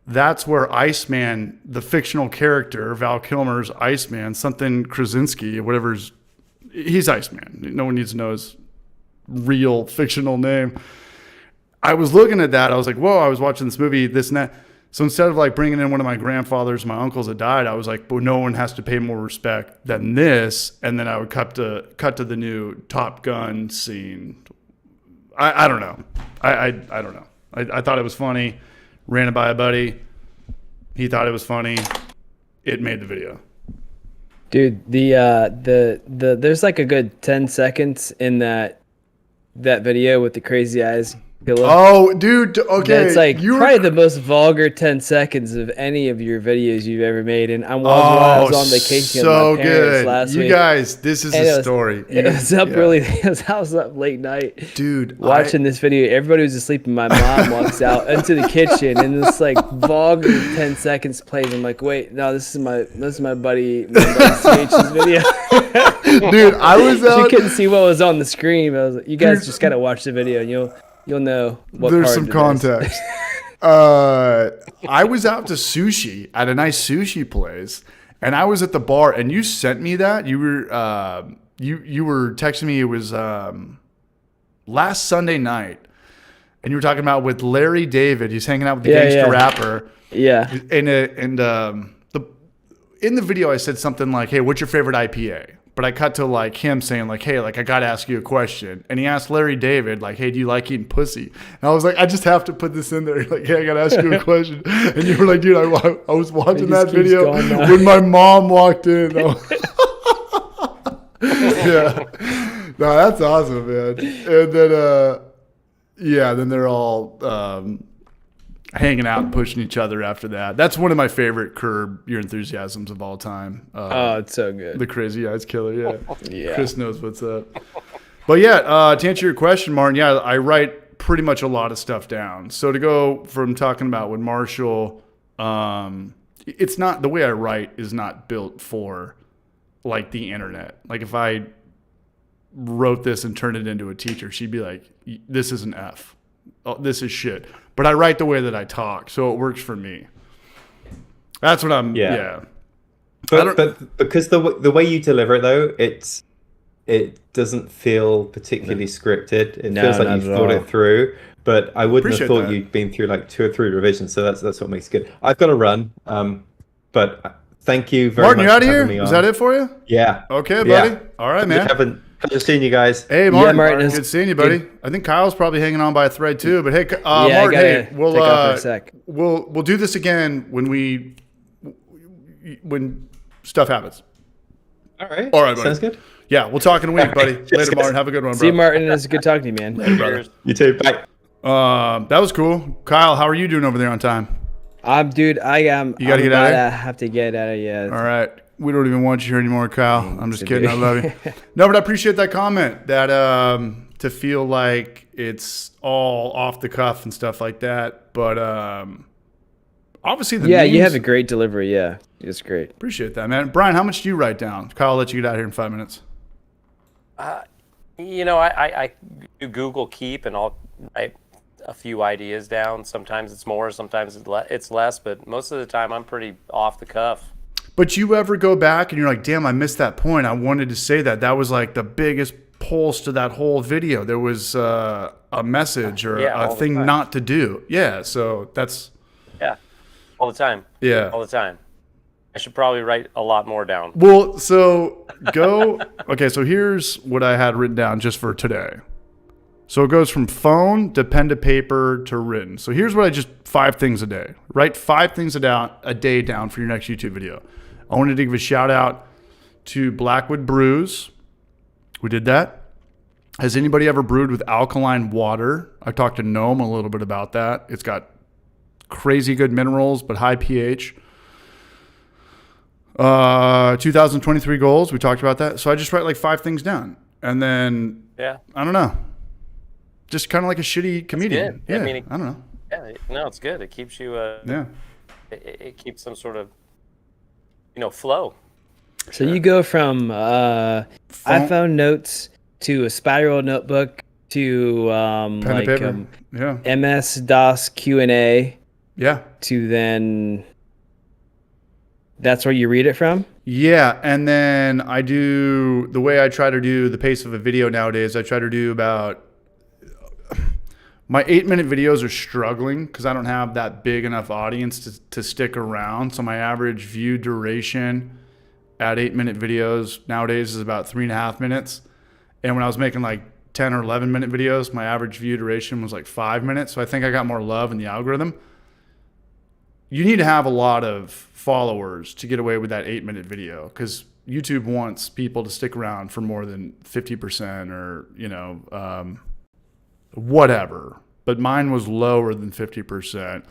that's where Iceman, the fictional character, Val Kilmer's Iceman, something Krasinski, he's Iceman. No one needs to know his real fictional name. I was looking at that. I was like, whoa, I was watching this movie, this and that. So instead of like bringing in one of my grandfathers, my uncles that died, I was like, but no one has to pay more respect than this. And then I would cut to the new Top Gun scene. I don't know. I don't know. I thought it was funny. Ran it by a buddy. He thought it was funny. It made the video.
Dude, the there's like a good 10 seconds in that video with the crazy eyes killer.
Oh, dude. Okay.
That's like probably the most vulgar 10 seconds of any of your videos you've ever made. And I was on vacation with my parents last week.
You guys, this is a story.
I was up late night.
Dude.
Watching this video. Everybody was asleep and my mom walks out into the kitchen and this like vulgar 10 seconds plays. I'm like, wait, no, this is my buddy CH's video.
Dude, I was out.
She couldn't see what was on the screen. I was like, you guys just gotta watch the video and you'll know what
there's some context. I was out to sushi at a nice sushi place, and I was at the bar, and you sent me that. You were you were texting me. It was last Sunday night, and you were talking about with Larry David. He's hanging out with the gangster rapper.
Yeah.
And in the video, I said something like, "Hey, what's your favorite IPA?" But I cut to like him saying like, "Hey, like I gotta ask you a question." And he asked Larry David like, "Hey, do you like eating pussy?" And I was like, "I just have to put this in there." Like, "Hey, I gotta ask you a question." And you were like, "Dude, I was watching that video when my mom walked in." Yeah, no, that's awesome, man. And then then they're all hanging out and pushing each other after that. That's one of my favorite Curb Your Enthusiasms of all time.
It's so good.
The Crazy Eyes Killer, yeah.
Yeah.
Chris knows what's up. But yeah, to answer your question, Martin, yeah, I write pretty much a lot of stuff down. So to go from talking about with Marshall, it's not, the way I write is not built for like the internet. Like if I wrote this and turned it into a teacher, she'd be like, "This is an F. Oh, this is shit." But I write the way that I talk, so it works for me. That's what I'm. Yeah.
But because the way you deliver it though, it doesn't feel particularly scripted. It feels like you've thought it through. But I wouldn't have thought you'd been through like 2 or 3 revisions. So that's what makes it good. I've got to run. But thank you very
Martin,
much.
Martin, you out of here? Is that it for you?
Yeah.
Okay, buddy.
Yeah.
All right, man.
Pleasure seeing you guys.
Hey, Martin.
Yeah, Martin,
good seeing you, buddy. Good. I think Kyle's probably hanging on by a thread too. But hey, Martin,
we'll take off for a sec.
We'll do this again when stuff happens.
All right,
buddy.
Sounds good.
Yeah, we'll talk in a week, buddy. Later, Martin. Have a good one, bro.
See you, Martin. It's good talking to you, man.
Later, brother.
You too. Bye.
That was cool. Kyle, how are you doing over there on time?
Dude, I am.
You got to get out of here?
I have to get out of here.
All right. We don't even want you here anymore, Kyle. I'm just kidding. I love you. No, but I appreciate that comment. That to feel like it's all off the cuff and stuff like that. But obviously the names,
you have a great delivery. Yeah, it's great.
Appreciate that, man. Brian, how much do you write down? Kyle, I'll let you get out here in 5 minutes.
I do Google Keep, and I'll write a few ideas down. Sometimes it's more, sometimes it's less, but most of the time I'm pretty off the cuff.
But you ever go back and you're like, damn, I missed that point. I wanted to say that. That was like the biggest pulse to that whole video. There was a message or a thing not to do. Yeah, so that's...
Yeah, all the time.
Yeah.
All the time. I should probably write a lot more down.
Well, so go... Okay, so here's what I had written down just for today. So it goes from phone to pen to paper to written. So here's what 5 things a day. Write 5 things a day down for your next YouTube video. I wanted to give a shout out to Blackwood Brews. We did that. Has anybody ever brewed with alkaline water? I talked to Noam a little bit about that. It's got crazy good minerals, but high pH. 2023 goals. We talked about that. So I just write like 5 things down. And then, I don't know. Just kind of like a shitty comedian. Yeah, I don't know.
Yeah, no, it's good. It keeps you. It keeps some sort of, flow.
So you go from iPhone notes to a spiral notebook to
pen and paper.
MS DOS Q&A.
Yeah.
To then. That's where you read it from?
Yeah, and then I do the way I try to do the pace of a video nowadays. I try to do about. My 8-minute videos are struggling because I don't have that big enough audience to stick around. So my average view duration at 8-minute videos nowadays is about 3.5 minutes. And when I was making like 10 or 11-minute videos, my average view duration was like 5 minutes. So I think I got more love in the algorithm. You need to have a lot of followers to get away with that 8-minute video because YouTube wants people to stick around for more than 50% or, whatever, but mine was lower than 50%.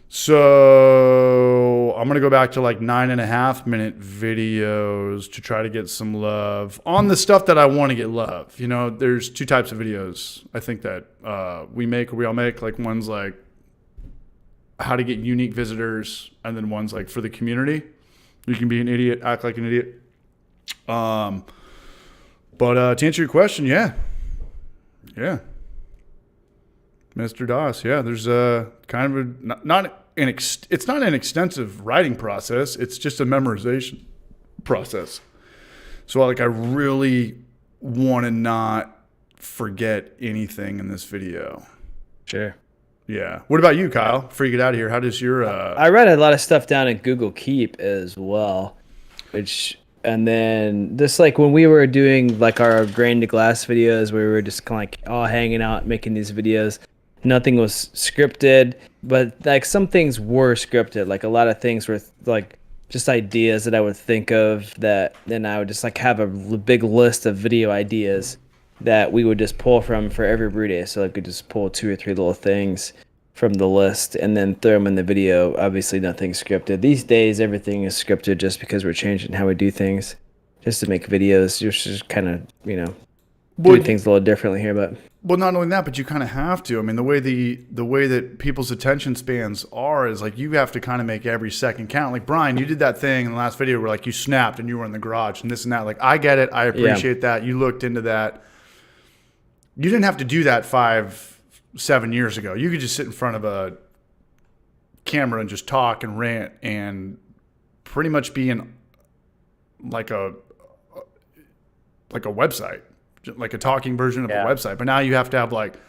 So I'm going to go back to like 9.5-minute videos to try to get some love on the stuff that I want to get love. There's 2 types of videos I think that we all make. Like one's like how to get unique visitors, and then one's like for the community. You can be an idiot, act like an idiot. But to answer your question, yeah. Mr. Doss, there's a kind of it's not an extensive writing process. It's just a memorization process. So I really want to not forget anything in this video.
Sure.
Yeah. What about you, Kyle? Before you get out of here, how does your
I read a lot of stuff down in Google Keep as well, and then just like when we were doing like our grain to glass videos, where we were just kind of like all hanging out making these videos. Nothing was scripted, but like some things were scripted. Like a lot of things were like just ideas that I would think of that then I would just like have a big list of video ideas that we would just pull from for every brew day. So I could just pull 2 or 3 little things from the list and then throw them in the video. Obviously nothing's scripted. These days everything is scripted just because we're changing how we do things just to make videos. You're just kind of, doing things a little differently here, but
well, not only that, but you kind of have to. I mean, the way that people's attention spans are is like you have to kind of make every second count. Like Brian, you did that thing in the last video where like you snapped and you were in the garage and this and that. Like I get it, I appreciate that. You looked into that. You didn't have to do that 5-7 years ago. You could just sit in front of a camera and just talk and rant and pretty much be in like a website. Like a talking version of a website, but now you have to have like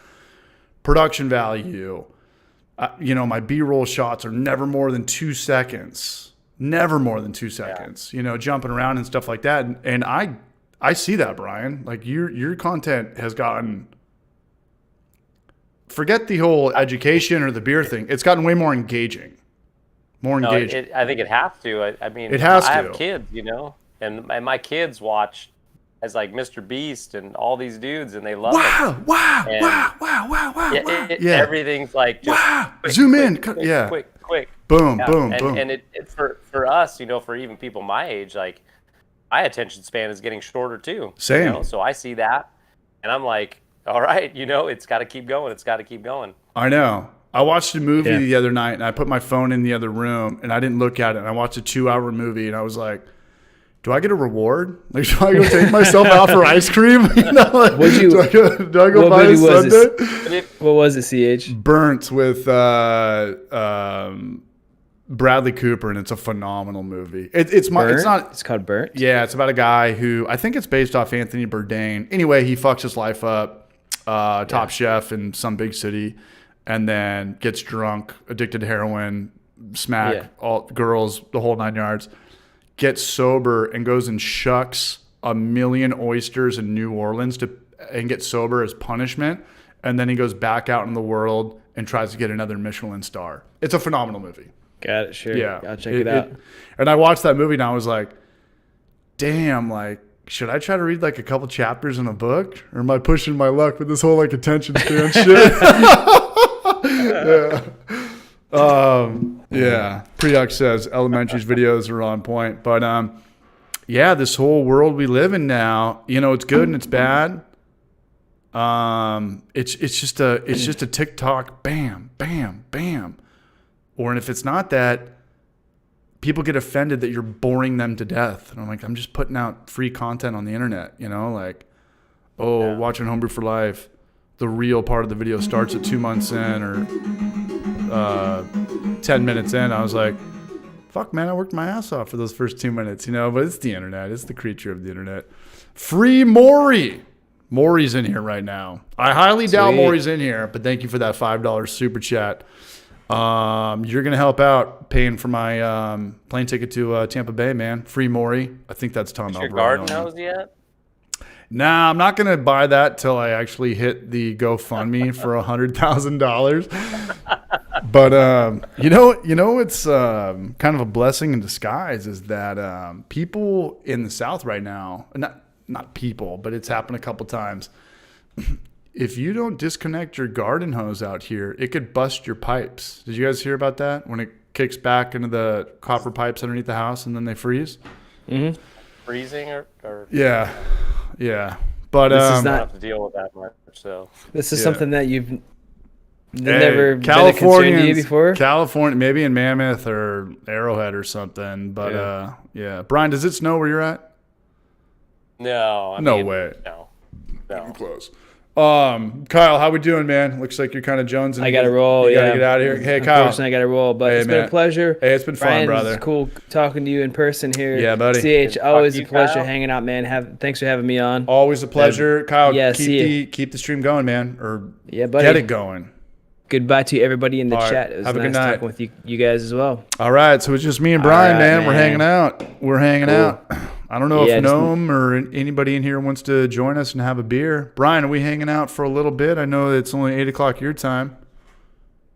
production value. My B-roll shots are never more than 2 seconds, jumping around and stuff like that. And I see that, Brian, like your content has gotten, forget the whole education or the beer thing. It's gotten way more engaging,
I think it has to. I mean,
it has
I
to.
have kids, and my kids watch as like Mr. Beast and all these dudes, and they love it.
Wow.
Everything's like just quick,
zoom
quick,
in,
quick.
Boom.
And it's for us, for even people my age, like my attention span is getting shorter too.
Same.
So I see that, and I'm like, all right, it's got to keep going. It's got to keep going.
I know. I watched a movie the other night, and I put my phone in the other room, and I didn't look at it. And I watched a 2-hour movie, and I was like, do I get a reward? Like, do I go take myself out for ice cream? Do I go buy a sundae?
What was it, CH?
Burnt with Bradley Cooper, and it's a phenomenal movie. It's
called Burnt?
Yeah, it's about a guy who, I think it's based off Anthony Bourdain. Anyway, he fucks his life up, top chef in some big city, and then gets drunk, addicted to heroin, all girls, the whole 9 yards. Gets sober and goes and shucks 1 million oysters in New Orleans and gets sober as punishment. And then he goes back out in the world and tries to get another Michelin star. It's a phenomenal movie.
Got it. Sure.
Yeah.
I'll check it out.
And I watched that movie and I was like, damn, like, should I try to read like a couple chapters in a book? Or am I pushing my luck with this whole like attention span shit? Priyuk says Elementary's videos are on point, but this whole world we live in now, it's good and it's bad. It's just a TikTok, bam, bam, bam, or if it's not that, people get offended that you're boring them to death, and I'm like, I'm just putting out free content on the internet, watching Homebrew for Life. The real part of the video starts at 2 months in or 10 minutes in. I was like, fuck, man, I worked my ass off for those first 2 minutes, but it's the internet. It's the creature of the internet. Free Maury. Maury's in here right now. I highly doubt Maury's in here, but thank you for that $5 super chat. You're going to help out paying for my plane ticket to Tampa Bay, man. Free Maury. I think that's Tom Alvarado.
Your garden hose yet?
Nah, I'm not going to buy that till I actually hit the GoFundMe for $100,000. But, it's kind of a blessing in disguise is that people in the South right now, not people, but it's happened a couple times. If you don't disconnect your garden hose out here, it could bust your pipes. Did you guys hear about that? When it kicks back into the copper pipes underneath the house and then they freeze?
Mm-hmm.
Freezing or
Yeah. But
this is not have to deal with that much. So
this is something that you've never been a concern to you before.
California, maybe in Mammoth or Arrowhead or something. But Brian, does it snow where you're at?
No.
No way.
No.
I'm close. Kyle, how we doing, man? Looks like you're kind of jonesing.
I got to roll.
You gotta get out of here. Hey, Kyle.
Unfortunately, I got to roll, but it's been a pleasure.
Hey, it's been fun, brother.
It's cool talking to you in person here.
Yeah, buddy.
CH, always a pleasure hanging out, man. Thanks for having me on.
Always a pleasure, Kyle.
Yeah,
keep the stream going, man, or
buddy.
get it going.
goodbye to everybody in the
All right.
chat. It was
Have a good
nice
night.
talking with you guys as well.
All right, so it's just me and Brian,
All right,
man. We're
man.
hanging out. We're hanging out. I don't know
Yeah,
if
just-
Noam or anybody in here wants to join us and have a beer. Brian, are we hanging out for a little bit? I know it's only 8 o'clock your time.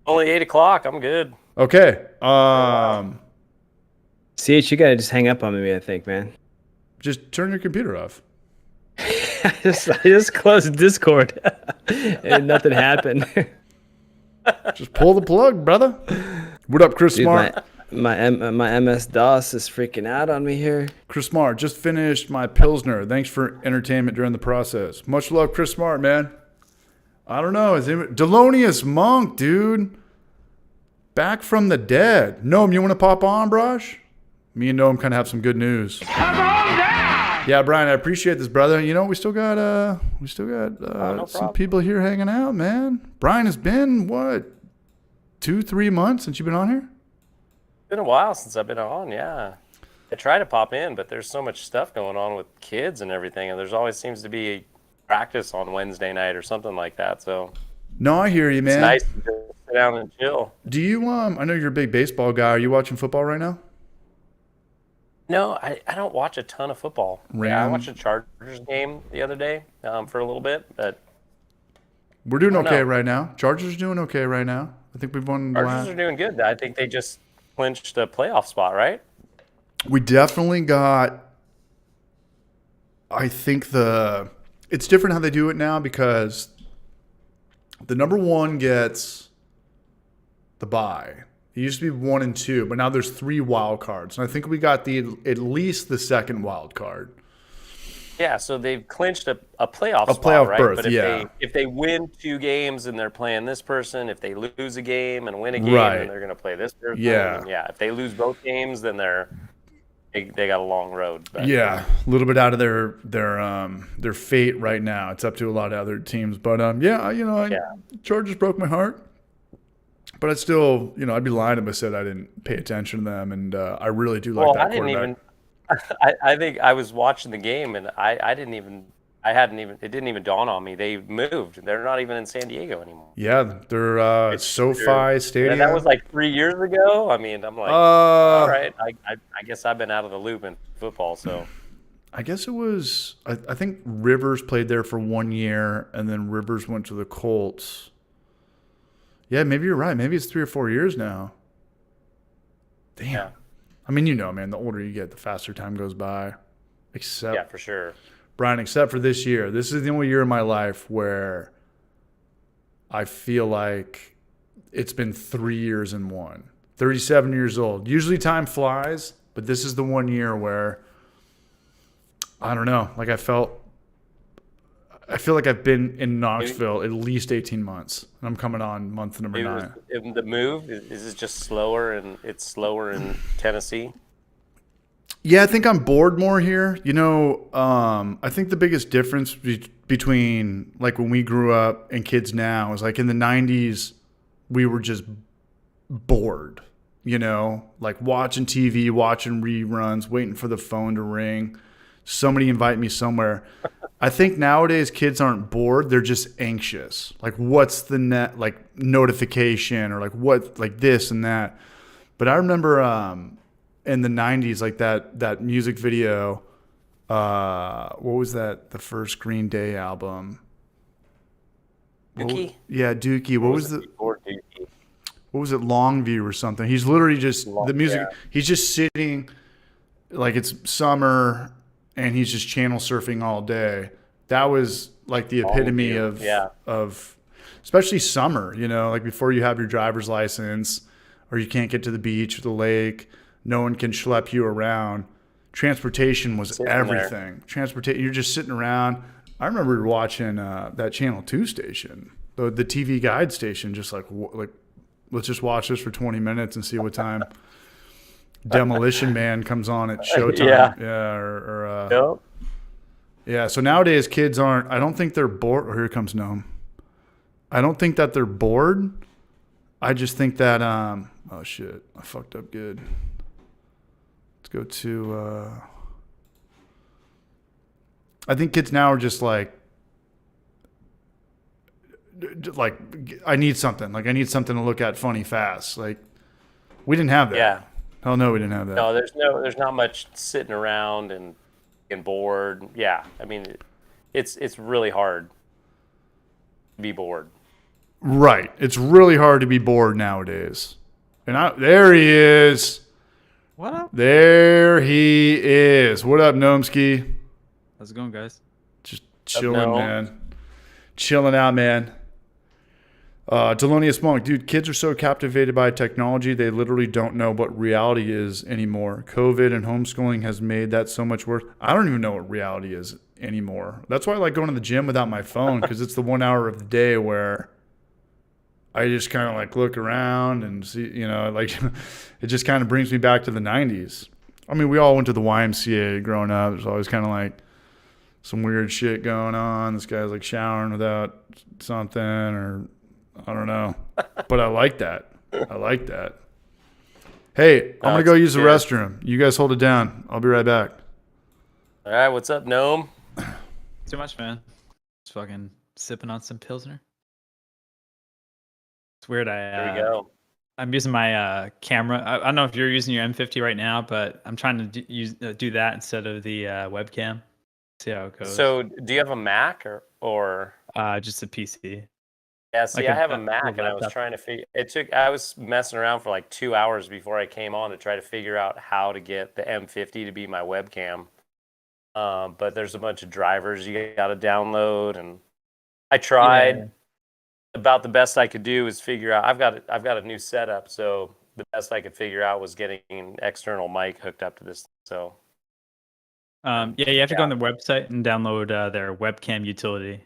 Only 8 o'clock. I'm good.
Okay.
CH, you gotta just hang up on me, I think, man.
Just turn your computer off.
I just closed Discord and nothing happened.
Just pull the plug, brother. What up, Chris
Dude,
Smart?
my MS DOS is freaking out on me here.
Chris Smart, just finished my Pilsner. Thanks for entertainment during the process. Much love, Chris Smart, man. I don't know. Delonious Monk, dude. Back from the dead. Noam, you want to pop on, Brosh? Me and Noam kind of have some good news. Come on down! Yeah, Brian, I appreciate this, brother. You know, we still got some people here hanging out, man. Brian, has been, what, 2-3 months since you've been on here?
It's been a while since I've been on, yeah. I try to pop in, but there's so much stuff going on with kids and everything, and there's always seems to be practice on Wednesday night or something like that, so.
No, I hear you, man.
It's nice to just sit down and chill.
Do you, I know you're a big baseball guy. Are you watching football right now?
No, I don't watch a ton of football. Yeah, I watched a Chargers game the other day for a little bit, but
we're doing okay right now. Chargers are doing okay right now. I think we've won.
Chargers are doing good. I think they just clinched a playoff spot, right?
We definitely got. I think it's different how they do it now because the number one gets the bye. It used to be 1 and 2, but now there's 3 wild cards, and I think we got at least the second wild card.
Yeah, so they've clinched a playoff spot, right?
Berth,
but if they win 2 games and they're playing this person, if they lose a game and win a game, then they're going to play this person.
Yeah,
and if they lose both games, then they got a long road. But.
Yeah, a little bit out of their fate right now. It's up to a lot of other teams, but Chargers broke my heart. But I still, I'd be lying if I said I didn't pay attention to them, and I really do like that quarterback.
I think I was watching the game, and it didn't even dawn on me. They moved. They're not even in San Diego anymore.
Yeah, they're SoFi Stadium.
And that was like 3 years ago. I mean, I'm like, all right. I guess I've been out of the loop in football, so.
I guess it was. I think Rivers played there for 1 year, and then Rivers went to the Colts. Yeah, maybe you're right. Maybe it's 3 or 4 years now. Damn. Yeah. I mean, man, the older you get, the faster time goes by.
Yeah, for sure.
Brian, except for this year. This is the only year in my life where I feel like it's been 3 years in one. 37 years old. Usually time flies, but this is the 1 year where, I don't know, like I feel like I've been in Knoxville at least 18 months, and I'm coming on month number 9.
The move, is it just slower, and it's slower in Tennessee?
Yeah, I think I'm bored more here. I think the biggest difference between like when we grew up and kids now is like in the 90s, we were just bored, like watching TV, watching reruns, waiting for the phone to ring. Somebody invite me somewhere. I think nowadays kids aren't bored. They're just anxious. Like what's the notification or like this and that. But I remember in the 90s, like that music video, what was that? The first Green Day album.
Dookie?
Dookie. What was it? Longview or something. He's literally just the music. Yeah. He's just sitting like it's summer and he's just channel surfing all day. That was like the epitome of especially summer, like before you have your driver's license or you can't get to the beach or the lake. No one can schlep you around. Transportation was everything. You're just sitting around. I remember watching that Channel 2 station, the TV guide station, just like let's just watch this for 20 minutes and see what time Demolition Man comes on at Showtime. Yeah. So nowadays kids aren't. I don't think they're bored. Oh, here comes Noam. I don't think that they're bored. I just think that oh shit, I fucked up good. Let's go to. I think kids now are just like like I need something. Like I need something to look at funny fast. Like we didn't have that.
Yeah.
Hell no, we didn't have that.
No, there's not much sitting around and getting bored. Yeah, I mean, it's really hard to be bored.
Right. It's really hard to be bored nowadays. And there he is.
What up?
There he is. What up, Gnomski?
How's it going, guys?
Just chilling,
Gnome?
man. Chilling out, man. Delonious Monk, dude, kids are so captivated by technology, they literally don't know what reality is anymore. COVID and homeschooling has made that so much worse. I don't even know what reality is anymore. That's why I like going to the gym without my phone, because it's the 1 hour of the day where I just kind of like look around and see, like it just kind of brings me back to the 90s. I mean, we all went to the YMCA growing up. There's always kind of like some weird shit going on. This guy's like showering without something, or I don't know. But I like that. I like that. Hey, I'm going to go use the restroom. You guys hold it down. I'll be right back.
All right, what's up, Gnome?
Too much, man. Just fucking sipping on some Pilsner. It's weird.
There we go.
I'm using my camera. I don't know if you're using your M50 right now, but I'm trying to do that instead of the webcam. See how it goes.
So, do you have a Mac or
just a PC?
Yeah, see,
Like
I have a Mac, and I was trying to figure. I was messing around for like 2 hours before I came on to try to figure out how to get the M50 to be my webcam. But there's a bunch of drivers you got to download, and I tried.
Yeah.
About the best I could do is figure out. I've got a new setup, so the best I could figure out was getting an external mic hooked up to this. So,
you have to go on the website and download their webcam utility.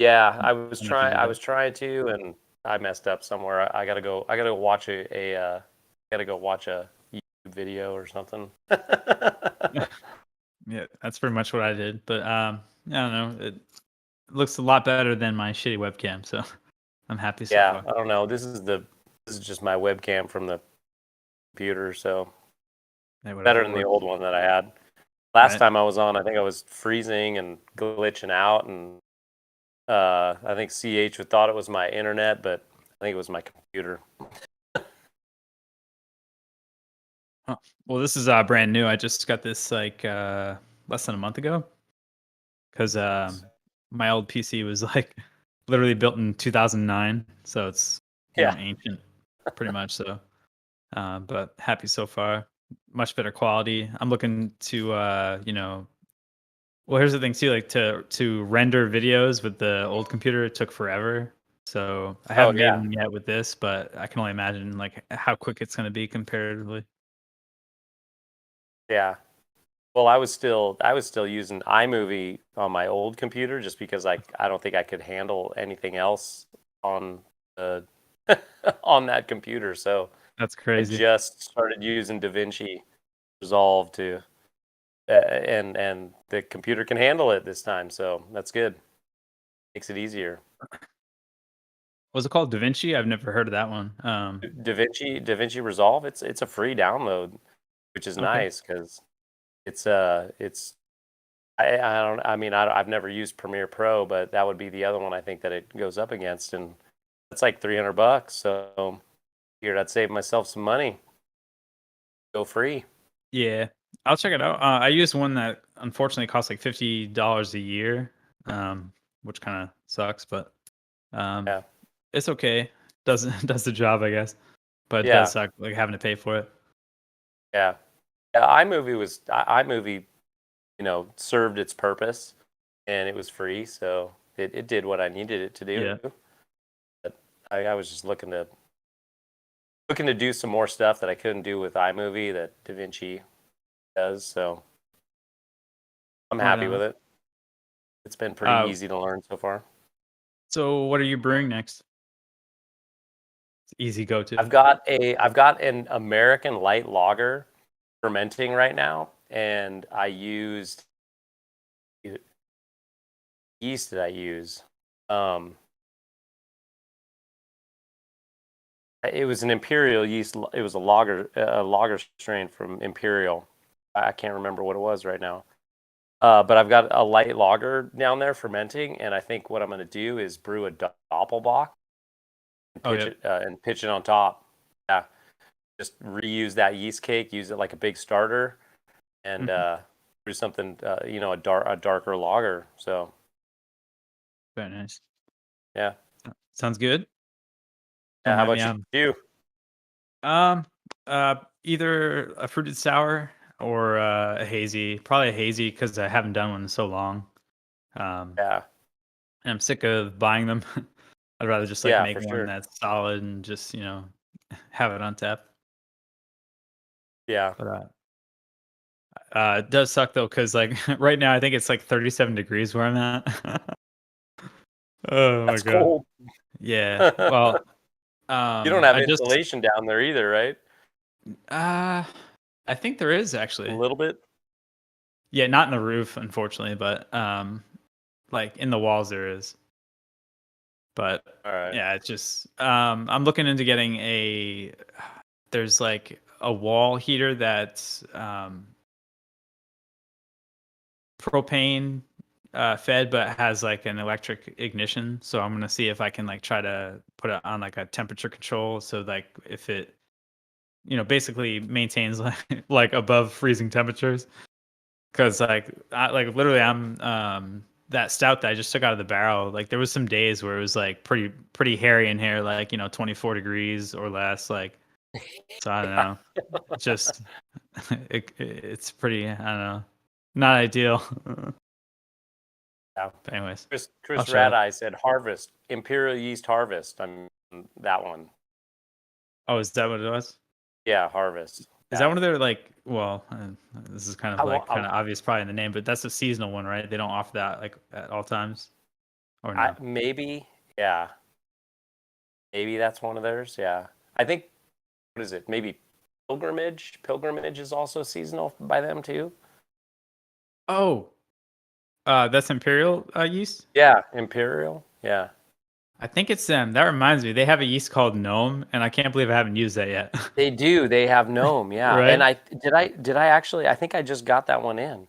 yeah, I was trying to, and I messed up somewhere. I gotta go watch a YouTube video or something.
Yeah, that's pretty much what I did. But I don't know. It looks a lot better than my shitty webcam, so I'm happy so far.
I don't know. This is just my webcam from the computer, so better than the old one that I had. Last time I was on, I think I was freezing and glitching out, and I think CH thought it was my internet, but I think it was my computer.
Well, this is brand new. I just got this like less than a month ago, because my old PC was like literally built in 2009, so it's ancient, pretty much. So, but happy so far. Much better quality. I'm looking to well, here's the thing too. Like to render videos with the old computer, it took forever. So I haven't made one yet with this, but I can only imagine like how quick it's going to be comparatively.
Yeah. Well, I was still using iMovie on my old computer just because I don't think I could handle anything else on the on that computer. So
that's crazy.
I just started using DaVinci Resolve to and the computer can handle it this time. So that's good. Makes it easier.
Was it called DaVinci? I've never heard of that one.
DaVinci Resolve. It's a free download, which is nice because I've never used Premiere Pro, but that would be the other one I think that it goes up against, and that's like $300. So figured I'd save myself some money. Go free.
Yeah, I'll check it out. I used one that unfortunately costs like $50 a year, which kind of sucks, but it's okay. Does the job, I guess, but it does suck like having to pay for it.
Yeah. iMovie, served its purpose, and it was free, so it did what I needed it to do.
Yeah.
But I was just looking to do some more stuff that I couldn't do with iMovie that DaVinci does, so I'm happy with it. It's been pretty easy to learn so far.
So what are you brewing next? It's easy go-to.
I've got an American light lager fermenting right now, and I used yeast that I use. It was an Imperial yeast. It was a lager strain from Imperial. I can't remember what it was right now. But I've got a light lager down there fermenting, and I think what I'm going to do is brew a Doppelbock and
Oh,
pitch it on top. Yeah, just reuse that yeast cake, use it like a big starter, and do something, a darker lager. So
Very nice.
yeah.
Sounds good.
Yeah, how
Don't mind
about
me,
you?
either a fruited sour or a hazy. Probably a hazy because I haven't done one in so long.
Yeah,
And I'm sick of buying them. I'd rather just like
yeah,
make
for
one
sure.
that's solid and just have it on tap.
Yeah,
But it does suck though because like right now I think it's like 37 degrees where I'm at. Oh my
that's
god.
cold.
Yeah. Well,
You don't have
I just
insulation down there either, right?
uh I think there is
A
actually.
little bit.
Yeah, not in the roof, unfortunately, but like in the walls there is. But
All right.
yeah, it's just I'm looking into getting there's like a wall heater that's propane fed but has like an electric ignition. So I'm gonna see if I can like try to put it on like a temperature control so like if it basically maintains like above freezing temperatures. Because like literally I'm that stout that I just took out of the barrel, like there was some days where it was like pretty hairy in here, like 24 degrees or less, like, so I don't know, just it's pretty, I don't know, not ideal.
Yeah.
But anyways,
Chris
I'll shut up.
Radeye said Harvest, Imperial Yeast Harvest. That one.
Oh, is that what it was?
Yeah, Harvest.
Is
Yeah.
that one of their like, well, this is kind of like
I-
kind of obvious probably in the name, but that's a seasonal one, right? They don't offer that like at all times, or no?
maybe, yeah. Maybe that's one of theirs. Yeah. I think, what is it? Maybe Pilgrimage. Pilgrimage is also seasonal by them too.
Oh, that's Imperial yeast.
Yeah, Imperial. Yeah.
I think it's them. That reminds me, they have a yeast called Gnome, and I can't believe I haven't used that yet.
They do. They have Gnome. Yeah.
Right?
And I actually, I think I just got that one in.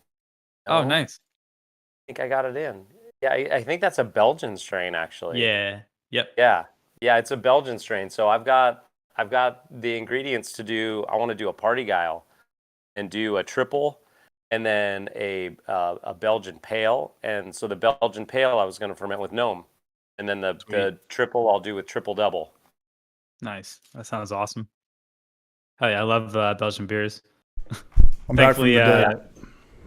Oh,
No?
nice.
I think I got it in. Yeah, I think that's a Belgian strain actually.
Yeah. Yep.
Yeah. Yeah, it's a Belgian strain. So I've got the ingredients to do. I want to do a party guile and do a triple and then a Belgian pale. And so the Belgian pale I was going to ferment with Gnome. And then the triple I'll do with triple double.
Nice. That sounds awesome. Oh yeah, I love Belgian beers.
I'm back from the dead.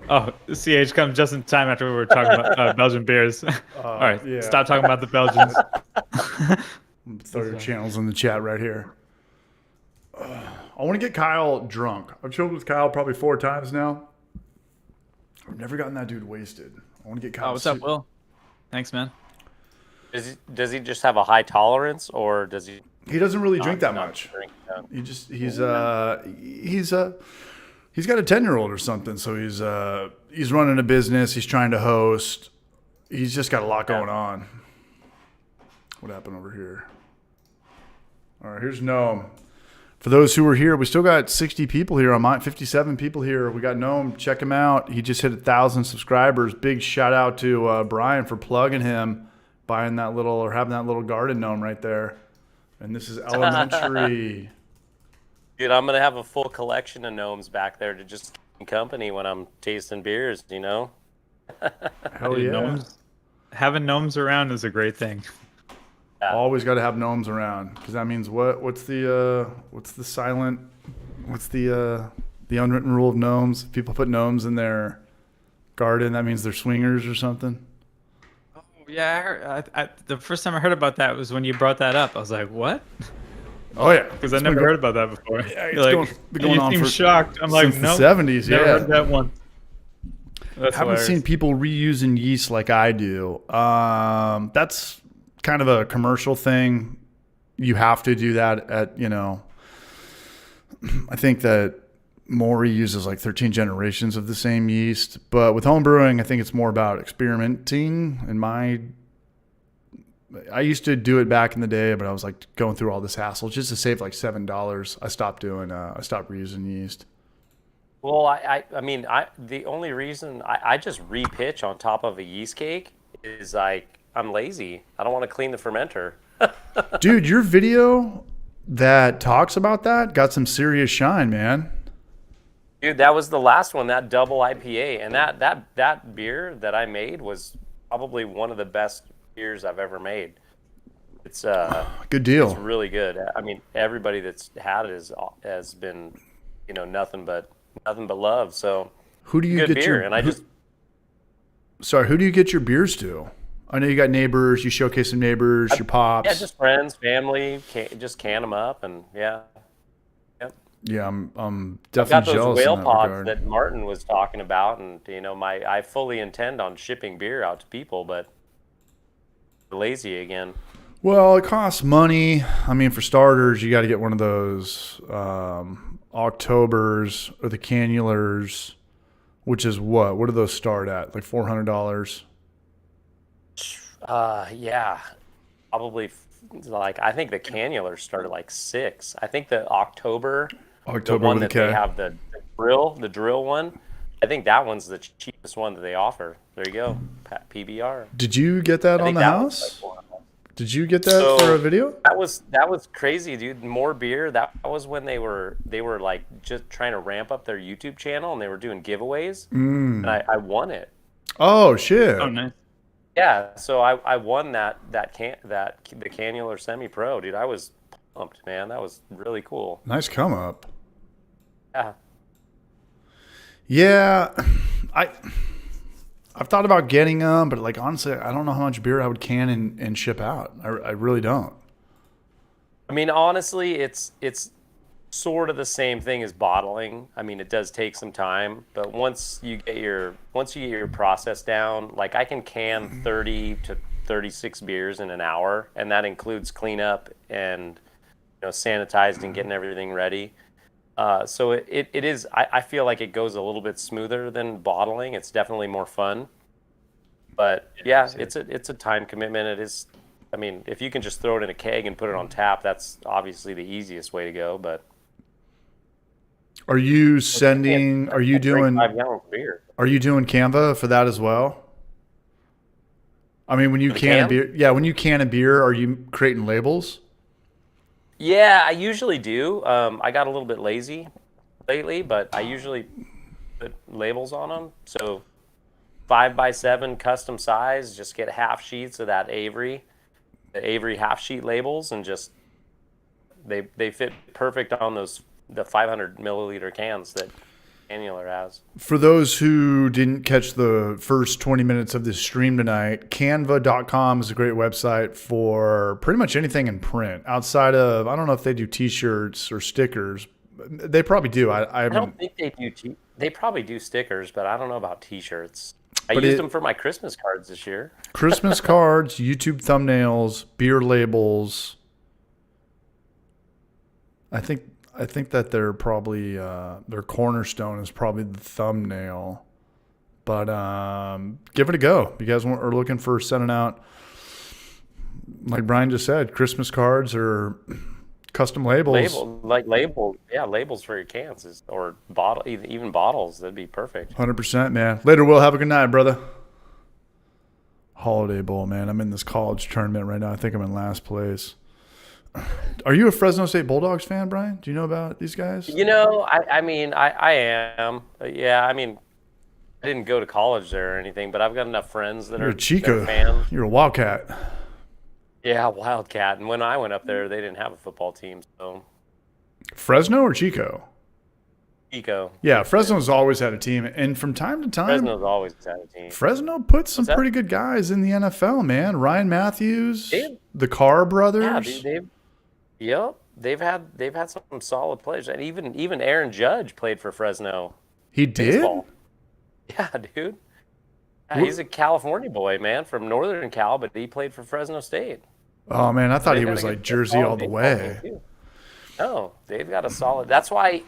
Oh, CH comes just in time after we were talking about Belgian beers. All right,
yeah.
stop talking about the Belgians.
Throw your channels in the chat right here. I want to get Kyle drunk. I've chilled with Kyle probably 4 times now. I've never gotten that dude wasted. I want to get Kyle.
Oh, what's up, Will? Thanks, man.
Does he just have a high tolerance or does he?
He doesn't really drink that much. He's got a 10-year-old or something. So he's running a business. He's trying to host. He's just got a lot going on. What happened over here? All right, here's Gnome. For those who were here, we still got 60 people here on mine, 57 people here. We got Gnome. Check him out. He just hit 1,000 subscribers. Big shout out to Brian for plugging him, buying that little or having that little garden gnome right there. And this is elementary.
Dude, I'm gonna have a full collection of gnomes back there to just keep company when I'm tasting beers.
Hell
Dude,
yeah!
Having gnomes around is a great thing.
Yeah.
Always got to have gnomes around because that means what? What's the unwritten rule of gnomes? If people put gnomes in their garden, that means they're swingers or something.
Yeah, the first time I heard about that was when you brought that up. I was like, what?
Oh yeah,
Because I never heard about that before.
Yeah, it's
like,
going
you
on
seem
for
shocked. I'm like,
since
no,
the 70s.
never
Yeah,
heard that one. That's
haven't
hilarious.
seen people reusing yeast like I do. That's kind of a commercial thing. You have to do that at, I think that Maury uses like 13 generations of the same yeast. But with homebrewing, I think it's more about experimenting. I used to do it back in the day, but I was like going through all this hassle just to save like $7. I stopped reusing yeast.
Well, the only reason I just repitch on top of a yeast cake is like I'm lazy. I don't want to clean the fermenter.
Dude, your video that talks about that got some serious shine, man.
Dude, that was the last one, that double IPA, and that beer that I made was probably one of the best beers I've ever made. It's
good deal.
It's really good. I mean, everybody that's had it has been, nothing but love. So
who do you
good
get
beer,
your?
and I just
sorry, who do you get your beers to? I know you got neighbors. You showcase some neighbors, your pops.
Yeah, just friends, family. Just can them up, and yeah.
Yeah, I'm
I've got
definitely
those
jealous
whale
in that
pods
regard.
that Martin was talking about, and I fully intend on shipping beer out to people, but lazy again.
Well, it costs money. I mean, for starters, you got to get one of those Octobers or the cannulars, which is what? What do those start at? Like $400?
Yeah, probably. Like, I think the cannulars start at like $6. I think the October the one
with a
that
K.
they have the drill one. I think that one's the cheapest one that they offer. There you go, PBR.
Did you get that on the house? Did you get that for a video?
That was crazy, dude. More beer. That was when they were like just trying to ramp up their YouTube channel, and they were doing giveaways, and I won it.
Oh shit!
Oh, nice.
Yeah, so I won the Cannular Semi Pro, dude. I was pumped, man. That was really cool.
Nice come up.
Yeah.
Yeah, I've thought about getting them, but like honestly, I don't know how much beer I would can and ship out. I really don't.
I mean, honestly, it's sort of the same thing as bottling. I mean, it does take some time, but once you get your process down, like I can 30 to 36 beers in an hour, and that includes cleanup and sanitized and getting everything ready. So it is. I feel like it goes a little bit smoother than bottling. It's definitely more fun. But yeah, it's a time commitment. It is. I mean, if you can just throw it in a keg and put it on tap, that's obviously the easiest way to go. But
are you sending? Are you doing?
5 gallons of beer.
Are you doing Canva for that as well? I mean, when you can a beer, when you can a beer, are you creating labels?
Yeah, I usually do. I got a little bit lazy lately, but I usually put labels on them. So 5x7 custom size, just get half sheets of that the Avery half sheet labels, and just they fit perfect on the 500 milliliter cans that Annular has.
For those who didn't catch the first 20 minutes of this stream tonight, canva.com is a great website for pretty much anything in print outside of, I don't know if they do t-shirts or stickers. They probably do. I
don't think they do. They probably do stickers, but I don't know about t-shirts. I used them for my Christmas cards this year.
Christmas cards, YouTube thumbnails, beer labels. I think that they're probably their cornerstone is probably the thumbnail, but give it a go. If you guys are looking for sending out, like Brian just said, Christmas cards or custom labels.
Labels for your cans or even bottles. That'd be perfect.
100%, man. Later, Will. Have a good night, brother. Holiday Bowl, man. I'm in this college tournament right now. I think I'm in last place. Are you a Fresno State Bulldogs fan, Brian? Do you know about these guys?
I mean, I am. Yeah, I mean, I didn't go to college there or anything, but I've got enough friends that
You're
are
a Chico
fans.
You're a Wildcat.
Yeah, Wildcat. And when I went up there, they didn't have a football team, so.
Fresno or Chico?
Chico.
Yeah, Fresno's always had a team, and from time to time,
Fresno's always had a team.
Fresno puts some pretty good guys in the NFL, man. Ryan Matthews, the Carr brothers.
Yeah, dude, they've had some solid players, and even Aaron Judge played for Fresno.
He did?
Baseball. Yeah, dude. Yeah, he's a California boy, man, from Northern Cal, but he played for Fresno State.
Oh man, I thought he was like Jersey all the way.
No, they've got a solid. That's why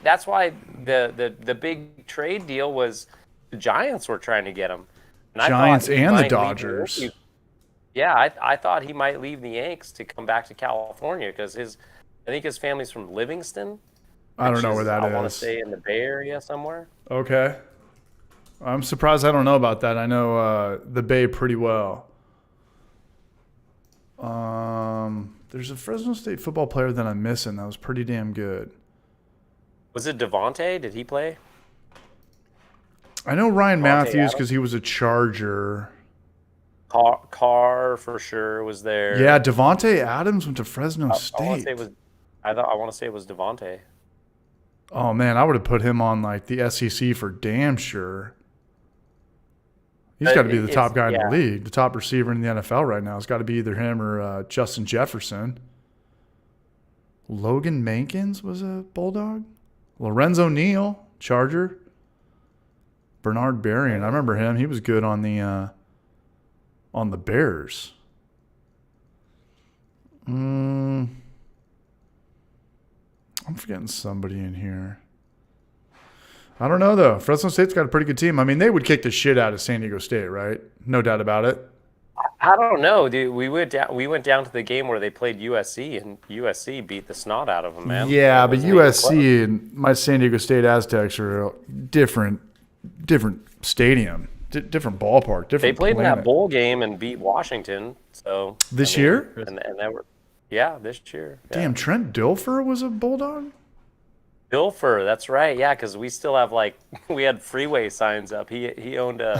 the big trade deal was the Giants were trying to get him. And
Giants and the Dodgers.
Yeah, I thought he might leave the Yanks to come back to California because I think his family's from Livingston.
I don't know where that is.
I want to say in the Bay Area somewhere.
Okay. I'm surprised I don't know about that. I know the Bay pretty well. There's a Fresno State football player that I'm missing that was pretty damn good.
Was it Devontae? Did he play?
I know Ryan
Devontae
Matthews
Adams?
because he was a Charger.
Carr for sure was there.
Yeah, Devontae Adams went to Fresno
I want to
State.
say it was. I want to say it was Devontae.
Oh man, I would have put him on like the SEC for damn sure. He's got to be the top guy in the league. The top receiver in the NFL right now has got to be either him or Justin Jefferson. Logan Mankins was a Bulldog. Lorenzo Neal, Charger. Bernard Berrien, I remember him. He was good on the Bears. I'm forgetting somebody in here. I don't know, though. Fresno State's got a pretty good team. I mean, they would kick the shit out of San Diego State, right? No doubt about it.
I don't know, dude. We went down to the game where they played USC, and USC beat the snot out of them, man.
Yeah, but USC and my San Diego State Aztecs are a different stadium, different ballpark, different.
They played
planet.
in that bowl game and beat Washington. So
This year?
and they were, yeah, this year. Yeah.
Damn, Trent Dilfer was a Bulldog?
Dilfer, that's right. Yeah, because we still have we had freeway signs up. He owned a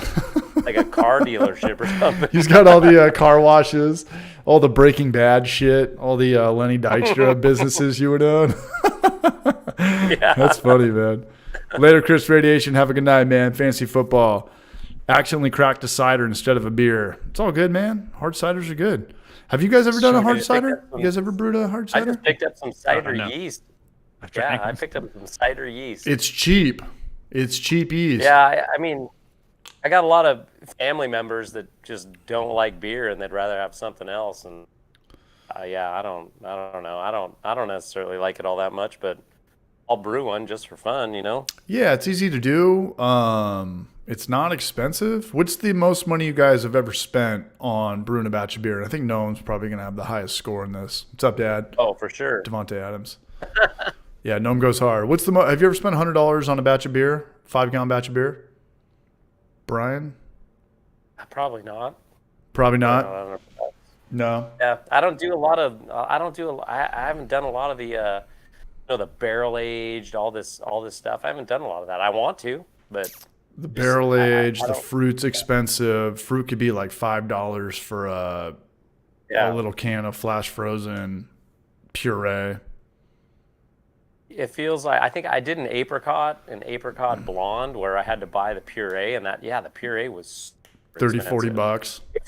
a car dealership or something.
He's got all the car washes, all the Breaking Bad shit, all the Lenny Dykstra businesses you would own.
Yeah.
That's funny, man. Later, Chris Radiation. Have a good night, man. Fantasy football. Accidentally cracked a cider instead of a beer. It's all good, man. Hard ciders are good. Have you guys ever done a hard cider? You guys ever brewed a hard
I
cider?
just picked up some cider
no.
yeast. Yeah, I picked up some cider yeast.
It's cheap. It's cheap yeast.
Yeah, I mean, I got a lot of family members that just don't like beer and they'd rather have something else. And yeah, I don't know. I don't necessarily like it all that much, but I'll brew one just for fun, you know.
Yeah, it's easy to do. It's not expensive. What's the most money you guys have ever spent on brewing a batch of beer? I think Noam's probably gonna have the highest score in this. What's up, Dad?
Oh, for sure.
Devontae Adams. Yeah, Noam goes hard. What's the have you ever spent $100 on a batch of beer? 5-gallon batch of beer? Brian?
Probably not.
Probably
I
not.
don't know.
No.
Yeah, I don't do a lot of. I haven't done a lot of the, the barrel aged, all this stuff. I haven't done a lot of that. I want to, but
The barrel aged,
I
the
don't-
fruit's expensive. Fruit could be like $5 for a little can of flash frozen puree.
It feels like I think I did an apricot blonde where I had to buy the puree, and the puree was
30,
expensive.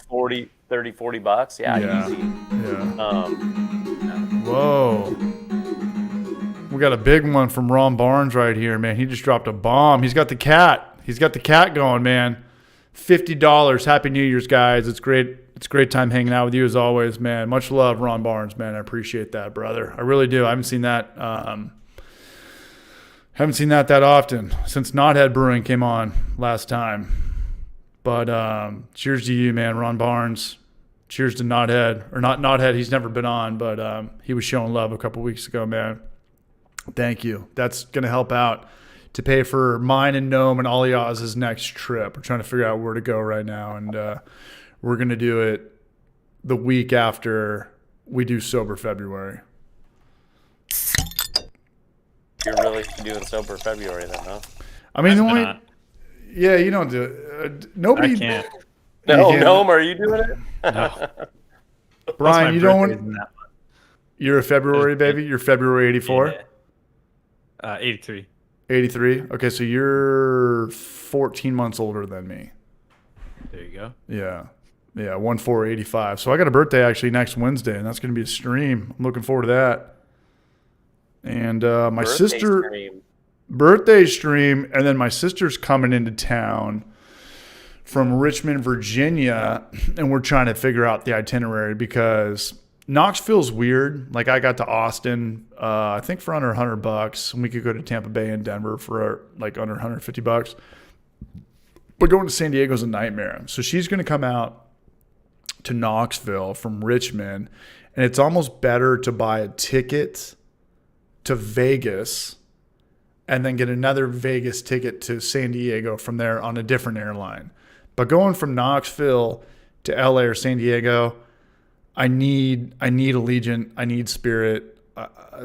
$40.
40 bucks. Yeah,
Yeah.
easy.
Yeah. Whoa. We got a big one from Ron Barnes right here, man. He just dropped a bomb. He's got the cat. He's got the cat going, man. $50. Happy New Year's, guys. It's great. It's a great time hanging out with you as always, man. Much love, Ron Barnes, man. I appreciate that, brother. I really do. I haven't seen that. Haven't seen that often since Knothead Brewing came on last time. But cheers to you, man, Ron Barnes. Cheers to Knothead, or not Knothead. He's never been on, but he was showing love a couple weeks ago, man. Thank you. That's going to help out to pay for mine and Noam and Aliaz's next trip. We're trying to figure out where to go right now, and we're going to do it the week after we do Sober February.
You're really doing sober February then, huh?
I mean, the
I've been
only,
on.
yeah, you don't do it. Nobody,
I can't.
No,
can't.
Noam, are you doing it?
No.
Brian,
My
you don't
birthday's
want.
in that
You're a February baby. You're February '84,
month. 83.
'83. Okay, so you're 14 months older than me.
There you go.
Yeah. 1/4/85. So I got a birthday actually next Wednesday, and that's going to be a stream. I'm looking forward to that. And my
Birthday
sister
stream.
birthday stream, and then my sister's coming into town from Richmond, Virginia, and we're trying to figure out the itinerary because Knoxville's weird. Like I got to Austin, I think for under $100, and we could go to Tampa Bay and Denver for like under $150. But going to San Diego's a nightmare. So she's going to come out to Knoxville from Richmond, and it's almost better to buy a ticket to Vegas and then get another Vegas ticket to San Diego from there on a different airline. But going from Knoxville to LA or San Diego, I need Allegiant, I need Spirit,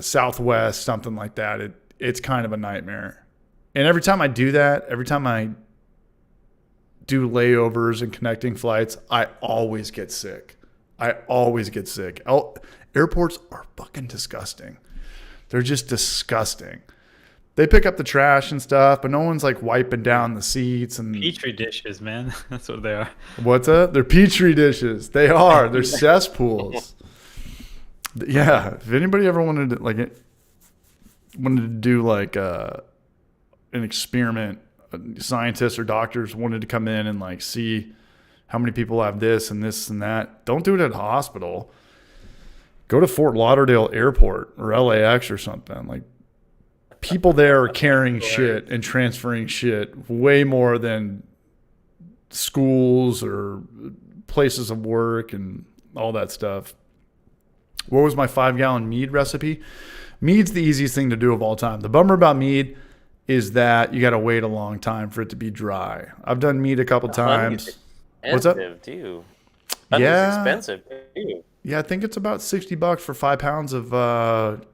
Southwest, something like that. It's kind of a nightmare. And every time I do that, every time I do layovers and connecting flights, I always get sick. Airports are fucking disgusting. They're just disgusting. They pick up the trash and stuff, but no one's like wiping down the seats and
Petri dishes, man. That's what they are.
What's that? They're petri dishes. They are. They're cesspools. Yeah. If anybody ever wanted to do like an experiment, scientists or doctors wanted to come in and like see how many people have this and this and that, don't do it at a hospital. Go to Fort Lauderdale Airport or LAX or something. Like, people there are carrying shit and transferring shit way more than schools or places of work and all that stuff. What was my 5-gallon mead recipe? Mead's the easiest thing to do of all time. The bummer about mead is that you got to wait a long time for it to be dry. I've done mead a couple times. What's up?
Too.
Yeah.
Expensive too.
Yeah, I think it's about $60 for 5 pounds of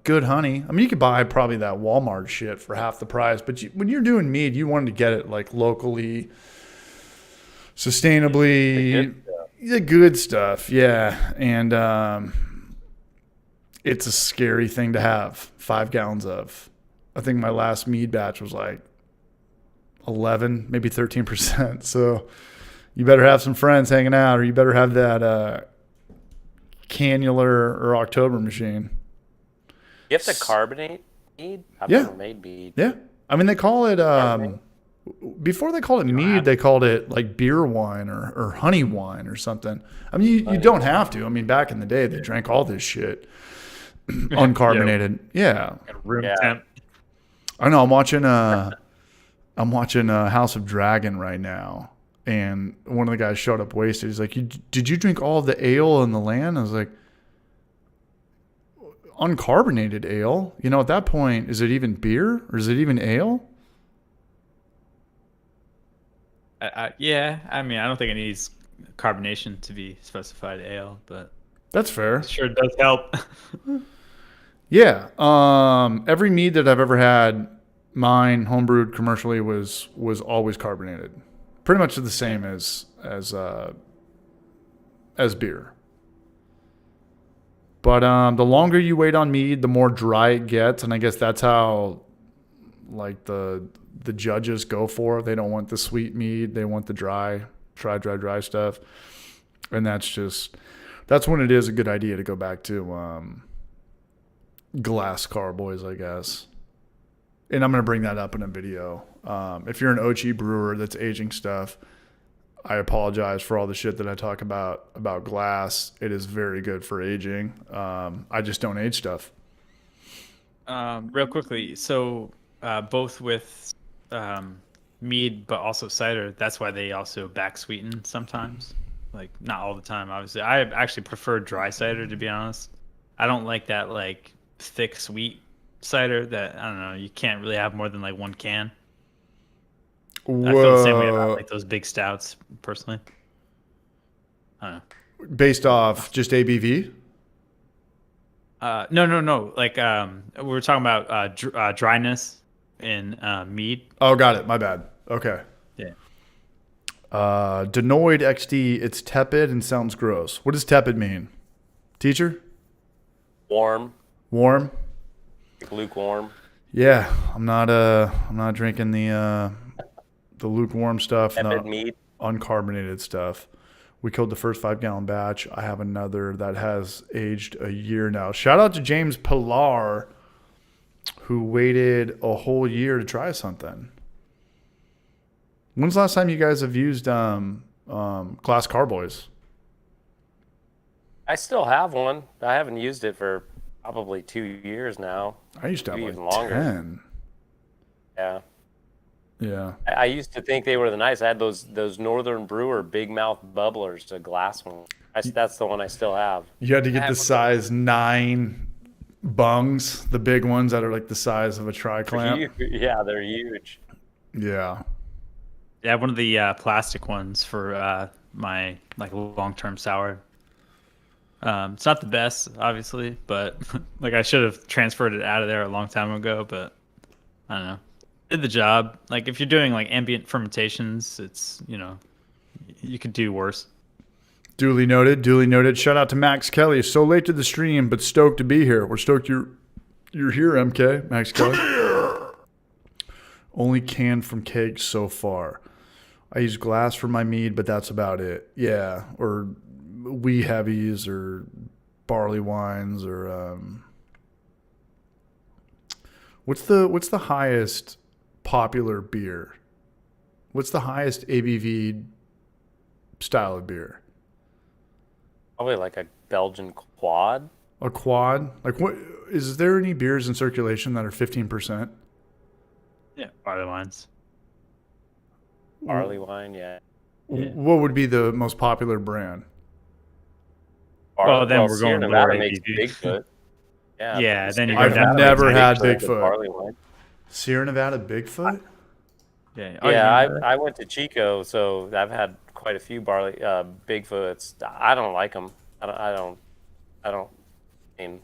good honey. I mean, you could buy probably that Walmart shit for half the price, but when you're doing mead, you want to get it like locally, sustainably, the good stuff. Yeah, and it's a scary thing to have 5 gallons of. I think my last mead batch was like 11, maybe 13%. So you better have some friends hanging out, or you better have that cannular or October machine.
You have to carbonate mead? I've
Yeah.
never made mead.
Yeah. I mean, they call it, before they called it mead, they called it like beer wine or honey wine or something. I mean, you don't have to. I mean, back in the day, they drank all this shit uncarbonated. Yeah.
Room temp.
I know. I'm watching House of Dragon right now. And one of the guys showed up wasted. He's like, did you drink all of the ale in the land? I was like, uncarbonated ale? You know, at that point, is it even beer or is it even ale?
Yeah, I mean, I don't think it needs carbonation to be specified ale, but
That's fair.
it sure does help.
Yeah. Every mead that I've ever had, mine homebrewed commercially, was always carbonated. Pretty much the same as beer. But the longer you wait on mead, the more dry it gets, and I guess that's how like the judges go for it. They don't want the sweet mead; they want the dry stuff, and that's when it is a good idea to go back to glass carboys, I guess. And I'm going to bring that up in a video. If you're an OG brewer that's aging stuff, I apologize for all the shit that I talk about glass. It is very good for aging. I just don't age stuff.
Real quickly, so both with mead, but also cider, that's why they also back sweeten sometimes. Like, not all the time, obviously. I actually prefer dry cider, to be honest. I don't like that like thick sweet cider that, I don't know, you can't really have more than like one can.
Whoa.
I feel the same way about like those big stouts, personally. I don't know.
Based off just ABV?
No. Like we were talking about dryness in mead.
Oh, got it. My bad. Okay.
Yeah.
Denoid XD, it's tepid and sounds gross. What does tepid mean? Teacher?
Warm.
Warm?
Like lukewarm.
Yeah, I'm not drinking the lukewarm stuff,
Tepid
the
mead.
uncarbonated stuff. We killed the first 5-gallon batch. I have another that has aged a year now. Shout out to James Pilar, who waited a whole year to try something. When's the last time you guys have used glass carboys?
I still have one. I haven't used it for probably 2 years now.
I used to have
Maybe
like
even longer.
10.
Yeah.
Yeah.
I used to think they were the nice. I had those Northern Brewer big mouth bubblers, a glass one. That's the one I still have.
You had to get the size 9 bungs, the big ones that are like the size of a tri-clamp.
Yeah, they're huge.
Yeah.
Yeah, I have one of the plastic ones for my like long-term sour. It's not the best, obviously, but like I should have transferred it out of there a long time ago. But I don't know, did the job. Like if you're doing like ambient fermentations, it's you could do worse.
Duly noted. Duly noted. Shout out to Max Kelly. So late to the stream, but stoked to be here. We're stoked you're here, MK. Max Kelly. Only canned from kegs so far. I use glass for my mead, but that's about it. Yeah, or wee heavies or barley wines or what's the highest popular beer? What's the highest ABV style of beer?
Probably like a Belgian quad.
A quad? Like what is there any beers in circulation that are 15%?
Yeah, barley wines.
Barley wine, yeah.
What would be the most popular brand?
Well, then we're
Sierra
going
Nevada
lower
makes
ABV.
Bigfoot. Yeah.
Yeah, then you go
I've
down to
never
like
had
Bigfoot.
Bigfoot.
Barley wine.
Sierra Nevada Bigfoot?
Yeah,
I went to Chico, so I've had quite a few barley Bigfoots. I don't like them. I don't. I mean,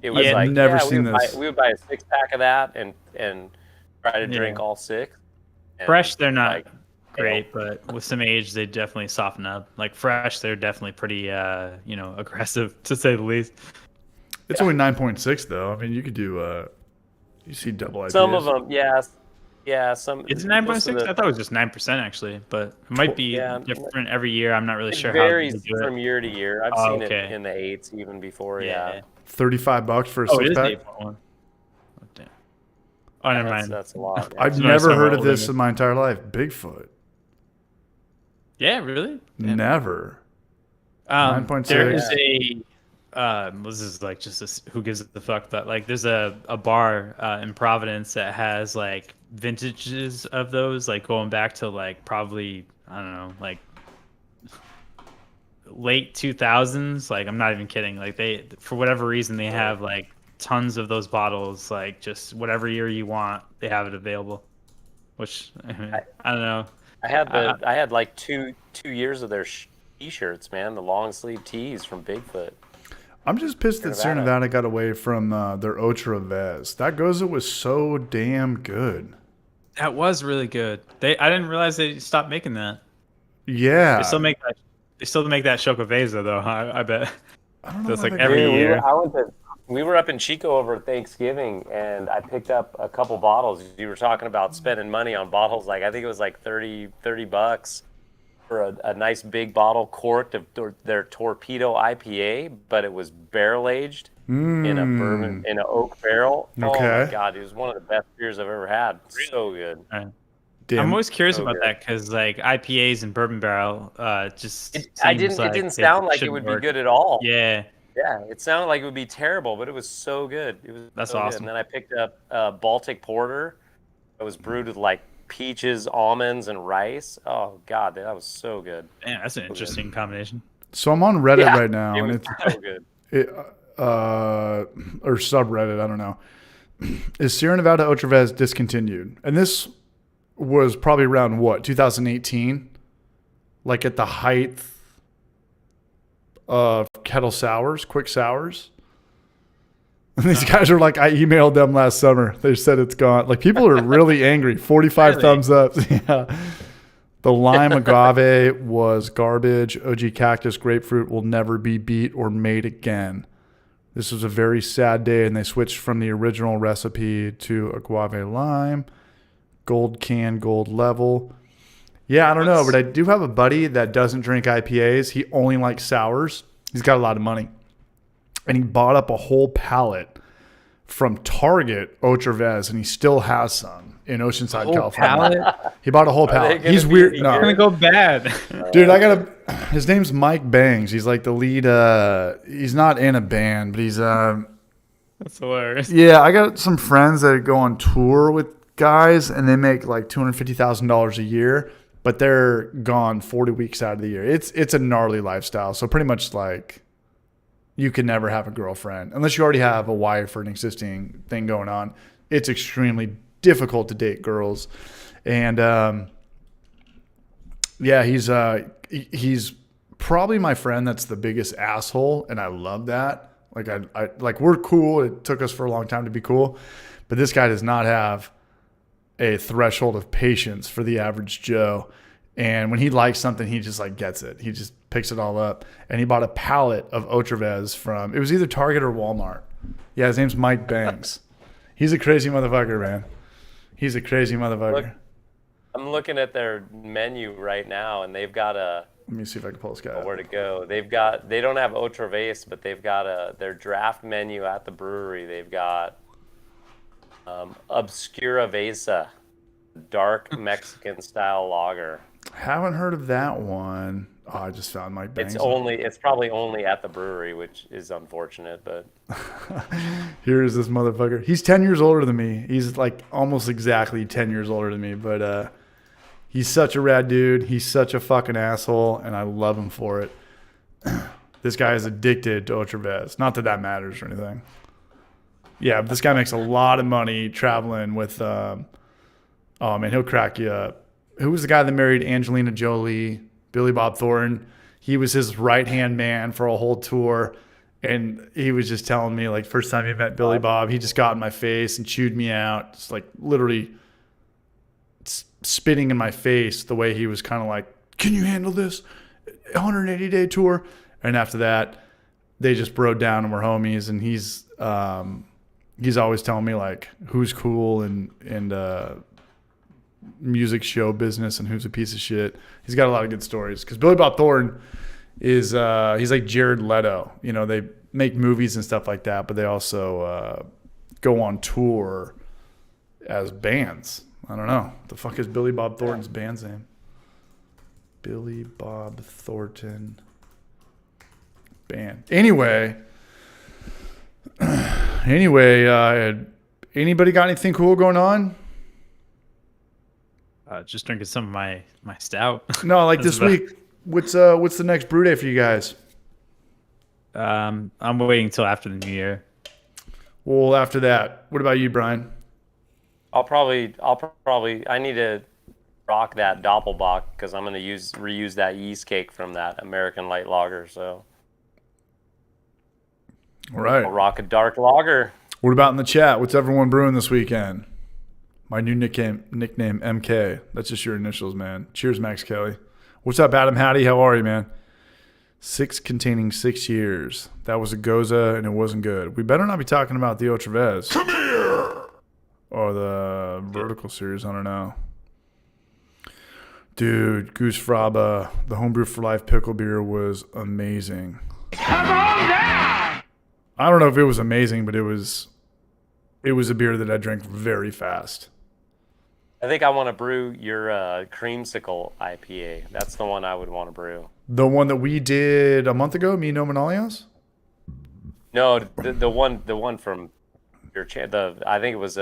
it was
I've
like
never seen this.
we would buy a 6-pack of that and try to drink all 6. And
fresh, they're not
like,
great, but with some age, they definitely soften up. Like fresh, they're definitely pretty, aggressive to say the least.
It's only 9.6 though. I mean, you could do you see double IPAs.
Some of them, yes. Yeah, some.
Is it
most of
9.6? I thought it was just 9% actually, but it might be different every year. I'm not really
It
sure
varies
how they do it.
from year to year. I've seen it in the 8s even before. Yeah.
$35 for a
Oh, it is
6-pack.
8.1. Oh, damn. Oh, never mind.
That's a lot. Yeah.
I've
It's
never
nice
heard of
older
this
than-
in my entire life. Bigfoot.
Yeah, really? Damn.
Never. 9.6.
There is a this is like just a, who gives it the fuck, but like there's a bar in Providence that has like vintages of those, like going back to like probably I don't know, like late 2000s. Like I'm not even kidding. Like they, for whatever reason, they have like tons of those bottles. Like just whatever year you want, they have it available. Which I don't know.
I had like two years of their t-shirts, man. The long sleeve tees from Bigfoot.
I'm just pissed that Sierra Nevada got away from their Otra Vez. That goza was so damn good.
That was really good. I didn't realize they stopped making that.
Yeah.
They still make that. They still make that Shokaveza though. I bet.
I don't know.
That's like
how
every
they-
year.
We were up in Chico over Thanksgiving, and I picked up a couple bottles. You were talking about spending money on bottles. Like I think it was like $30 for a nice big bottle corked of their Torpedo IPA, but it was barrel aged in a bourbon in an oak barrel. Oh
Okay.
my god, it was one of the best beers I've ever had. So good.
Damn.
I'm always curious
So
about
good.
that because like IPAs and bourbon barrel just
It
seems
didn't
like
sound like it
shouldn't
would
work.
be good at all.
Yeah,
Yeah, it sounded like it would be terrible, but it was so good. It was
That's
so good.
awesome.
And then I picked up Baltic Porter. It was brewed with like peaches, almonds, and rice. Oh god, that was so good.
man, that's an interesting combination.
So I'm on Reddit
Yeah,
right now,
it
and
was
it's
so good.
or subreddit, I don't know. Is Sierra Nevada Otra Vez discontinued? And this was probably around what, 2018? Like at the height of kettle sours, quick sours. And these guys are like, I emailed them last summer. They said it's gone. Like people are really angry. 45
Really?
thumbs up. Yeah. The lime agave was garbage. OG cactus grapefruit will never be beat or made again. This was a very sad day, and they switched from the original recipe to agave lime, gold can, gold level. Yeah, I don't know, but I do have a buddy that doesn't drink IPAs. He only likes sours. He's got a lot of money. And he bought up a whole pallet from Target, Otra Vez, and he still has some in Oceanside, California. He bought a whole pallet. He's weird.
It's gonna
No,
go bad.
dude, his name's Mike Bangs. He's like the lead. He's not in a band, but he's
That's hilarious.
yeah. I got some friends that go on tour with guys, and they make like $250,000 a year, but they're gone 40 weeks out of the year. It's a gnarly lifestyle. So pretty much like you can never have a girlfriend unless you already have a wife or an existing thing going on. It's extremely difficult to date girls, and yeah, he's probably my friend that's the biggest asshole, and I love that. Like I like we're cool. It took us for a long time to be cool, but this guy does not have a threshold of patience for the average Joe. And when he likes something, he just like gets it. He just picks it all up. And he bought a pallet of Otravez from, it was either Target or Walmart. Yeah, his name's Mike Banks. He's a crazy motherfucker, man. He's a crazy motherfucker.
Look, I'm looking at their menu right now, and they've got a.
Let me see if I can pull this guy up.
Where to go? They don't have Otravez, but they've got their draft menu at the brewery. They've got Obscura Vesa, dark Mexican style lager.
Haven't heard of that one. Oh, I just found Mike Banks.
It's probably only at the brewery, which is unfortunate, but
here's this motherfucker. He's 10 years older than me. He's like almost exactly 10 years older than me, but he's such a rad dude. He's such a fucking asshole, and I love him for it. This guy is addicted to Otravez. Not that that matters or anything. Yeah, but this guy makes a lot of money traveling with oh man, he'll crack you up. Who was the guy that married Angelina Jolie? Billy Bob Thornton. He was his right-hand man for a whole tour. And he was just telling me, like, first time he met Billy Bob, he just got in my face and chewed me out. Just like literally spitting in my face the way he was kind of like, can you handle this 180-day tour? And after that, they just broke down and were homies. And he's always telling me, like, who's cool and music show business and who's a piece of shit. He's got a lot of good stories because Billy Bob Thornton is he's like Jared Leto. You know, they make movies and stuff like that, but they also go on tour as bands. I don't know. What the fuck is Billy Bob Thornton's band's name? Billy Bob Thornton band. Anyway, anybody got anything cool going on?
Just drinking some of my stout.
No, like this week. What's the next brew day for you guys?
I'm waiting until after the new year.
Well, after that, what about you, Brian?
I'll probably I need to rock that Doppelbock because I'm going to reuse that yeast cake from that American light lager. So,
all right,
I'll rock a dark lager.
What about in the chat? What's everyone brewing this weekend? My new nickname MK. That's just your initials, man. Cheers, Max Kelly. What's up, Adam Hattie? How are you, man? 6 containing 6 years. That was a Goza, and it wasn't good. We better not be talking about the Otravez. Come here! Or the Vertical Series. I don't know. Dude, Goose Fraba, the Homebrew for Life pickle beer was amazing. Come on down! I don't know if it was amazing, but it was a beer that I drank very fast.
I think I want to brew your creamsicle IPA. That's the one I would want to brew.
The one that we did a month ago, me, No Manalias?
No, the one from your I think it was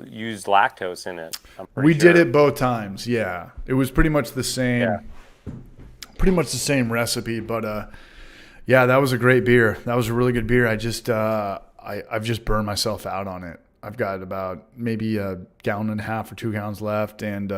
used lactose in it.
We did it both times. Yeah, it was pretty much the same.
Yeah.
Pretty much the same recipe, but yeah, that was a great beer. That was a really good beer. I just I've just burned myself out on it. I've got about maybe a gallon and a half or 2 gallons left. And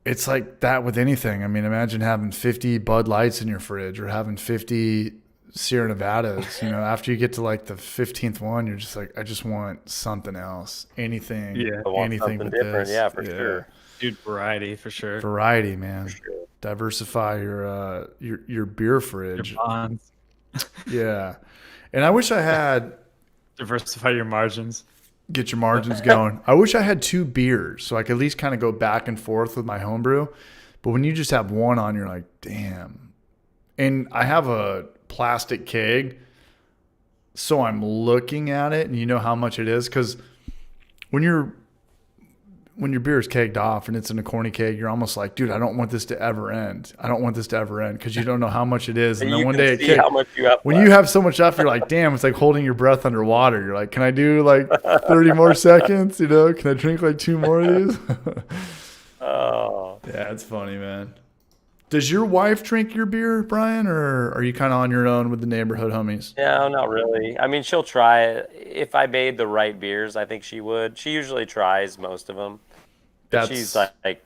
it's like that with anything. I mean, imagine having 50 Bud Lights in your fridge or having 50 Sierra Nevadas. You know, after you get to like the 15th one, you're just like, I just want something else. Anything.
Yeah. Anything but different.
This.
Yeah, for sure.
Dude, variety for sure.
Variety, man.
For sure.
Diversify your beer fridge.
Your bonds.
Yeah. And I wish I had...
Diversify your margins.
Get your margins going. I wish I had 2 beers so I could at least kind of go back and forth with my homebrew. But when you just have one on, you're like, damn. And I have a plastic keg, so I'm looking at it, and you know how much it is. Because when your beer is kegged off and it's in a corny keg, you're almost like, dude, I don't want this to ever end. I don't want this to ever end because you don't know how much it is. And then one day
how much you have
when you have so much stuff, you're like, damn, it's like holding your breath underwater. You're like, can I do like 30 more seconds? You know, can I drink like 2 more of these?
Oh.
Yeah, it's funny, man. Does your wife drink your beer, Brian, or are you kind of on your own with the neighborhood homies?
No, not really. I mean, she'll try it. If I made the right beers, I think she would. She usually tries most of them. She's like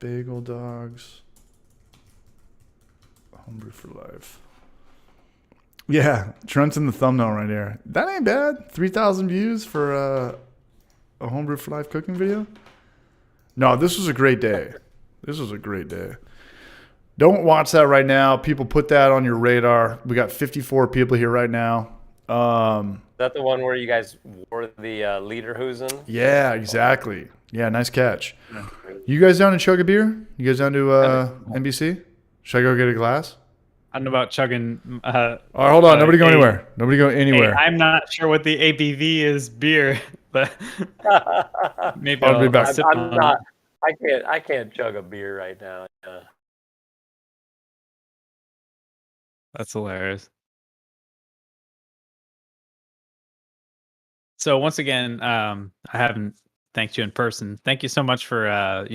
Bagel dogs. Homebrew for life. Yeah, Trent's in the thumbnail right there. That ain't bad. 3,000 views for a Homebrew for life cooking video. No, this was a great day. This was a great day. Don't watch that right now. People, put that on your radar. We got 54 people here right now.
Is that the one where you guys wore the lederhosen?
Yeah, exactly. Yeah, nice catch. You guys down to chug a beer? You guys down to NBC? Should I go get a glass?
I don't know about chugging.
All right, hold on. Nobody go anywhere. Nobody go anywhere.
I'm not sure what the ABV is beer, but maybe
I'll be back.
I'm not. I can't chug a beer right now. Yeah.
That's hilarious. So once again, I haven't thanked you in person. Thank you so much for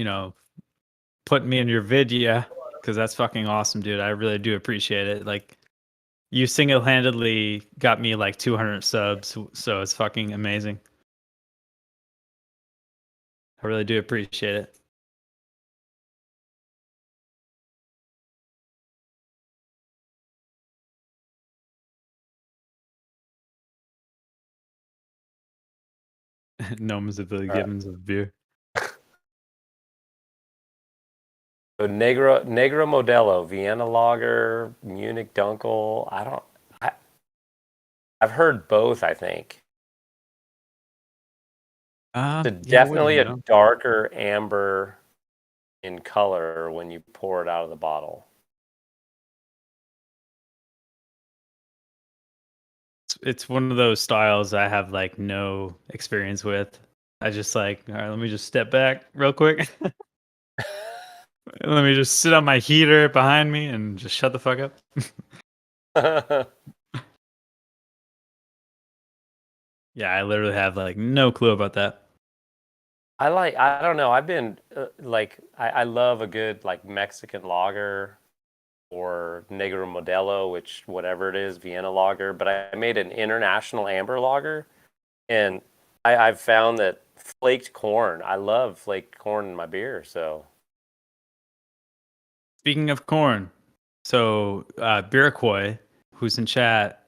putting me in your video, because that's fucking awesome, dude. I really do appreciate it. Like, you single-handedly got me like 200 subs, so it's fucking amazing. I really do appreciate it. Gnomes of Billy Gibbons of beer.
So Negro Modelo, Vienna Lager, Munich Dunkel. I've heard both, I think. It's definitely a darker amber in color when you pour it out of the bottle.
It's one of those styles I have like no experience with. I just like, all right, let me just step back real quick. Let me just sit on my heater behind me and just shut the fuck up. Yeah, I literally have like no clue about that.
I don't know. I've been I love a good like Mexican lager or Negro Modelo, which whatever it is, Vienna lager. But I made an international amber lager, and I've found that flaked corn. I love flaked corn in my beer. So,
speaking of corn, so Birakoy, who's in chat,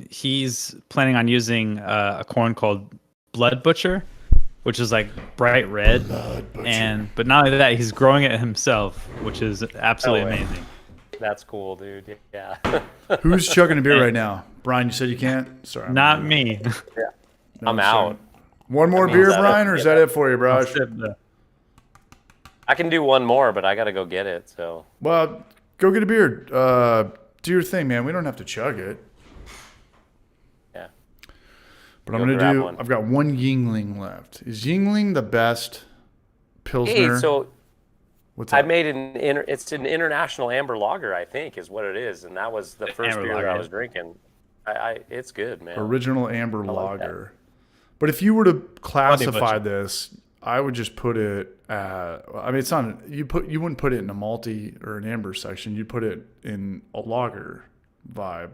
he's planning on using a corn called Blood Butcher, which is like bright red, but not only that, he's growing it himself, which is absolutely amazing.
That's cool, dude. Yeah.
Who's chugging a beer right now? Brian, you said you can't? Sorry.
Not me.
Yeah.
No,
I'm out.
One more beer, Brian, or is that it for you, bro?
I can do one more, but I got to go get it. So.
Well, go get a beer. Do your thing, man. We don't have to chug it.
Yeah.
But I'm going to do, I've got one Yingling left. Is Yingling the best Pilsner?
Hey, so
what's
I
up?
made it's an international amber lager, I think, is what it is. And that was the first
amber
beer
lager.
I was drinking. It's good, man.
Original amber
like
lager. But if you were to classify this, I would just put it at, I mean, it's not, you wouldn't put it in a malty or an amber section. You'd put it in a lager vibe.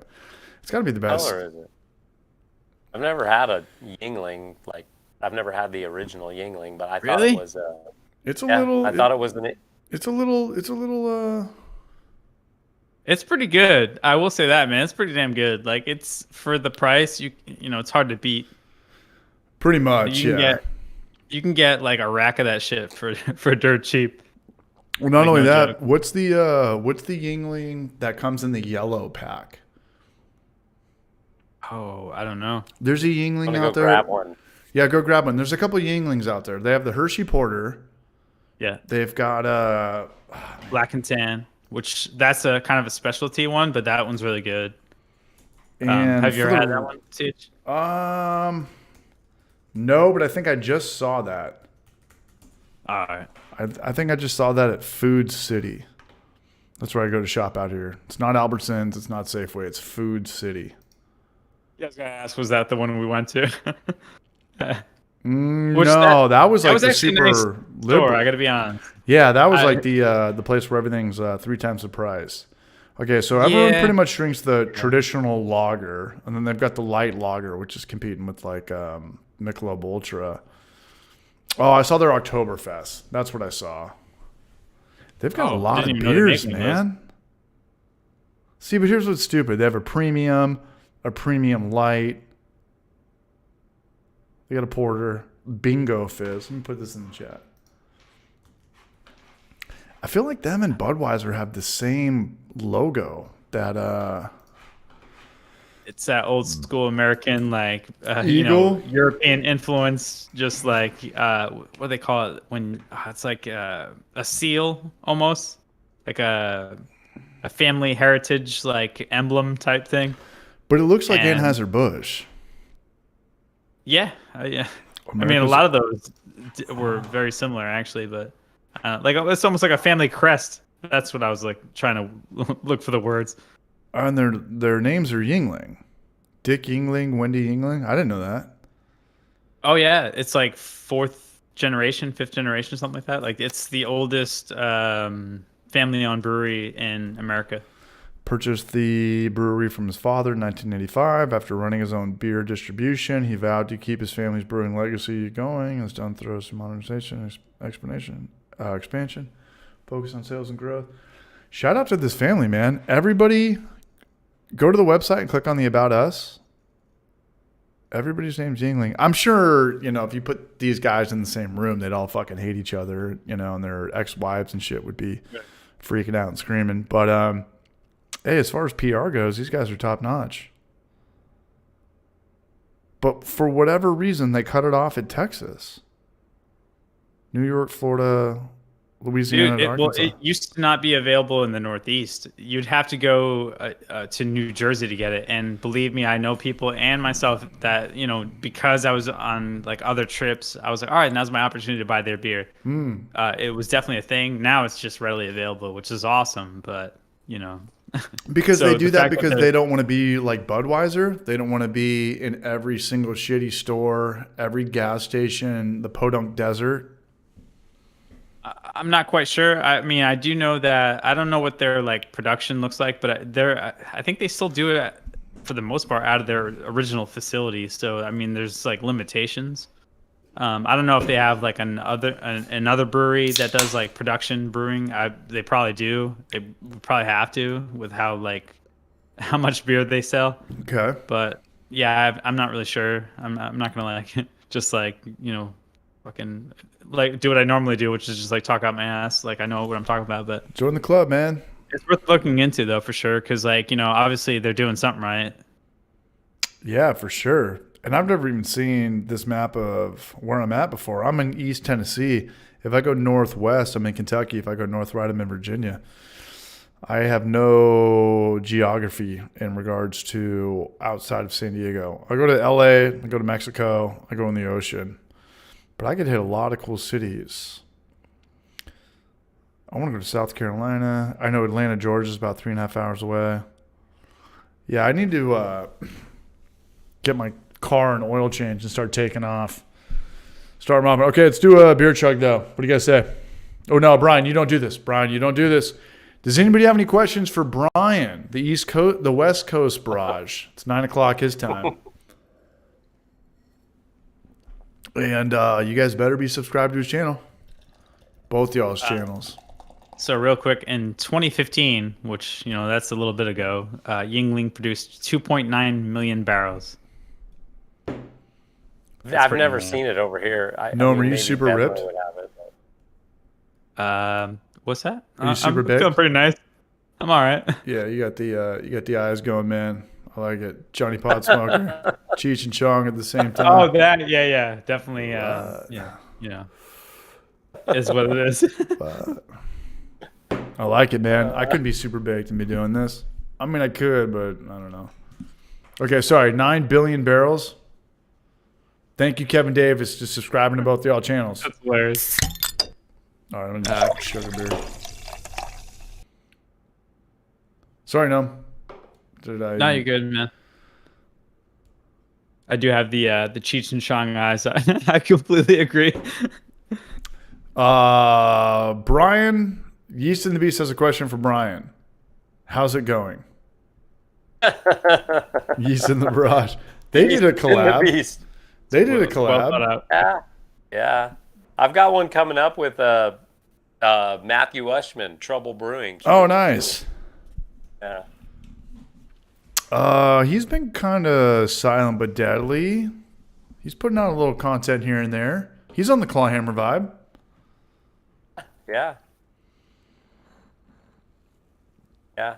It's got to be the best.
What color is it? I've never had a Yingling, I've never had the original Yingling, but I thought it was
it's a little,
I thought it was
it's a little,
It's pretty good. I will say that, man. It's pretty damn good. Like, it's for the price, you know, it's hard to beat.
pretty much,
You can get like a rack of that shit for dirt cheap.
Well, not
Like,
only
no
that,
joke.
what's the Yingling that comes in the yellow pack?
Oh, I don't know.
There's a Yingling
I'm gonna
out
go
there.
grab one.
Yeah, go grab one. There's a couple of Yinglings out there. They have the Hershey Porter.
Yeah,
They've got
Black and Tan, which that's a kind of a specialty one, but that one's really good.
and
Have you
for
ever had
the-
that one, Siege?
No, but I think I just saw that.
All right.
I think I just saw that at Food City. That's where I go to shop out here. It's not Albertsons. It's not Safeway. It's Food City.
Yeah, I was gonna ask, was that the one we went to?
No, that was like the
actually
super
a nice
liberal.
store. I gotta be honest.
Yeah, that was like the place where everything's 3 times the price. Okay, so everyone
Yeah.
pretty much drinks the traditional lager, and then they've got the light lager, which is competing with like Michelob Ultra. Oh, I saw their Oktoberfest. That's what I saw. They've got a lot of
didn't even know they're
beers,
making
man. See, but here's what's stupid. They have a premium light. They got a porter. Bingo Fizz. Let me put this in the chat. I feel like them and Budweiser have the same logo. That
It's that old school American, like
Eagle?
European influence, just like what do they call it when it's like a seal almost, like a family heritage like emblem type thing.
But it looks like
And-
Anheuser-Busch.
Yeah. I mean, a lot of those were very similar actually, but like it's almost like a family crest. That's what I was like trying to look for the words.
And their names are Yingling. Dick Yingling, Wendy Yingling. I didn't know that.
Oh yeah, it's like fifth generation, something like that. Like it's the oldest family-owned brewery in America.
Purchased the brewery from his father in 1985. After running his own beer distribution, he vowed to keep his family's brewing legacy going. Has done through some modernization, expansion, focus on sales and growth. Shout out to this family, man. Everybody, go to the website and click on the About Us. Everybody's name's Yingling. I'm sure, if you put these guys in the same room, they'd all fucking hate each other, and their ex-wives and shit would be freaking out and screaming. But, hey, as far as PR goes, these guys are top notch. But for whatever reason, they cut it off at Texas. New York, Florida, Louisiana, Arkansas.
It used to not be available in the Northeast. You'd have to go to New Jersey to get it. And believe me, I know people and myself that, because I was on like other trips, I was like, all right, now's my opportunity to buy their beer. It was definitely a thing. Now it's just readily available, which is awesome. But,
Because
So
they do
the
that
fact
because
that
they don't want to be like Budweiser. They don't want to be in every single shitty store, every gas station, the Podunk Desert.
I'm not quite sure. I mean, I do know that I don't know what their like production looks like, but I think they still do it for the most part out of their original facility. So I mean, there's like limitations. I don't know if they have like another brewery that does like production brewing. They probably do. They would probably have to with how much beer they sell.
Okay.
But yeah, I'm not really sure. I'm not gonna like just like fucking like do what I normally do, which is just like talk out my ass. Like I know what I'm talking about, but
Join the club, man.
it's worth looking into though for sure, because like obviously they're doing something right.
Yeah, for sure. And I've never even seen this map of where I'm at before. I'm in East Tennessee. If I go northwest, I'm in Kentucky. If I go north right, I'm in Virginia. I have no geography in regards to outside of San Diego. I go to LA, I go to Mexico, I go in the ocean. But I could hit a lot of cool cities. I want to go to South Carolina. I know Atlanta, Georgia is about 3.5 hours away. Yeah, I need to get my car and oil change and start taking off. Start mopping. Okay, let's do a beer chug though. What do you guys say? Oh no, Brian, you don't do this. Brian, you don't do this. Does anybody have any questions for Brian? The West Coast barrage. It's 9:00 his time. And you guys better be subscribed to his channel. Both y'all's channels.
So real quick, in 2015, which that's a little bit ago, Yingling produced 2.9 million barrels.
I've never seen it over here.
Were you super ripped?
What's that?
Are you super
I'm
big?
feeling pretty nice. I'm all right.
Yeah, you got the eyes going, man. I like it. Johnny Pot Smoker, Cheech and Chong at the same time.
Oh, that, yeah, definitely. Is what it is.
I like it, man. I couldn't be super baked and be doing this. I mean, I could, but I don't know. Okay, sorry. 9 billion barrels. Thank you, Kevin Davis, for subscribing to both y'all channels.
That's hilarious.
All right, I'm gonna get sugar beer. Sorry, no.
No, you're good, man. I do have the Cheech and Chong eyes. I completely agree.
Brian, Yeast and the Beast has a question for Brian. How's it going? Yeast in the Barrage. They did a collab. They did a collab.
Well thought out.
Yeah. I've got one coming up with Matthew Ushman, Trouble Brewing.
Oh, nice.
Yeah.
He's been kind of silent but deadly. He's putting out a little content here and there. He's on the Clawhammer vibe.
Yeah. Yeah.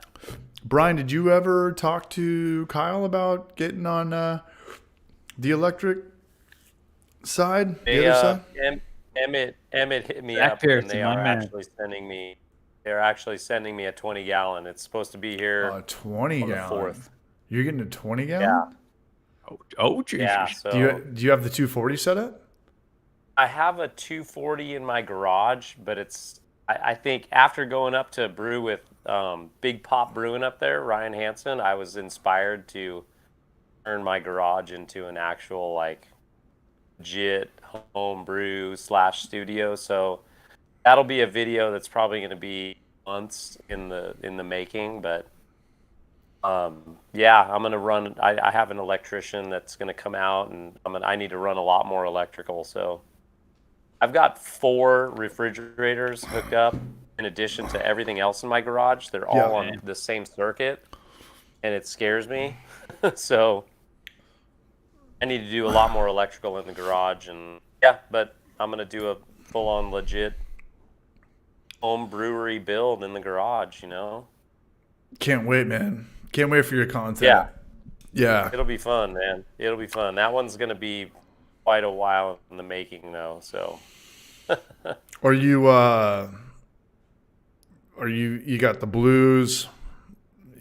Brian, did you ever talk to Kyle about getting on the electric side? The other side?
Emmett hit me
Zach
up,
Pearson,
and they
my
are
man.
actually sending me. They're actually sending me a 20-gallon. It's supposed to be here
20
on the
gallon.
4th.
You're getting a 20
Yeah.
gallon?
Oh, Jesus.
Yeah. So
Do you have the 240 set up?
I have a 240 in my garage, but I think after going up to brew with Big Pop Brewing up there, Ryan Hansen, I was inspired to turn my garage into an actual like legit home brew / studio. So that'll be a video that's probably going to be months in the making, but yeah, I'm gonna run. I have an electrician that's gonna come out, and I need to run a lot more electrical. So I've got 4 refrigerators hooked up in addition to everything else in my garage. They're all on the same circuit, and it scares me. So I need to do a lot more electrical in the garage, and yeah, but I'm gonna do a full-on legit home brewery build in the garage.
Can't wait, man. Can't wait for your content.
Yeah.
Yeah.
It'll be fun, man. It'll be fun. That one's gonna be quite a while in the making, though. So.
Are you you got the blues?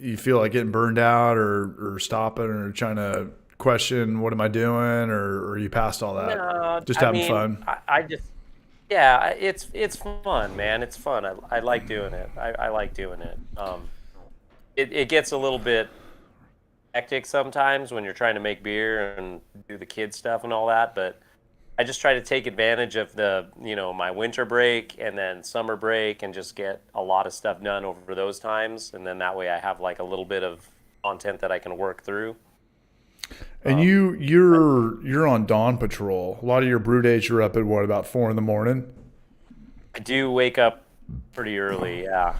You feel like getting burned out or stopping or trying to question what am I doing, or are you past all that?
No,
Just
I
having
mean,
fun.
I just, yeah, it's fun, man. It's fun. I like doing it. I like doing it. It gets a little bit hectic sometimes when you're trying to make beer and do the kid stuff and all that, but I just try to take advantage of my winter break and then summer break and just get a lot of stuff done over those times, and then that way I have like a little bit of content that I can work through.
And you're on dawn patrol. A lot of your brew days you're up at what, about 4 a.m?
I do wake up pretty early, yeah.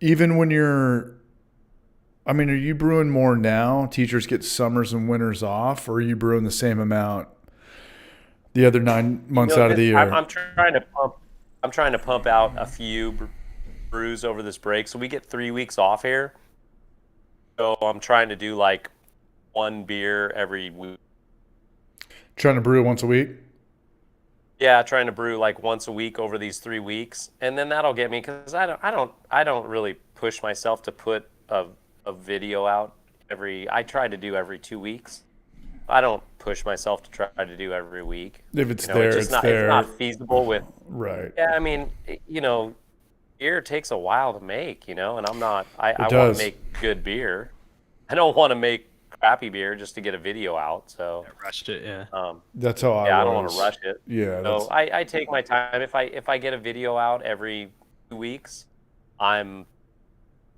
Even when are you brewing more now? Teachers get summers and winters off, or are you brewing the same amount the other 9 months out of the year?
I'm trying to pump out a few brews over this break. So we get 3 weeks off here. So I'm trying to do like 1 beer every week.
Trying to brew once a week?
Yeah, trying to brew like once a week over these 3 weeks, and then that'll get me, because I don't really push myself to put a video out I try to do every 2 weeks. I don't push myself to try to do every week.
If it's there, it's there.
It's not feasible with.
Right.
Yeah, I mean, beer takes a while to make, and I'm not. I want
does.
to make good beer. I don't want to make crappy beer just to get a video out. So
Rushed it, yeah.
That's how
I don't want to rush it.
Yeah.
So I take my time. If I get a video out every 2 weeks, I'm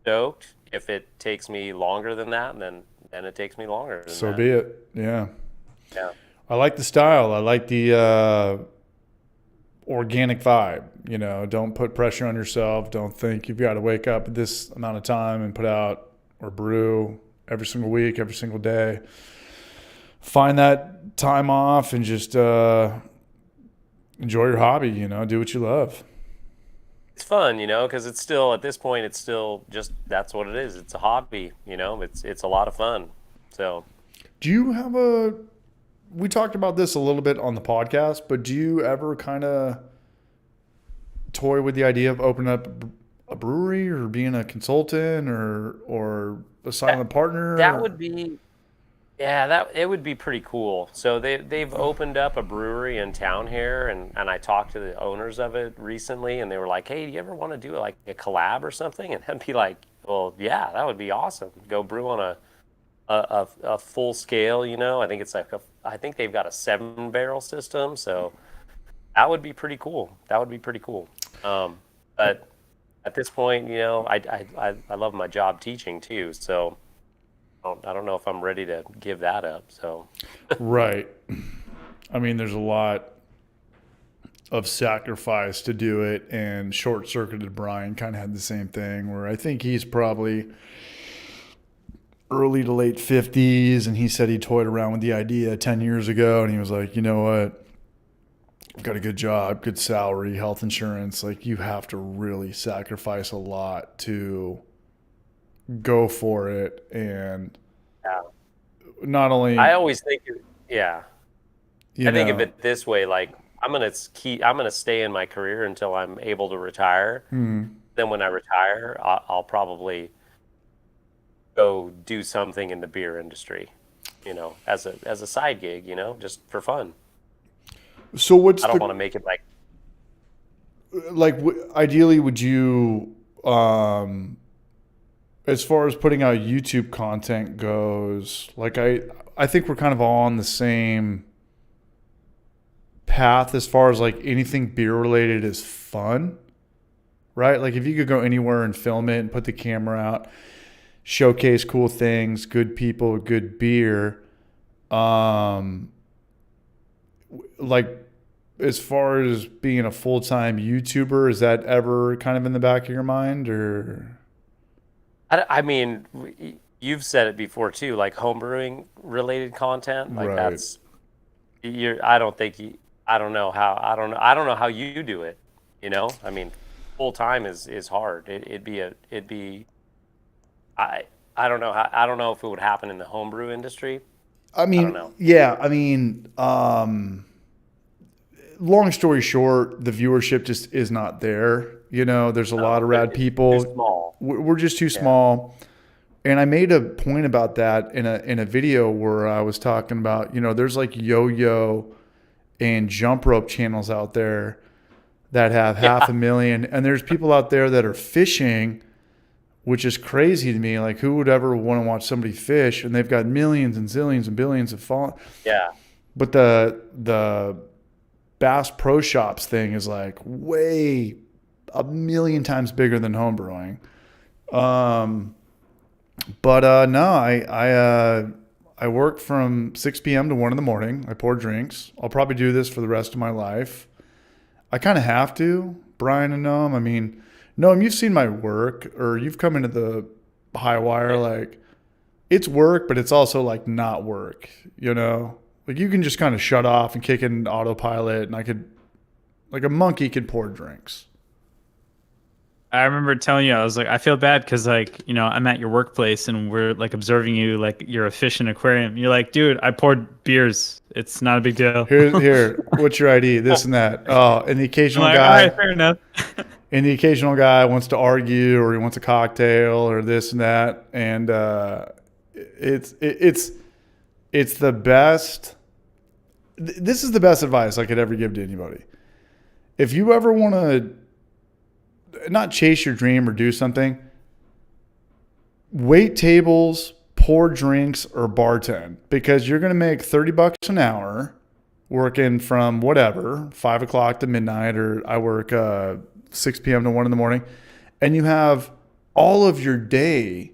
stoked. If it takes me longer than that, then it takes me longer than
So
that.
be it. Yeah.
Yeah.
I like the style. I like the organic vibe. Don't put pressure on yourself. Don't think you've got to wake up at this amount of time and put out or brew every single week, every single day. Find that time off and just enjoy your hobby. Do what you love.
It's fun, because it's still, at this point, it's still just, that's what it is. It's a hobby, it's a lot of fun. So,
Do you have we talked about this a little bit on the podcast, but do you ever kind of toy with the idea of opening up a brewery or being a consultant or a silent partner?
that would be, yeah, it would be pretty cool. So they've opened up a brewery in town here, and I talked to the owners of it recently, and they were like, "Hey, do you ever want to do like a collab or something?" And I'd be like, "Well, yeah, that would be awesome. Go brew on a full scale, I think it's I think they've got a 7-barrel system, so that would be pretty cool. But at this point, I love my job teaching too, so I don't know if I'm ready to give that up. So
Right. I mean, there's a lot of sacrifice to do it, and Short Circuited Brian kind of had the same thing, where I think he's probably early to late 50s, and he said he toyed around with the idea 10 years ago, and he was like, you know what, I've got a good job, good salary, health insurance. Like, you have to really sacrifice a lot to go for it. And not only,
I always think, I think of
know,
it this way: like, I'm gonna stay in my career until I'm able to retire. Then when I retire, I'll probably go do something in the beer industry, as a side gig, just for fun.
so what's
I don't want to make it
ideally, would you, as far as putting out YouTube content goes, like I think we're kind of all on the same path as far as like anything beer related is fun, right? Like if you could go anywhere and film it and put the camera out, showcase cool things, good people, good beer. Like as far as being a full-time YouTuber, is that ever kind of in the back of your mind, or?
I mean, you've said it before too, like homebrewing related content, like
Right.
that's I don't know how you do it. I mean, full time is hard. I don't know if it would happen in the homebrew industry.
I mean,
I don't know.
yeah, I mean, long story short, the viewership just is not there. There's a lot of rad people.
Too small.
We're just too small. And I made a point about that in a video where I was talking about, there's like yo-yo and jump rope channels out there that have 500,000, and there's people out there that are fishing, which is crazy to me. Like, who would ever want to watch somebody fish? And they've got millions and zillions and billions of followers.
Yeah.
But the Bass Pro Shops thing is like way 1,000,000 times bigger than homebrewing. No, I work from 6 p.m. to 1 in the morning. I pour drinks. I'll probably do this for the rest of my life. I kind of have to, Brian and Noam. I mean, Noam, you've seen my work, or you've come into the high wire. Like, it's work, but it's also like not work, Like, you can just kind of shut off and kick it in autopilot, and I could, like a monkey, could pour drinks.
I remember telling you, I was like, I feel bad because, like, I'm at your workplace and we're like observing you like you're a fish in an aquarium. You're like, dude, I poured beers. It's not a big deal.
Here, what's your ID? This and that. Oh, and the occasional
I'm like,
guy.
all right, fair enough.
And the occasional guy wants to argue, or he wants a cocktail, or this and that. And it's the best. This is the best advice I could ever give to anybody. If you ever want to not chase your dream or do something, wait tables, pour drinks, or bartend, because you're going to make $30 an hour working from whatever, 5 o'clock to midnight, or I work 6 p.m. to 1 in the morning, and you have all of your day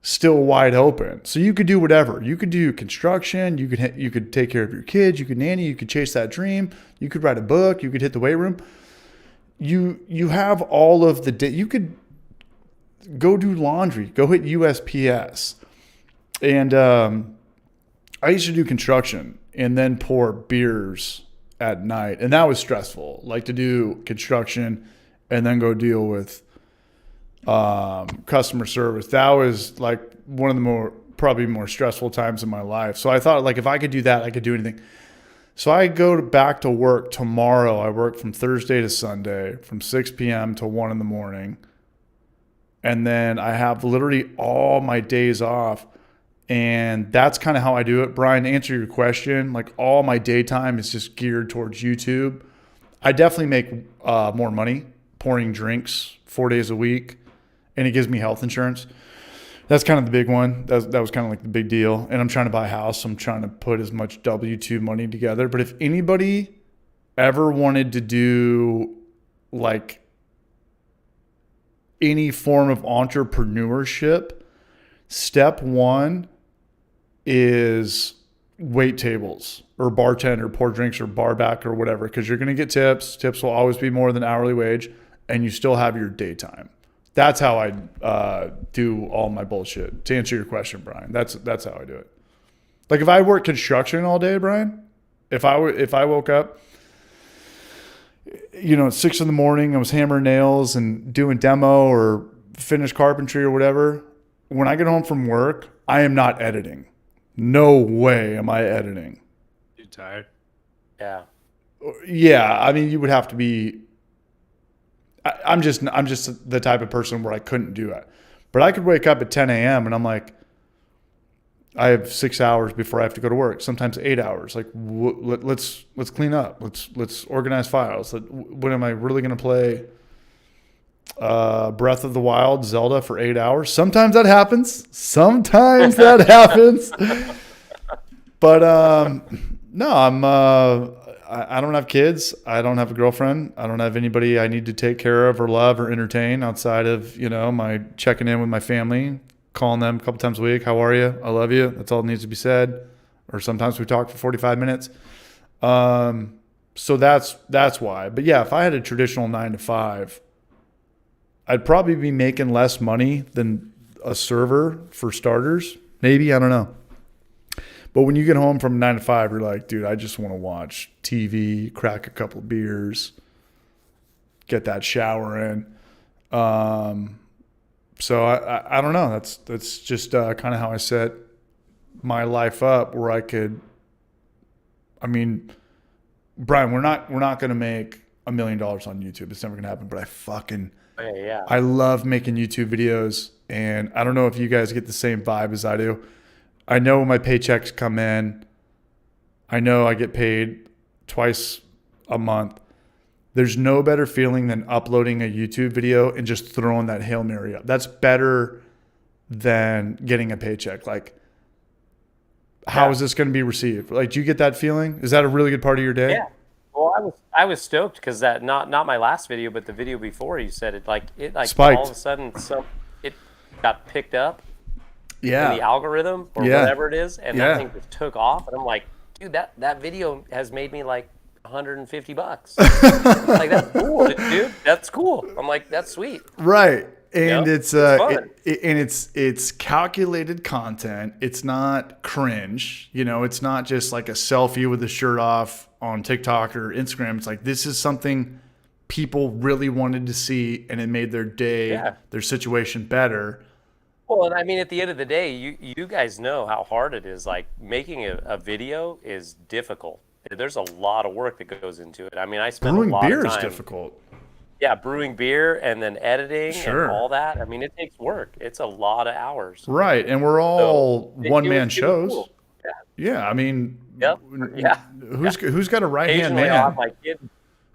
still wide open. So you could do whatever. You could do construction. You could take care of your kids. You could nanny. You could chase that dream. You could write a book. You could hit the weight room. You have all of the day. You could go do laundry. Go hit USPS. And I used to do construction and then pour beers at night, and that was stressful. Like, to do construction and then go deal with customer service, that was like one of the probably more stressful times in my life. So I thought, like, if I could do that, I could do anything. So I go back to work tomorrow. I work from Thursday to Sunday from 6 p.m. to 1 in the morning. And then I have literally all my days off. And that's kind of how I do it. Brian, to answer your question, like, all my daytime is just geared towards YouTube. I definitely make more money pouring drinks 4 days a week, and it gives me health insurance. That's kind of the big one. That was kind of like the big deal. And I'm trying to buy a house. So I'm trying to put as much W-2 money together. But if anybody ever wanted to do like any form of entrepreneurship, step one is wait tables or bartender, pour drinks or bar back or whatever, because you're going to get tips. Tips will always be more than hourly wage, and you still have your daytime. That's how I do all my bullshit. To answer your question, Brian, that's how I do it. Like if I work construction all day, Brian, if I woke up, at 6 a.m, I was hammering nails and doing demo or finished carpentry or whatever. When I get home from work, I am not editing. No way am I editing.
You tired?
Yeah.
Yeah, I mean, you would have to be. I'm just the type of person where I couldn't do it. But I could wake up at 10 a.m. and I'm like, I have 6 hours before I have to go to work. Sometimes 8 hours. Like, let's clean up. Let's organize files. When am I really going to play Breath of the Wild, Zelda for 8 hours? Sometimes that happens. But no, I don't have kids. I don't have a girlfriend. I don't have anybody I need to take care of or love or entertain outside of, my checking in with my family, calling them a couple times a week. How are you? I love you. That's all that needs to be said. Or sometimes we talk for 45 minutes. So that's why. But yeah, if I had a traditional 9 to 5, I'd probably be making less money than a server for starters. Maybe, I don't know. But when you get home from 9 to 5, you're like, dude, I just want to watch TV, crack a couple of beers, get that shower in. So I don't know. That's just kind of how I set my life up, where I could. I mean, Brian, we're not going to make $1 million on YouTube. It's never going to happen. But I love making YouTube videos, and I don't know if you guys get the same vibe as I do. I know when my paychecks come in, I know I get paid twice a month. There's no better feeling than uploading a YouTube video and just throwing that Hail Mary up. That's better than getting a paycheck. Like, how is this going to be received? Like, do you get that feeling? Is that a really good part of your day?
Yeah. Well, I was stoked because that not my last video, but the video before, you said it
spiked.
All of a sudden it got picked up.
Yeah.
In the algorithm or whatever it is, and that thing just took off, and I'm like, dude, that video has made me like $150. Like, that's cool, dude. That's cool. I'm like, that's sweet.
Right. And it's it's calculated content. It's not cringe. It's not just like a selfie with a shirt off on TikTok or Instagram. It's like, this is something people really wanted to see, and it made their day, their situation better.
Well, and I mean, at the end of the day, you guys know how hard it is. Like, making a video is difficult. There's a lot of work that goes into it. I mean, I spend
brewing
a lot of time.
Brewing beer is difficult.
Yeah, brewing beer and then editing and all that. I mean, it takes work. It's a lot of hours.
Right, and we're all one-man shows.
Cool.
Yeah, I mean, who's got a right-hand man?
I'll have my kid.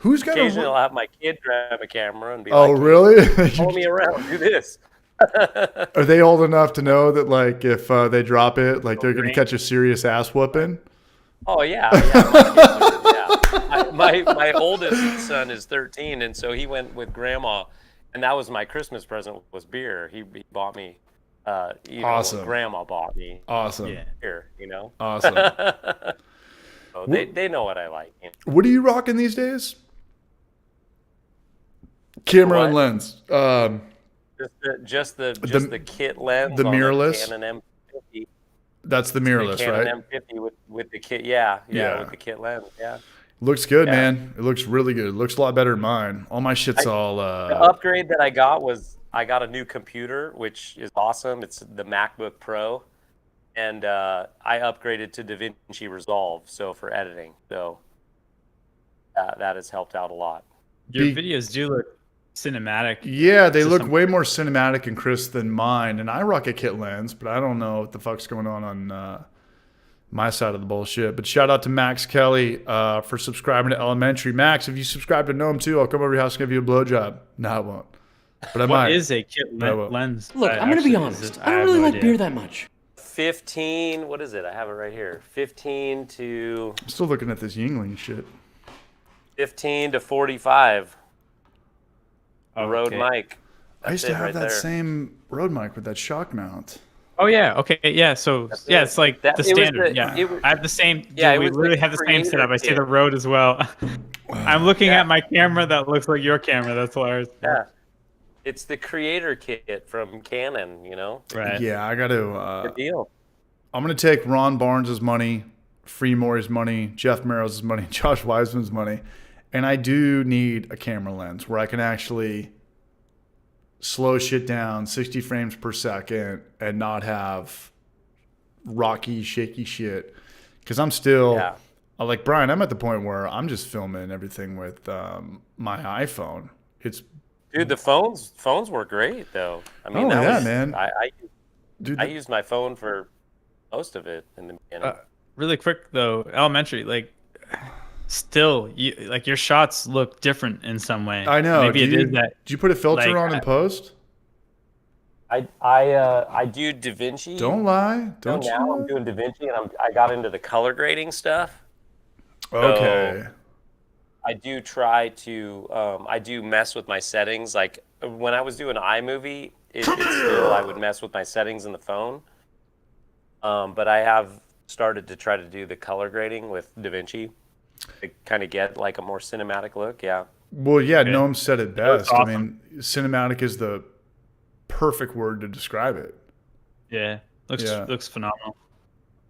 Occasionally
I'll have my kid grab a camera and be
like, "Oh, really?
Follow me around. Do this."
Are they old enough to know that, like, if they drop it, like, they're going to catch a serious ass whooping?
Oh yeah. My oldest son is 13, and so he went with grandma, and that was my Christmas present, was beer. He bought me.
Awesome.
Grandma bought me.
Awesome.
Beer.
Awesome.
So they know what I like.
What are you rocking these days? Camera and lens.
Just the kit lens.
The mirrorless.
Canon M50.
That's the mirrorless, right?
Canon M50 with the kit. Yeah, with the kit lens. Yeah.
Looks good, man. It looks really good. It looks a lot better than mine. All my shit's all.
The upgrade that I got was I got a new computer, which is awesome. It's the MacBook Pro, and I upgraded to DaVinci Resolve, so for editing. So that has helped out a lot.
Your videos do look cinematic.
Yeah, they look way more cinematic and crisp than mine. And I rock a kit lens, but I don't know what the fuck's going on my side of the bullshit. But shout out to Max Kelly for subscribing to Elementary. Max, if you subscribe to Gnome too, I'll come over to your house and give you a blowjob. No, I won't. But I might.
What is a kit lens?
Look, I'm going to be honest. I don't really like beer that much.
15, what is it? I have it right here. 15 to...
I'm still looking at this Yingling shit.
15 to 45. A Rode mic.
I used to have that same Rode mic with that shock mount.
Oh yeah, okay, yeah. So yeah, it's like the standard. I have the same.
Yeah,
Dude, we literally have the same setup. I see the Rode as well. I'm looking at my camera that looks like your camera. That's hilarious.
Yeah, it's the creator kit from Canon. You know.
Right.
Yeah, I got to.
Good deal.
I'm going to take Ron Barnes' money, Free Morey's money, Jeff Merrill's money, Josh Wiseman's money, and I do need a camera lens where I can actually slow shit down 60 frames per second and not have rocky, shaky shit. Because I'm still, like Brian, I'm at the point where I'm just filming everything with my iPhone.
Dude, the phones were great though. I mean,
man.
I used my phone for most of it in the beginning.
Really quick though, elementary, like still, your shots look different in some way.
I know.
Maybe it is that.
Do you put a filter on in post?
I do DaVinci.
Don't lie. Don't you?
Now I'm doing DaVinci, and I got into the color grading stuff.
Okay.
So I do try to I do mess with my settings. Like when I was doing iMovie, it's still I would mess with my settings in the phone. But I have started to try to do the color grading with DaVinci to kind of get like a more cinematic look. Yeah.
Well, yeah, Noam said it best. Awesome. I mean, cinematic is the perfect word to describe it.
Yeah. Looks phenomenal.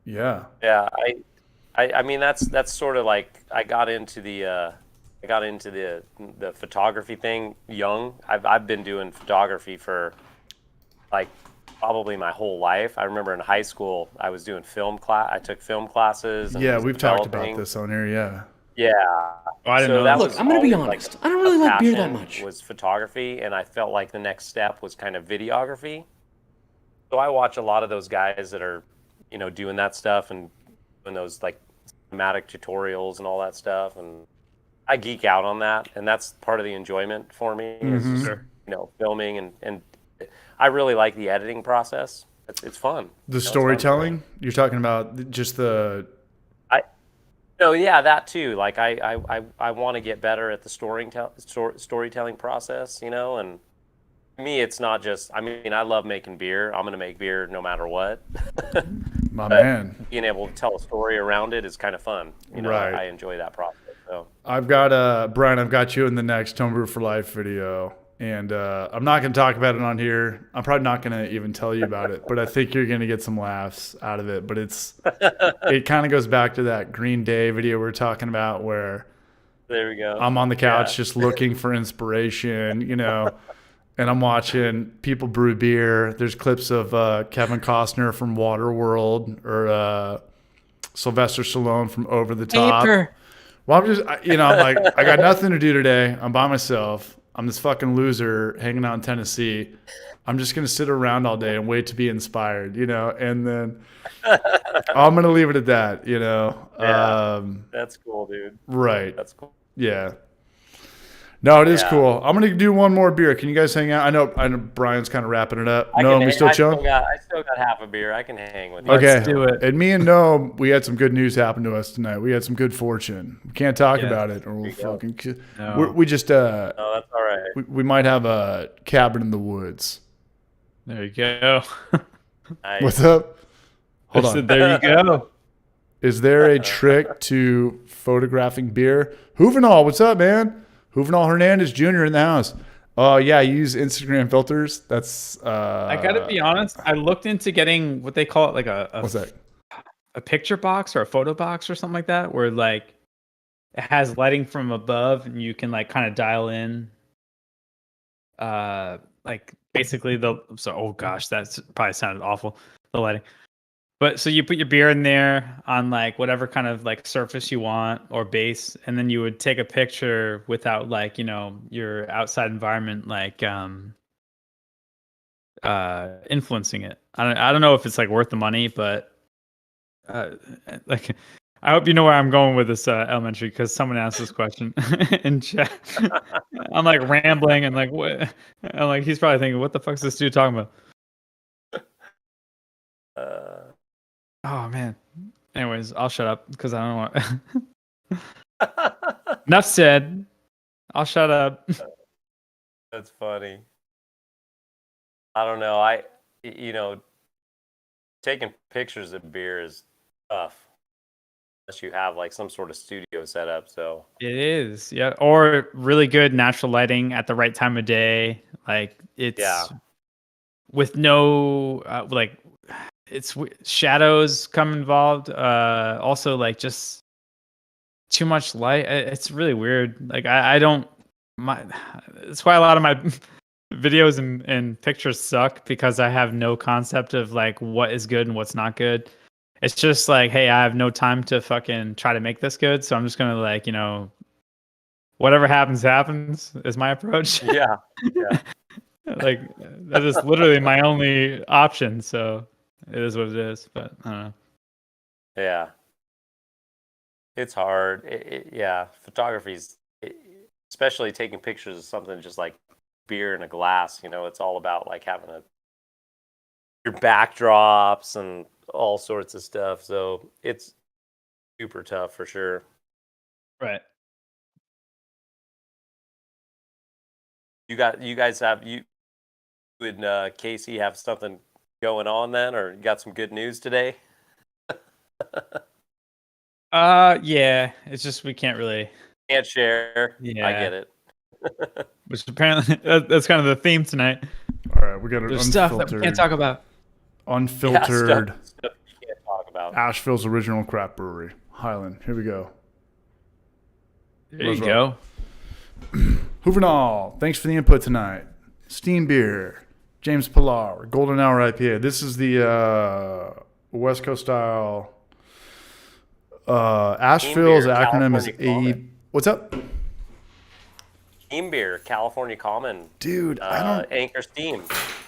Yeah.
Yeah. I mean, that's sort of like I got into the photography thing young. I've been doing photography for like probably my whole life. I remember in high school I was doing film class. I took film classes. And
we've talked about this on here. Yeah.
Yeah.
Oh, I didn't know that.
Look, I'm gonna be honest. I don't really like beer that much.
Was photography, and I felt like the next step was kind of videography. So I watch a lot of those guys that are, doing that stuff and doing those like cinematic tutorials and all that stuff, and I geek out on that, and that's part of the enjoyment for me. Is just, filming and I really like the editing process. It's fun.
The storytelling? You're talking about just the.
That too. Like I want to get better at the storytelling process, and to me it's not just. I mean, I love making beer. I'm gonna make beer no matter what.
My man.
Being able to tell a story around it is kind of fun.
Right.
I enjoy that process. So
I've got Brian. I've got you in the next Homebrew for Life video. And I'm not going to talk about it on here. I'm probably not going to even tell you about it, but I think you're going to get some laughs out of it. But it kind of goes back to that Green Day video we were talking about where
there we go.
I'm on the couch just looking for inspiration, and I'm watching people brew beer. There's clips of Kevin Costner from Waterworld or Sylvester Stallone from Over the Top.
Paper.
Well, I'm just, I'm like, I got nothing to do today. I'm by myself. I'm this fucking loser hanging out in Tennessee. I'm just going to sit around all day and wait to be inspired, and then I'm going to leave it at that,
Yeah, that's cool, dude.
Right.
That's cool.
Yeah. No, it is cool. I'm going to do one more beer. Can you guys hang out? I know Brian's kind of wrapping it up. No, we still chilling?
I still got half a beer. I can hang with you.
Okay.
Let's do it.
And me and Noam, we had some good news happen to us tonight. We had some good fortune. We can't talk about it or we'll fucking...
No.
We just...
No, that's all right.
We might have a cabin in the woods.
There you go.
Nice.
What's up? Hold on.
There you go.
Is there a trick to photographing beer? Juvenal, what's up, man? Juvenal Hernandez Jr. in the house. Oh, yeah, you use Instagram filters. That's...
I got to be honest. I looked into getting what they call it, like
what's that?
A picture box or a photo box or something like that, where like it has lighting from above and you can like kind of dial in like basically oh gosh, that's probably sounded awful, the lighting. But so you put your beer in there on like whatever kind of like surface you want or base, and then you would take a picture without like, your outside environment like influencing it. I don't know if it's like worth the money, but like I hope you know where I'm going with this elementary, because someone asked this question in chat. I'm like rambling and like what? I'm like, he's probably thinking, what the fuck's this dude talking about? Oh man. Anyways, I'll shut up because I don't want. Enough said. I'll shut up.
That's funny. I don't know. taking pictures of beer is tough unless you have like some sort of studio set up. So
It is, yeah, or really good natural lighting at the right time of day. Like it's with no it's shadows come involved. Also, like just too much light. It's really weird. Like I don't that's why a lot of my videos and pictures suck, because I have no concept of like what is good and what's not good. It's just like, hey, I have no time to fucking try to make this good, so I'm just gonna like, whatever happens is my approach.
yeah.
Like that is literally my only option, so it is what it is. But I don't know.
Yeah. It's hard. Photography's, especially taking pictures of something just like beer in a glass. It's all about like having your backdrops and all sorts of stuff. So it's super tough for sure.
Right.
You guys you and Casey have something going on then, or you got some good news today?
Yeah. It's just we can't really.
Can't share.
Yeah.
I get it.
Which apparently that's kind of the theme tonight.
All right, we got an
There's stuff that we can't talk about.
Unfiltered
Stuff you can't talk about.
Asheville's original craft brewery, Highland. Here we go.
There you go.
Juvenal, thanks for the input tonight. Steam Beer, James Pilar, Golden Hour IPA. This is the West Coast style. Asheville's
Beer,
acronym is
California
A. What's up?
Steam Beer, California Common.
Dude, I don't.
Anchor Steam.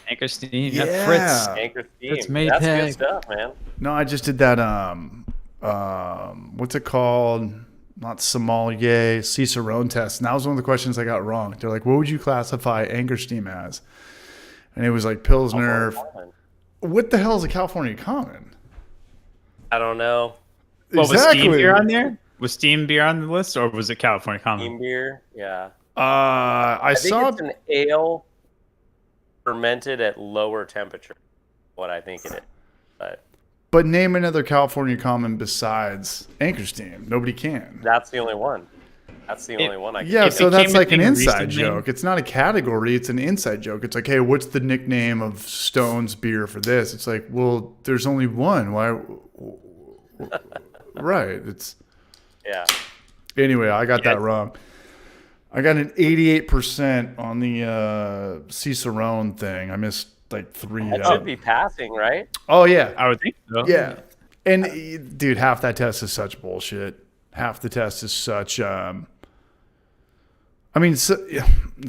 Anchor Steam.
Yeah.
Fritz.
Anchor Steam.
It's
That's
Maytag.
good stuff, man.
No, I just did that. What's it called? Not sommelier, Cicerone test. And that was one of the questions I got wrong. They're like, what would you classify Anchor Steam as? And it was like Pilsner. What the hell is a California Common?
I don't know.
Well, was Steam Beer on there? Was Steam Beer on the list, or was it California Common?
Steam Beer, yeah.
I
think
saw
it's an ale fermented at lower temperature. What I think it is,
but name another California Common besides Anchor Steam. Nobody can.
that's the only one. That's the only one I can.
Yeah,
It
so that's
became
like
a
an
thing
inside
recently.
joke. It's not a category. It's an inside joke. It's like, hey, what's the nickname of Stone's beer for this? It's like, well, there's only one. Why? Right. It's
Yeah.
anyway. I got that wrong. I got an 88% on the Cicerone thing. I missed like 3.
That should be passing, right?
Oh yeah.
I would think so.
Yeah. And dude, half that test is such bullshit. Half the test is such it's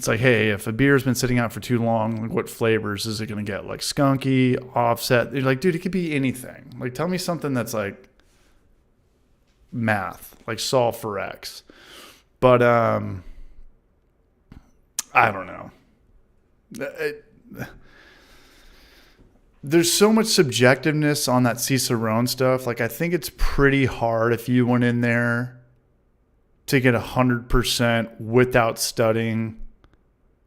like, hey, if a beer's been sitting out for too long, like what flavors is it going to get? Like skunky, offset. You're like, dude, it could be anything. Like, tell me something that's like math, like solve for X. But I don't know. There's so much subjectiveness on that Cicerone stuff. Like, I think it's pretty hard if you went in there to get 100% without studying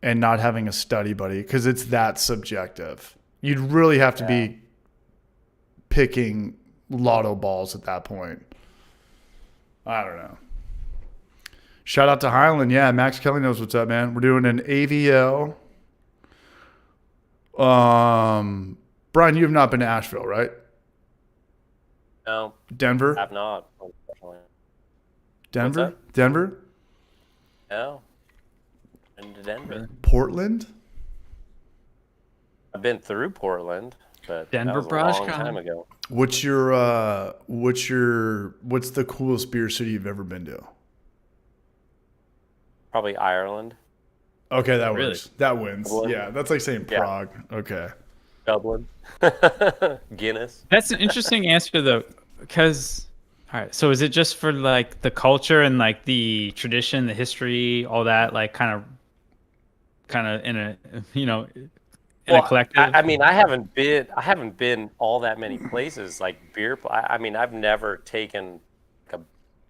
and not having a study buddy, because it's that subjective. You'd really have to be picking lotto balls at that point. I don't know. Shout out to Highland. Yeah, Max Kelly knows what's up, man. We're doing an AVL. Brian, you have not been to Asheville, right?
No,
Denver?
I've not. Unfortunately.
Denver?
What's
Denver?
No. Been to Denver.
Portland?
I've been through Portland, but
Denver
that was a long
BrashCon.
time ago.
What's the coolest beer city you've ever been to?
Probably Ireland,
Okay, that
Really?
works. That wins.
Dublin?
Yeah, that's like saying
Yeah.
Prague. Okay.
Dublin, Guinness.
That's an interesting answer though, because all right, so is it just for like the culture and like the tradition, the history, all that, like kind of in a in a collective?
I mean, I haven't been all that many places like beer. I mean, I've never taken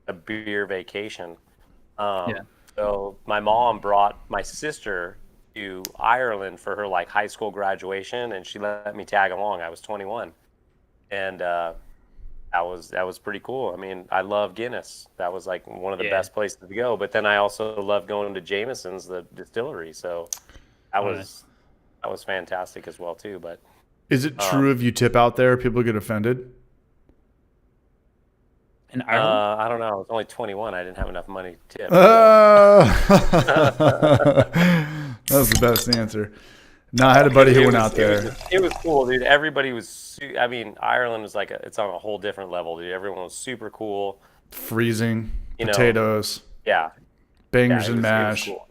a beer vacation. So my mom brought my sister to Ireland for her like high school graduation, and she let me tag along. I was 21, and that was pretty cool. I mean, I love Guinness. That was like one of the best places to go. But then I also love going to Jameson's, the distillery. So that was fantastic as well too. But
is it true if you tip out there, people get offended?
In Ireland?
I don't know. I was only 21. I didn't have enough money to tip.
That was the best answer. No, I had a buddy who went out there.
It was cool, dude. Everybody was. I mean, Ireland was like it's on a whole different level, dude. Everyone was super cool.
Freezing potatoes.
Yeah.
Bangers and mash.
Cool,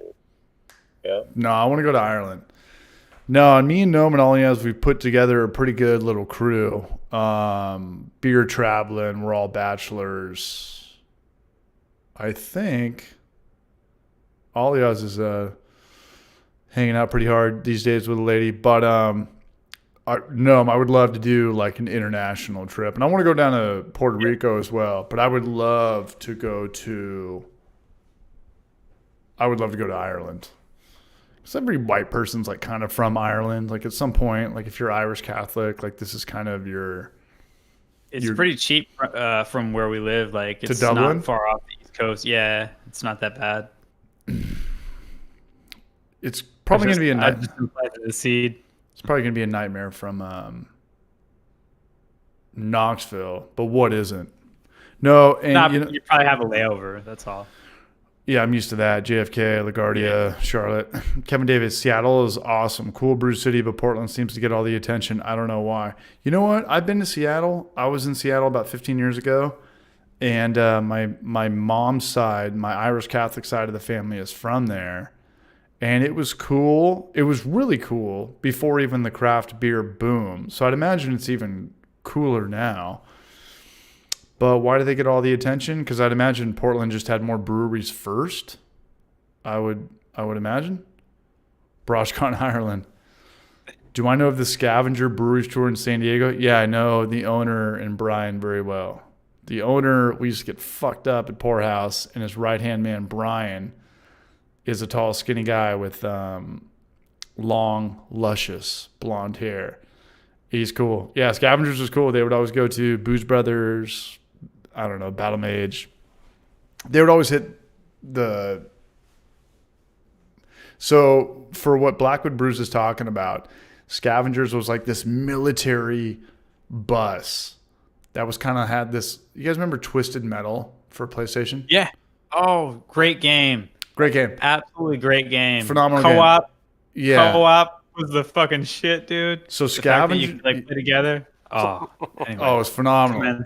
yeah.
No, I want to go to Ireland. No, and me and Noam and Aliaz, we put together a pretty good little crew. Beer traveling. We're all bachelors. I think Aliaz is hanging out pretty hard these days with a lady. But Noam, I would love to do like an international trip. And I want to go down to Puerto Rico as well. But I would love to go to Ireland. Because every white person's like kind of from Ireland. Like at some point, like if you're Irish Catholic, like this is kind of your...
It's pretty cheap from where we live. Like it's
Dublin?
not far off the East Coast. Yeah, it's not that bad.
It's probably going to be a nightmare. It's probably going to be a nightmare from Knoxville, but what isn't? No, and
you probably have a layover. That's all.
Yeah, I'm used to that. JFK, LaGuardia, Charlotte. Kevin Davis, Seattle is awesome. Cool brew city, but Portland seems to get all the attention. I don't know why. You know what? I've been to Seattle. I was in Seattle about 15 years ago. And my mom's side, my Irish Catholic side of the family is from there. And it was cool. It was really cool before even the craft beer boom. So I'd imagine it's even cooler now. But why do they get all the attention? Because I'd imagine Portland just had more breweries first. I would imagine. BroshCon Ireland. Do I know of the Scavenger Brewery Tour in San Diego? Yeah, I know the owner and Brian very well. The owner, we used to get fucked up at Poorhouse, and his right-hand man, Brian, is a tall, skinny guy with long, luscious blonde hair. He's cool. Yeah, Scavengers was cool. They would always go to Booze Brothers, I don't know, Battle Mage. They would always hit the... So for what Blackwood Brews is talking about, Scavengers was like this military bus that was kind of had this... You guys remember Twisted Metal for PlayStation?
Yeah. Oh, great game.
Great game.
Absolutely great game.
Phenomenal
Co-op.
Game. Yeah.
Co-op was the fucking shit, dude.
So
Scavengers... You could, like, play together. Oh, anyway.
Oh, it's phenomenal.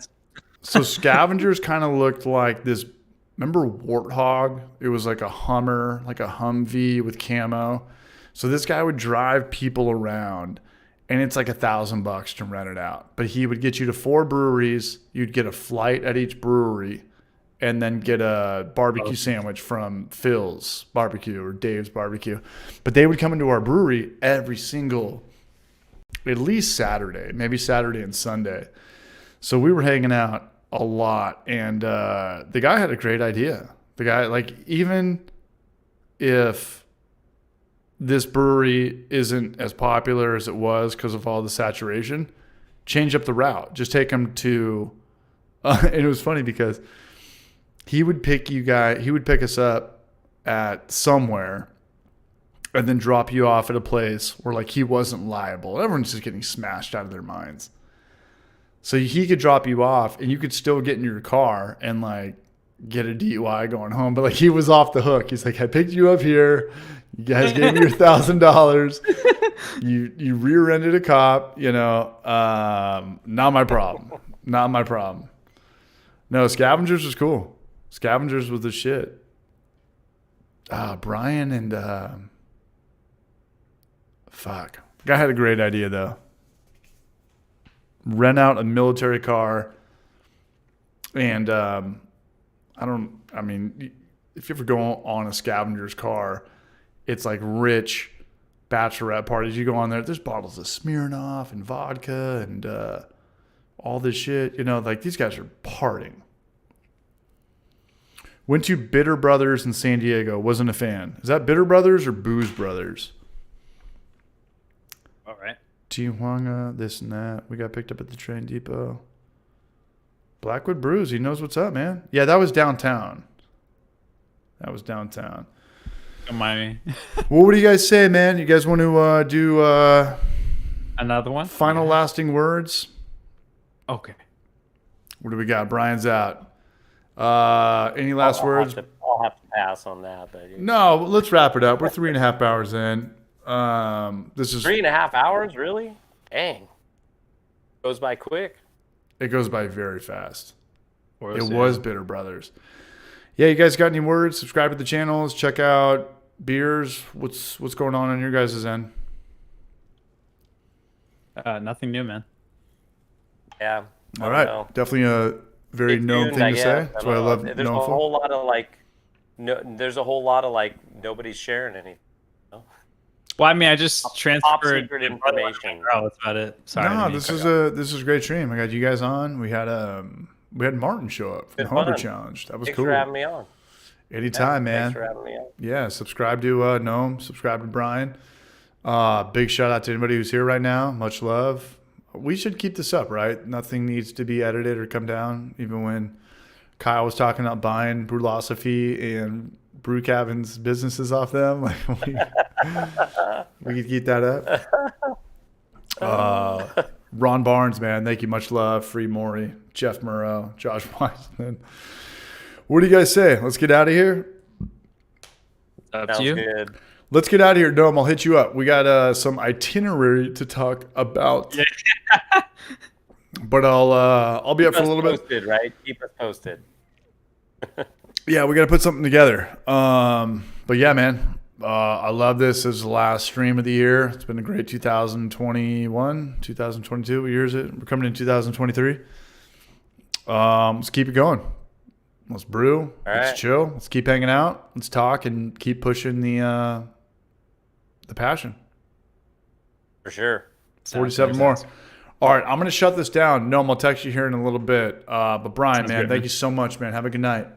So Scavengers kind of looked like this... Remember Warthog? It was like a Hummer, like a Humvee with camo. So this guy would drive people around, and it's like $1,000 to rent it out. But he would get you to 4 breweries. You'd get a flight at each brewery, and then get a barbecue sandwich from Phil's Barbecue or Dave's Barbecue. But they would come into our brewery every single, at least Saturday, maybe Saturday and Sunday. So we were hanging out a lot, and the guy had a great idea. The guy, like, even if this brewery isn't as popular as it was because of all the saturation, change up the route. Just take them to and it was funny because he would pick us up at somewhere and then drop you off at a place where, like, he wasn't liable. Everyone's just getting smashed out of their minds. So he could drop you off and you could still get in your car and, like, get a DUI going home. But, like, he was off the hook. He's like, I picked you up here. You guys gave me your $1,000. You rear-ended a cop, you know. Not my problem. Not my problem. No, Scavengers was cool. Scavengers was the shit. Brian and fuck. The guy had a great idea though. Rent out a military car, and I mean, if you ever go on a Scavenger's car, it's like rich bachelorette parties. You go on there, there's bottles of Smirnoff and vodka and all this shit. You know, like, these guys are partying. Went to Bitter Brothers in San Diego. Wasn't a fan. Is that Bitter Brothers or Booze Brothers?
All right.
Tijuana, this and that. We got picked up at the train depot. Blackwood Brews. He knows what's up, man. Yeah, that was downtown.
Don't mind me.
Well, what do you guys say, man? You guys want to do
Another one?
final lasting words?
Okay.
What do we got? Brian's out. Any last words?
I'll have to pass on that. But
No, let's wrap it up. We're 3.5 hours in. This is
3.5 hours, really? Dang. Goes by quick.
It goes by very fast.
Or
It
is
was Bitter Brothers. Yeah, you guys got any words? Subscribe to the channels. Check out beers. What's going on your guys' end?
Nothing new, man.
Yeah.
All right.
know.
Definitely a very
Stay
known
tuned,
thing
I
to say.
guess.
That's
I
what I
don't
love
know. There's a
knowing for.
whole lot of there's a whole lot of nobody's sharing anything.
Well, I mean, I just
Top
transferred
secret information.
Oh, that's about it. Sorry. I
No,
didn't
this
mean
is
to
this is a great stream. I got you guys on. We had Martin show up from the
Good
Homebrew
fun.
Challenge. That was
Thanks
cool.
for having me on.
Anytime, man.
Thanks for having me on.
Yeah, subscribe to Gnome, subscribe to Brian. Big shout out to anybody who's here right now. Much love. We should keep this up, right? Nothing needs to be edited or come down. Even when Kyle was talking about buying Brulosophy and Brew Cabin's businesses off them, like we could keep that up. Ron Barnes, man, thank you. Much love. Free Maury, Jeff Murrow, Josh Wiseman. What do you guys say? Let's get out of here.
Up
Sounds
to you.
good.
Let's get out of here. Dome, I'll hit you up. We got some itinerary to talk about. But I'll be up for a little bit.
Posted, right? Keep us posted.
Yeah, we got to put something together. But yeah, man, I love this as the last stream of the year. It's been a great 2021, 2022. What year is it? We're coming in 2023. Let's keep it going. Let's brew. Let's
right.
chill. Let's keep hanging out. Let's talk and keep pushing the passion.
For sure.
47 more. All right, I'm going to shut this down. No, I'll text you here in a little bit. But Brian,
Sounds
man,
good,
thank
man.
you so much, man. Have a good night.